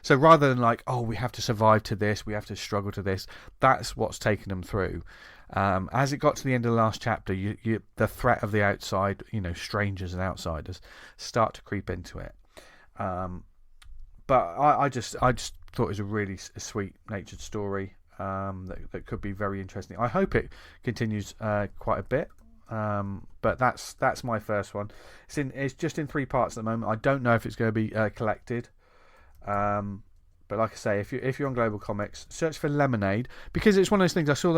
so rather than like, oh, we have to survive to this, we have to struggle to this, that's what's taken them through. As it got to the end of the last chapter, the threat of the outside, strangers and outsiders, start to creep into it. But I just thought it was a really sweet-natured story that could be very interesting. I hope it continues quite a bit. But that's my first one. It's just in 3 parts at the moment. I don't know if it's going to be collected. But like I say, if you're on Global Comics, search for Lemonade, because it's one of those things. I saw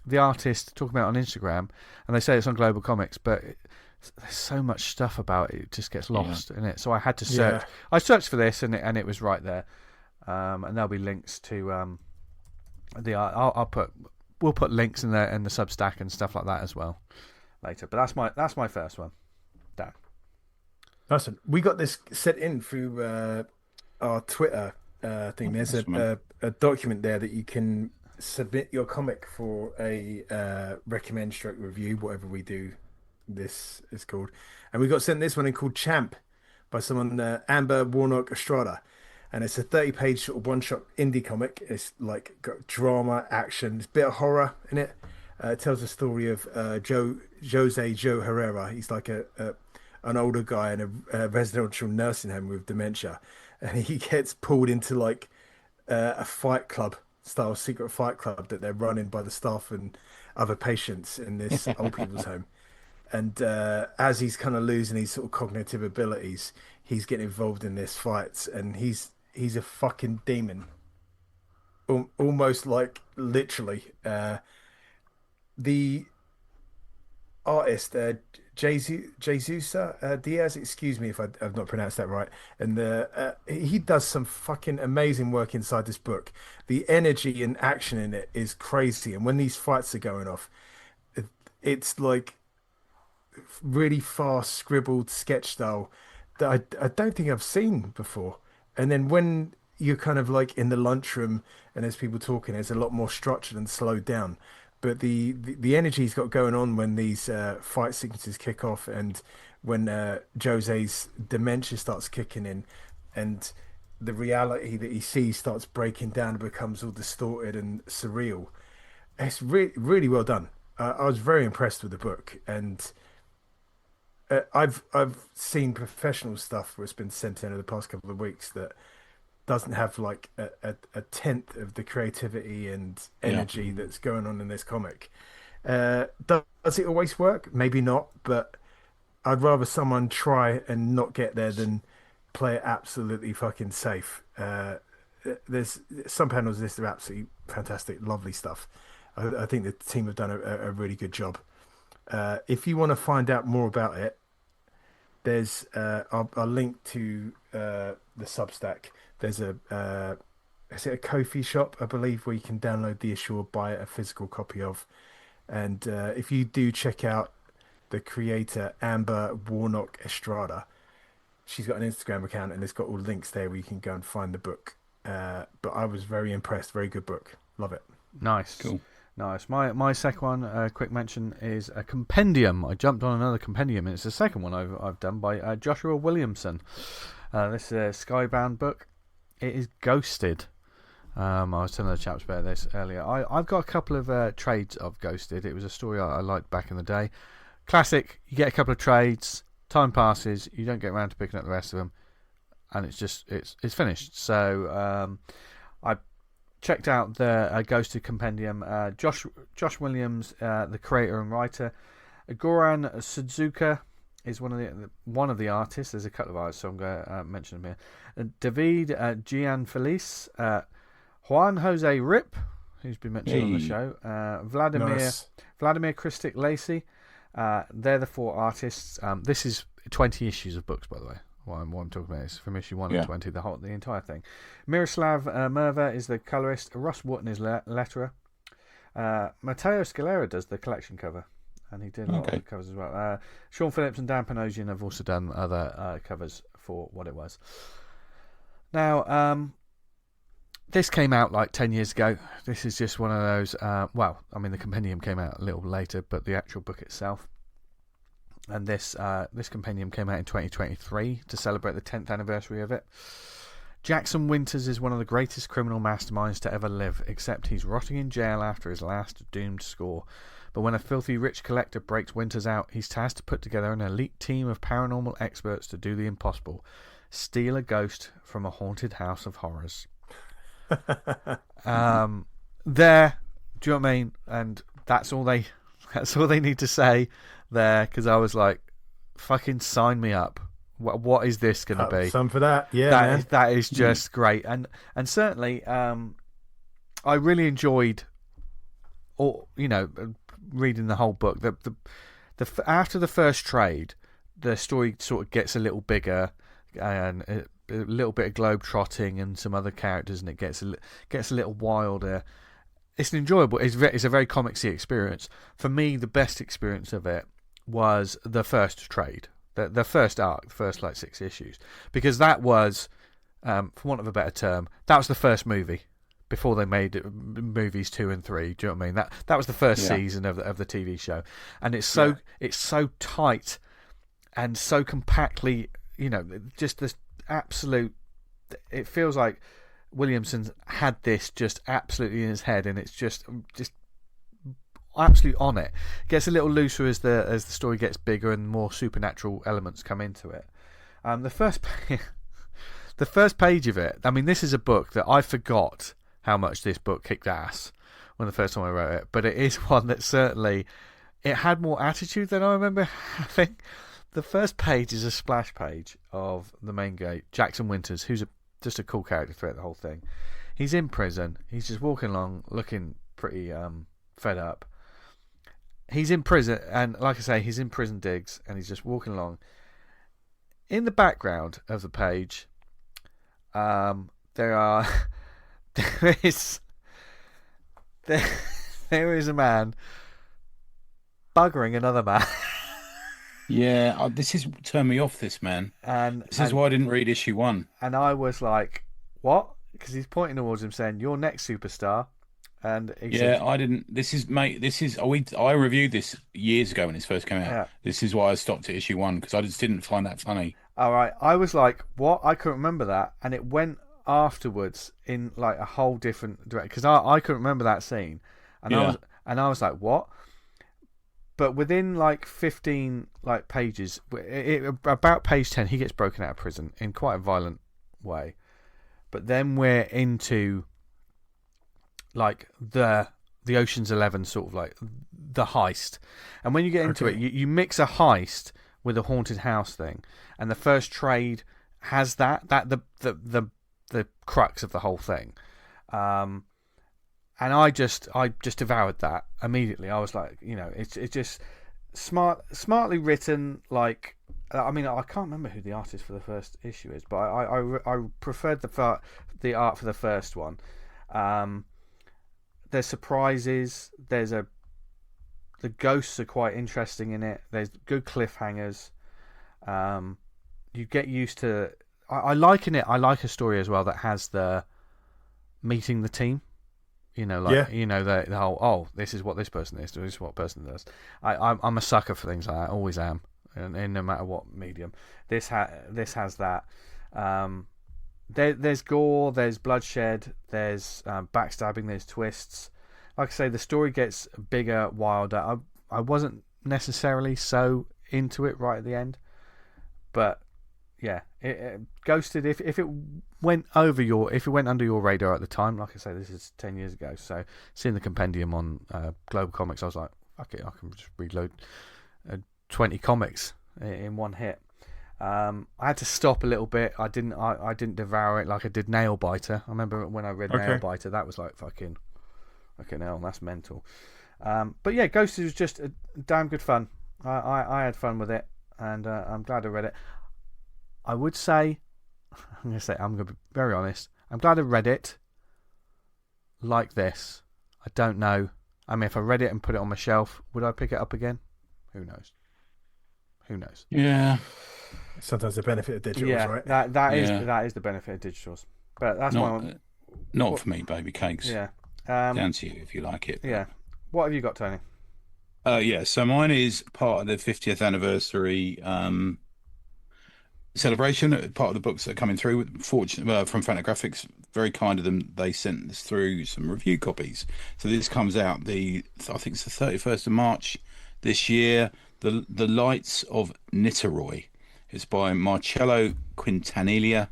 the artist talking about it on Instagram, and they say it's on Global Comics, but there's so much stuff about it just gets lost in it. So I had to search. I searched for this, and it was right there. And there'll be links to the art. We'll put links in the Substack and stuff like that as well later. But that's my first one. Dan. Awesome. We got this sent in through our Twitter thing. There's a document there that you can submit your comic for a recommend stroke review, whatever we do this is called. And we got sent this one in called Champ by someone, Amber Warnock Estrada. And it's a 30-page sort of one-shot indie comic. It's like got drama, action, there's a bit of horror in it. It tells the story of Jose Joe Herrera. He's like an older guy in a residential nursing home with dementia, and he gets pulled into like a fight club style secret fight club that they're running by the staff and other patients in this old people's home. And as he's kind of losing his sort of cognitive abilities, he's getting involved in this fights, and he's a fucking demon, almost like literally. The artist Jesus Diaz, excuse me if I've not pronounced that right, and he does some fucking amazing work inside this book. The energy and action in it is crazy, and when these fights are going off, it's like really fast scribbled sketch style that I don't think I've seen before. And then when you're kind of like in the lunchroom and there's people talking, it's a lot more structured and slowed down. But the energy he's got going on when these fight sequences kick off, and when Jose's dementia starts kicking in, and the reality that he sees starts breaking down and becomes all distorted and surreal. It's really, really well done. I was very impressed with the book, and I've seen professional stuff where it's been sent in over the past couple of weeks that doesn't have like a tenth of the creativity and energy that's going on in this comic. Does it always work? Maybe not, but I'd rather someone try and not get there than play it absolutely fucking safe. There's some panels of this are absolutely fantastic, lovely stuff. I think the team have done a really good job. If you want to find out more about it, there's I'll link to the Substack. There's is it a Ko-fi shop, I believe, where you can download the issue or buy a physical copy of. And if you do check out the creator, Amber Warnock Estrada, she's got an Instagram account and it's got all links there where you can go and find the book. But I was very impressed. Very good book. Love it. Nice. Cool. Nice. My second one, quick mention, is a compendium. I jumped on another compendium, and it's the second one I've done by Joshua Williamson. This is a Skybound book. It is Ghosted. I was telling the chaps about this earlier. I've got a couple of trades of Ghosted. It was a story I liked back in the day. Classic. You get a couple of trades. Time passes. You don't get around to picking up the rest of them, and it's finished. So I checked out the Ghosted compendium. Josh Williams, the creator and writer. Goran Suzuka is one of the artists. There's a couple of artists, so I'm going to mention them here. David Gianfelice, Juan Jose Rip, who's been mentioned on the show. Vladimir Christic Lacey. They're the 4 artists. This is 20 issues of books, by the way. What I'm talking about is from issue 1 to 20, the entire thing. Miroslav Merva is the colorist. Ross Wotton is letterer. Matteo Scalera does the collection cover, and he did a lot of the covers as well. Sean Phillips and Dan Panosian have also done other covers for what it was. Now, this came out like 10 years ago. This is just one of those. The compendium came out a little later, but the actual book itself. And this compendium came out in 2023 to celebrate the 10th anniversary of it. Jackson Winters is one of the greatest criminal masterminds to ever live, except he's rotting in jail after his last doomed score. But when a filthy rich collector breaks Winters out, he's tasked to put together an elite team of paranormal experts to do the impossible: steal a ghost from a haunted house of horrors. There, do you know what I mean? And that's all they need to say there, because I was like, fucking sign me up. What is this going to be? Some for that, yeah. That is just great, and certainly, I really enjoyed, reading the whole book. After the first trade, the story sort of gets a little bigger, and a little bit of globe trotting and some other characters, and it gets a little wilder. It's enjoyable. It's a very comicsy experience. For me, the best experience of it was the first trade, the first arc, the first 6 issues, because that was, for want of a better term, that was the first movie before they made movies 2 and 3. Do you know what I mean? That was the first season of the TV show, and it's so tight and so compactly, just this absolute. It feels like Williamson had this just absolutely in his head, and it's just absolutely on it. Gets a little looser as the story gets bigger and more supernatural elements come into it. The first page of it. I mean, this is a book that I forgot how much this book kicked ass when the first time I wrote it, but it is one that certainly it had more attitude than I remember having. The first page is a splash page of the main guy, Jackson Winters, who's just a cool character throughout the whole thing. He's in prison. He's just walking along, looking pretty fed up. He's in prison, and like I say, he's in prison digs, and he's just walking along. In the background of the page, there is a man buggering another man. Yeah, this is turned me off. This man, and this is why I didn't read issue 1. And I was like, "What?" Because he's pointing towards him, saying, "You're next, superstar." And he said, I didn't. This is, mate. This is. I reviewed this years ago when it first came out. Yeah. This is why I stopped at issue 1, because I just didn't find that funny. All right, I was like, "What?" I couldn't remember that, and it went afterwards in a whole different direction, because I couldn't remember that scene, and I was like, "What?" But within 15 pages, about page 10, he gets broken out of prison in quite a violent way. But then we're into the Ocean's 11 sort of the heist, and when you get into it, you mix a heist with a haunted house thing, and the first trade has the crux of the whole thing. And I just devoured that immediately. I was like, it's just smartly written. I mean, I can't remember who the artist for the first issue is, but I preferred the art for the first one. There's surprises. The ghosts are quite interesting in it. There's good cliffhangers. You get used to. I like in it. I like a story as well that has the meeting the team. You know, like the whole this is what this person is, this is what person does. I'm a sucker for things like that. Always am, and no matter what medium. This has that. There's gore, there's bloodshed, there's backstabbing, there's twists. Like I say, the story gets bigger, wilder. I wasn't necessarily so into it right at the end, but yeah, it Ghosted. If it went under your radar at the time, like I say, this is 10 years ago. So seeing the compendium on Global Comics, I was like, okay, I can just reload 20 comics in one hit. I had to stop a little bit. I didn't devour it like I did Nailbiter. I remember when I read Nailbiter, that was like fucking hell, that's mental. But yeah, Ghosted was just a damn good fun. I had fun with it, and I'm glad I read it. I would say, I'm going to be very honest, I'm glad I read it like this. I don't know. I mean, if I read it and put it on my shelf, would I pick it up again? Who knows? Yeah. Sometimes the benefit of digitals, right? That is the benefit of digitals. But that's not for me, baby cakes. Yeah. Down to you if you like it. Yeah. What have you got, Tony? So mine is part of the 50th anniversary celebration. Part of the books that are coming through. Fortunately, from Fantagraphics, very kind of them. They sent us through some review copies. So this comes out I think it's the 31st of March this year. The Lights of Niteroi. It's by Marcelo Quintanilha,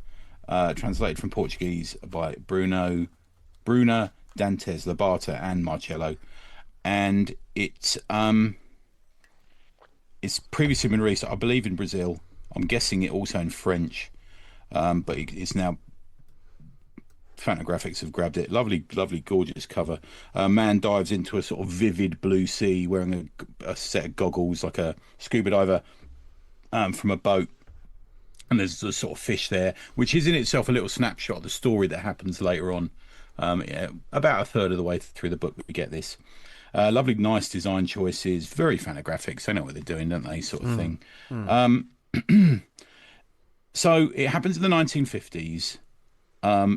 translated from Portuguese by Bruna Dantes Labata and Marcelo, and it's previously been released, I believe, in Brazil. I'm guessing it also in French, but it's now Fantagraphics have grabbed it. Lovely, gorgeous cover. A man dives into a sort of vivid blue sea wearing a set of goggles like a scuba diver from a boat. And there's a sort of fish there, which is in itself a little snapshot of the story that happens later on. About a third of the way through the book, we get this. Lovely, nice design choices. Very Fantagraphics. They know what they're doing, don't they? Sort of thing. So it happens in the 1950s.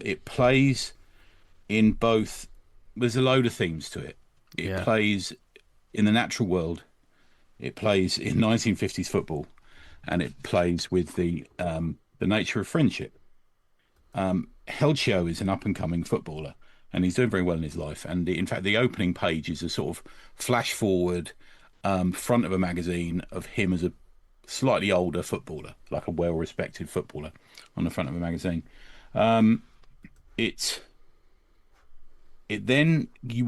It plays in both. There's a load of themes to it. It plays in the natural world. It plays in 1950s football, and it plays with the nature of friendship. Helchio is an up-and-coming footballer, and he's doing very well in his life. And in fact, the opening page is a sort of flash-forward front of a magazine of him as a slightly older footballer, like a well-respected footballer, on the front of a magazine. We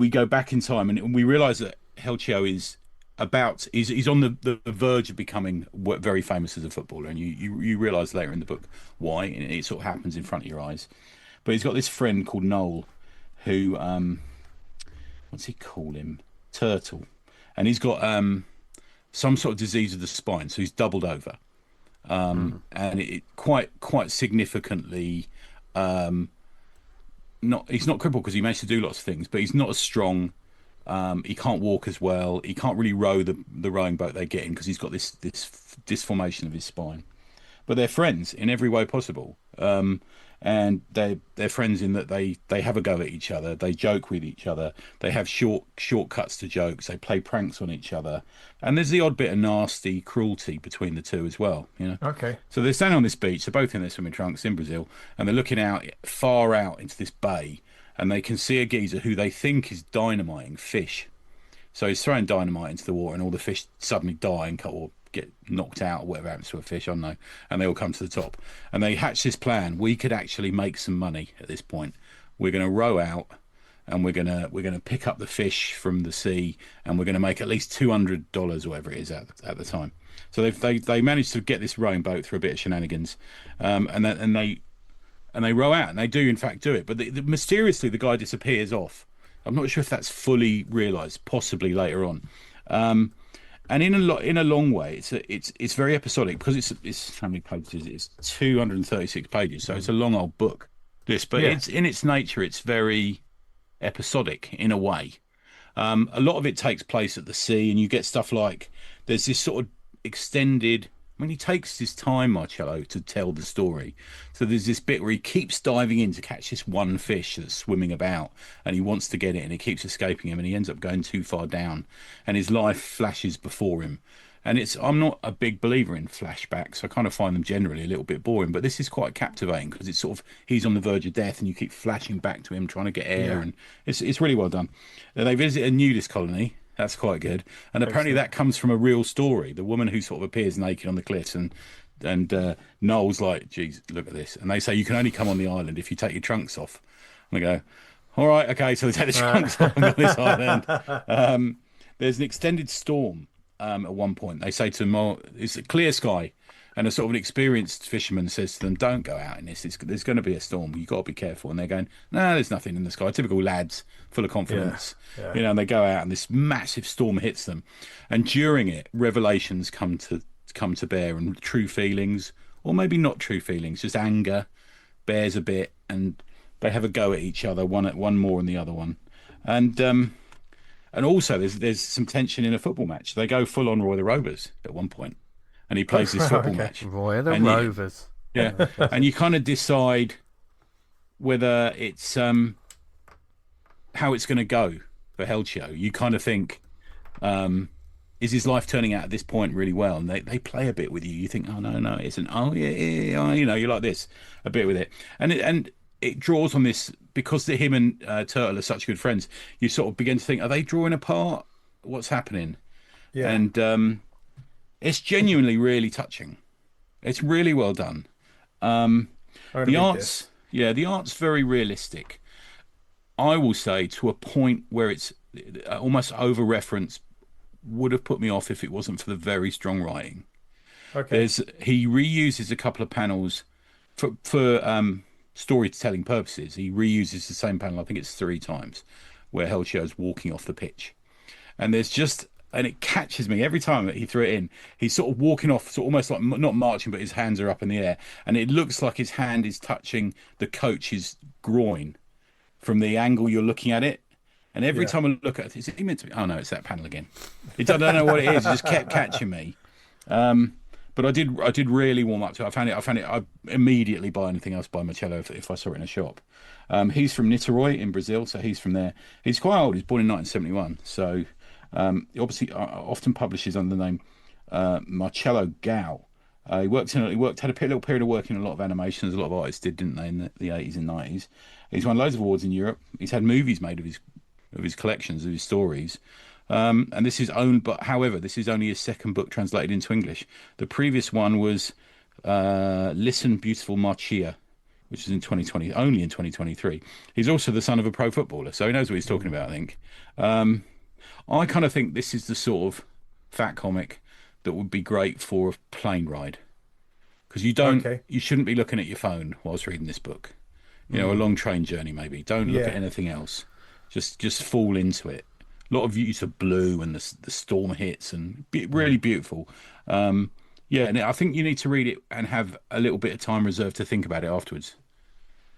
go back in time, and we realise that Helchio is he's on the verge of becoming very famous as a footballer, and you realise later in the book why, and it sort of happens in front of your eyes. But he's got this friend called Noel, who what's he call him? Turtle, and he's got some sort of disease of the spine, so he's doubled over, and it quite significantly. He's not crippled because he managed to do lots of things, but he's not as strong. He can't walk as well. He can't really row the rowing boat they get in because he's got this disformation of his spine. But they're friends in every way possible, and they're friends in that they have a go at each other. They joke with each other. They have shortcuts to jokes. They play pranks on each other, and there's the odd bit of nasty cruelty between the two as well. You know. Okay. So they're standing on this beach. They're both in their swimming trunks in Brazil, and they're looking far out into this bay. And they can see a geezer who they think is dynamiting fish. So he's throwing dynamite into the water, and all the fish suddenly die or get knocked out, or whatever happens to a fish, I don't know. And they all come to the top. And they hatch this plan. We could actually make some money at this point. We're going to row out, and we're going to pick up the fish from the sea, and we're going to make at least $200 or whatever it is at the time. So they managed to get this rowing boat through a bit of shenanigans, and they row out, and they do in fact do it. But mysteriously, the guy disappears off. I'm not sure if that's fully realised. Possibly later on. And in a long way, it's very episodic because it's how many pages? It's 236 pages, so it's a long old book. It's in its nature, it's very episodic in a way. A lot of it takes place at the sea, and you get stuff like there's this sort of extended I mean, he takes his time, Marcello, to tell the story. So there's this bit where he keeps diving in to catch this one fish that's swimming about, and he wants to get it, and it keeps escaping him, and he ends up going too far down, and his life flashes before him. And I'm not a big believer in flashbacks. I kind of find them generally a little bit boring, but this is quite captivating because it's sort of, he's on the verge of death and you keep flashing back to him trying to get air, and it's really well done. They visit a nudist colony. That's quite good. And apparently that comes from a real story. The woman who sort of appears naked on the cliffs, and Noel's like, geez, look at this. And they say, you can only come on the island if you take your trunks off. And they go, all right, okay. So they take the trunks off on this island. There's an extended storm at one point. They say to them, it's a clear sky. And a sort of an experienced fisherman says to them, don't go out in this. There's going to be a storm. You've got to be careful. And they're going, no, there's nothing in the sky. Typical lads, full of confidence. Yeah. You know, and they go out and this massive storm hits them. And during it, revelations come to bear, and true feelings, or maybe not true feelings, just anger bears a bit, and they have a go at each other, one more than the other one. And also there's some tension in a football match. They go full on Roy the Rovers at one point. And he plays this football match. Roy the Rovers. Yeah. And you kind of decide whether it's how it's going to go for Hellshow. You kind of think, is his life turning out at this point really well? And they play a bit with you. You think, oh, no, it isn't. Oh, yeah, oh, you know, you're like this a bit with it. And it draws on this, because him and Turtle are such good friends, you sort of begin to think, are they drawing apart? What's happening? Yeah. And it's genuinely really touching. It's really well done. The art's very realistic. I will say, to a point where it's almost over reference, would have put me off if it wasn't for the very strong writing. Okay. He reuses a couple of panels for storytelling purposes. He reuses the same panel, I think it's 3 times, where Hellshow's walking off the pitch. And and it catches me every time that he threw it in. He's sort of walking off, sort of almost like not marching, but his hands are up in the air, and it looks like his hand is touching the coach's groin from the angle you're looking at it. And every time I look at it, is it meant to be? Oh no, it's that panel again. I don't know what it is. It just kept catching me. But I did really warm up to it. I found it. I immediately buy anything else by Marcello if I saw it in a shop. He's from Niteroi in Brazil, so he's from there. He's quite old. He's born in 1971, so. He obviously often publishes under the name Marcello Gao. He had a little period of working in a lot of animations. A lot of artists didn't they, in the 80s and 90s. He's won loads of awards in Europe. He's had movies made of his collections, of his stories. And this is however, this is only his second book translated into English. The previous one was Listen, Beautiful Marcia, which is only in 2023. He's also the son of a pro footballer, so he knows what he's talking about, I think. I kind of think this is the sort of fat comic that would be great for a plane ride, because you shouldn't be looking at your phone whilst reading this book. You know, a long train journey maybe. Don't look at anything else. Just fall into it. A lot of use of blue, and the storm hits, and really beautiful. And I think you need to read it and have a little bit of time reserved to think about it afterwards.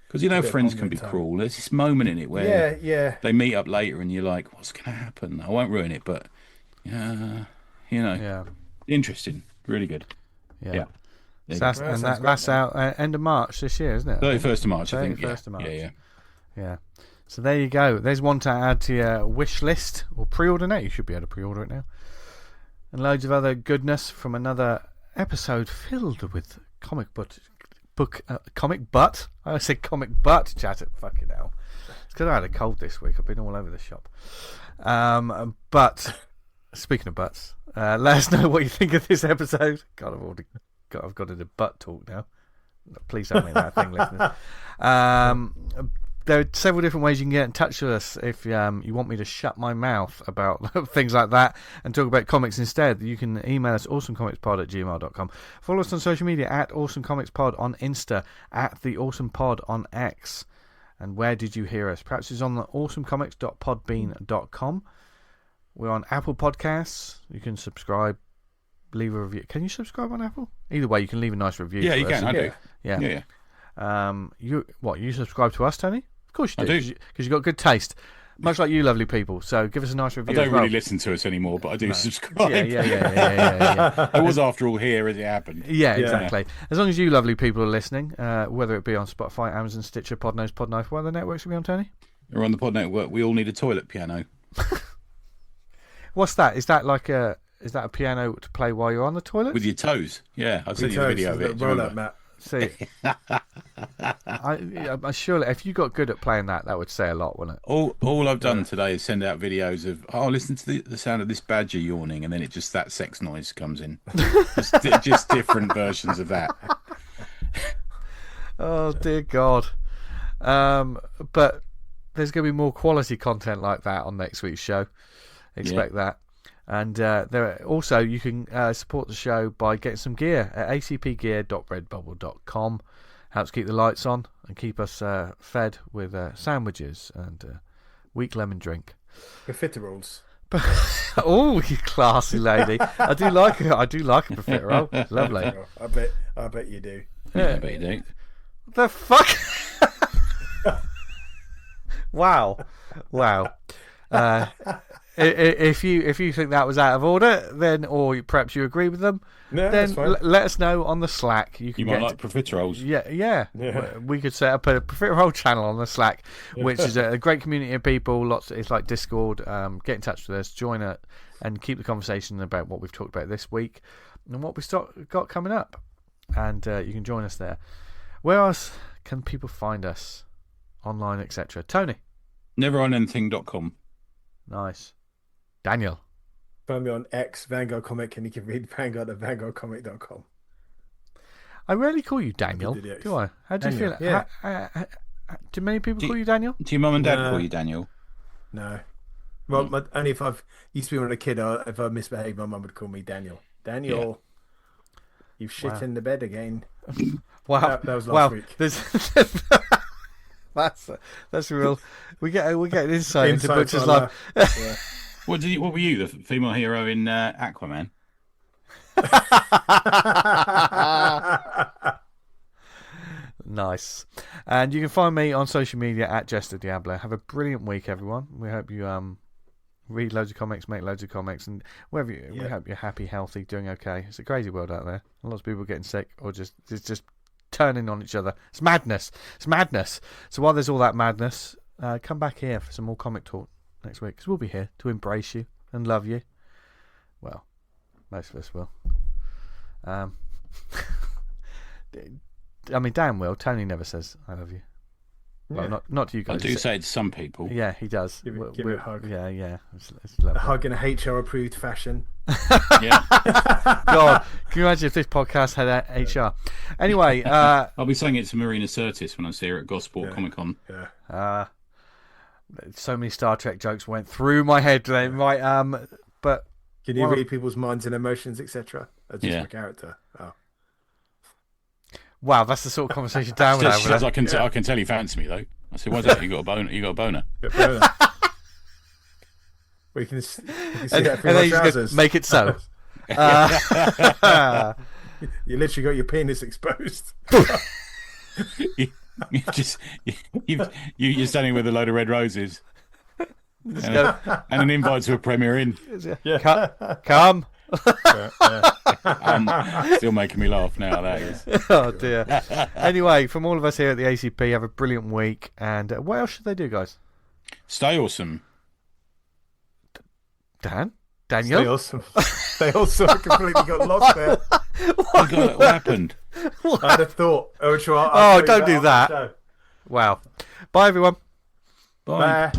Because, friends can be cruel. There's this moment in it where they meet up later and you're like, what's going to happen? I won't ruin it, but, interesting. Really good. Yeah. So that's out end of March this year, isn't it? 31st of March, I think. 31st of March. Yeah. So there you go. There's one to add to your wish list, or pre-order now. You should be able to pre-order it now. And loads of other goodness from another episode filled with comic butt. I said comic butt chat at fucking hell. It's because I had a cold this week. I've been all over the shop. But speaking of butts, let us know what you think of this episode. God, I've got into butt talk now. Please don't make that a thing, listeners. There are several different ways you can get in touch with us if you want me to shut my mouth about things like that and talk about comics instead. You can email us awesomecomicspod@gmail.com. Follow us on social media at awesomecomicspod on Insta, at the awesomepod on X. And where did you hear us? Perhaps it's on the awesomecomics.podbean.com. We're on Apple Podcasts. You can subscribe, leave a review. Can you subscribe on Apple? Either way, you can leave a nice review. Yeah, you can. I do. Yeah. You subscribe to us, Tony? Of course you do. I do. Because you've got good taste. much like you lovely people. So give us a nice review. I don't really listen to us anymore, but I do subscribe. Yeah. I was, after all, here as it happened. Yeah, exactly. As long as you lovely people are listening, whether it be on Spotify, Amazon, Stitcher, Podnose, Podknife, what other networks are we on, Tony? We're on the Pod Network. We all need a toilet piano. What's that? Is that like a piano to play while you're on the toilet? With your toes. Yeah, I've seen a video of it. Roll up, Matt. See, I surely if you got good at playing that would say a lot, wouldn't it? All I've done today is send out videos of listen to the sound of this badger yawning, and then it just that sex noise comes in. just different versions of that. Oh dear God! But there's going to be more quality content like that on next week's show. Expect that. And also you can support the show by getting some gear at acpgear.redbubble.com. Helps keep the lights on and keep us fed with sandwiches and weak lemon drink. Profiteroles. Oh, you classy lady! I do like a profiterole. It's lovely. I bet you do. Yeah, I bet you do. The fuck! Wow. If you think that was out of order, then or perhaps you agree with them, then let us know on the Slack. You might like profiteroles. Yeah. We could set up a profiterole channel on the Slack, which is a great community of people. It's like Discord. Get in touch with us, join it, and keep the conversation about what we've talked about this week and what we've got coming up. And you can join us there. Where else can people find us online, etc.? Tony, neveronanything.com. Nice. Daniel. Find me on X, Vanguard Comic, and you can read Vanguard at vanguardcomic.com. I rarely call you Daniel, do I? How do you feel? Yeah. Do many people call you Daniel? Do your mum and dad call you Daniel? No. Well, only if used to be when I was a kid, if I misbehaved, my mum would call me Daniel. Daniel, you've shit in the bed again. Wow. That was last week. That's real. We get insight into Butcher's life. What were you, the female hero in Aquaman? Nice. And you can find me on social media at Jester Diablo. Have a brilliant week, everyone. We hope you read loads of comics, make loads of comics, and we hope you're happy, healthy, doing okay. It's a crazy world out there. Lots of people getting sick or just turning on each other. It's madness. So while there's all that madness, come back here for some more comic talk next week, because we'll be here to embrace you and love you. Well, most of us will. I mean, Dan will. Tony never says I love you. Well, not to you guys. I do say it to some people. Yeah, he does. Give it a hug. Yeah. It's lovely. A hug in a HR-approved fashion. Yeah. God, can you imagine if this podcast had HR? Anyway, I'll be saying it to Marina Sirtis when I see her at Gosport Comic Con. Yeah. So many Star Trek jokes went through my head then, right? But can you read people's minds and emotions, etc.? That's just my character. Oh. Wow, that's the sort of conversation Dan would have. I can tell you fancy me though. I said, "Why's that? You got a boner? You got a boner?" We can see that through my trousers. Make it so. You literally got your penis exposed. You're standing with a load of red roses and an invite to a premiere in. Come. Still making me laugh now, that is. Oh dear. Anyway, from all of us here at the ACP, have a brilliant week. And what else should they do, guys? Stay awesome. Daniel? Stay awesome. I completely got lost there. What happened? I had a thought. Don't do that. Wow. Bye, everyone. Bye.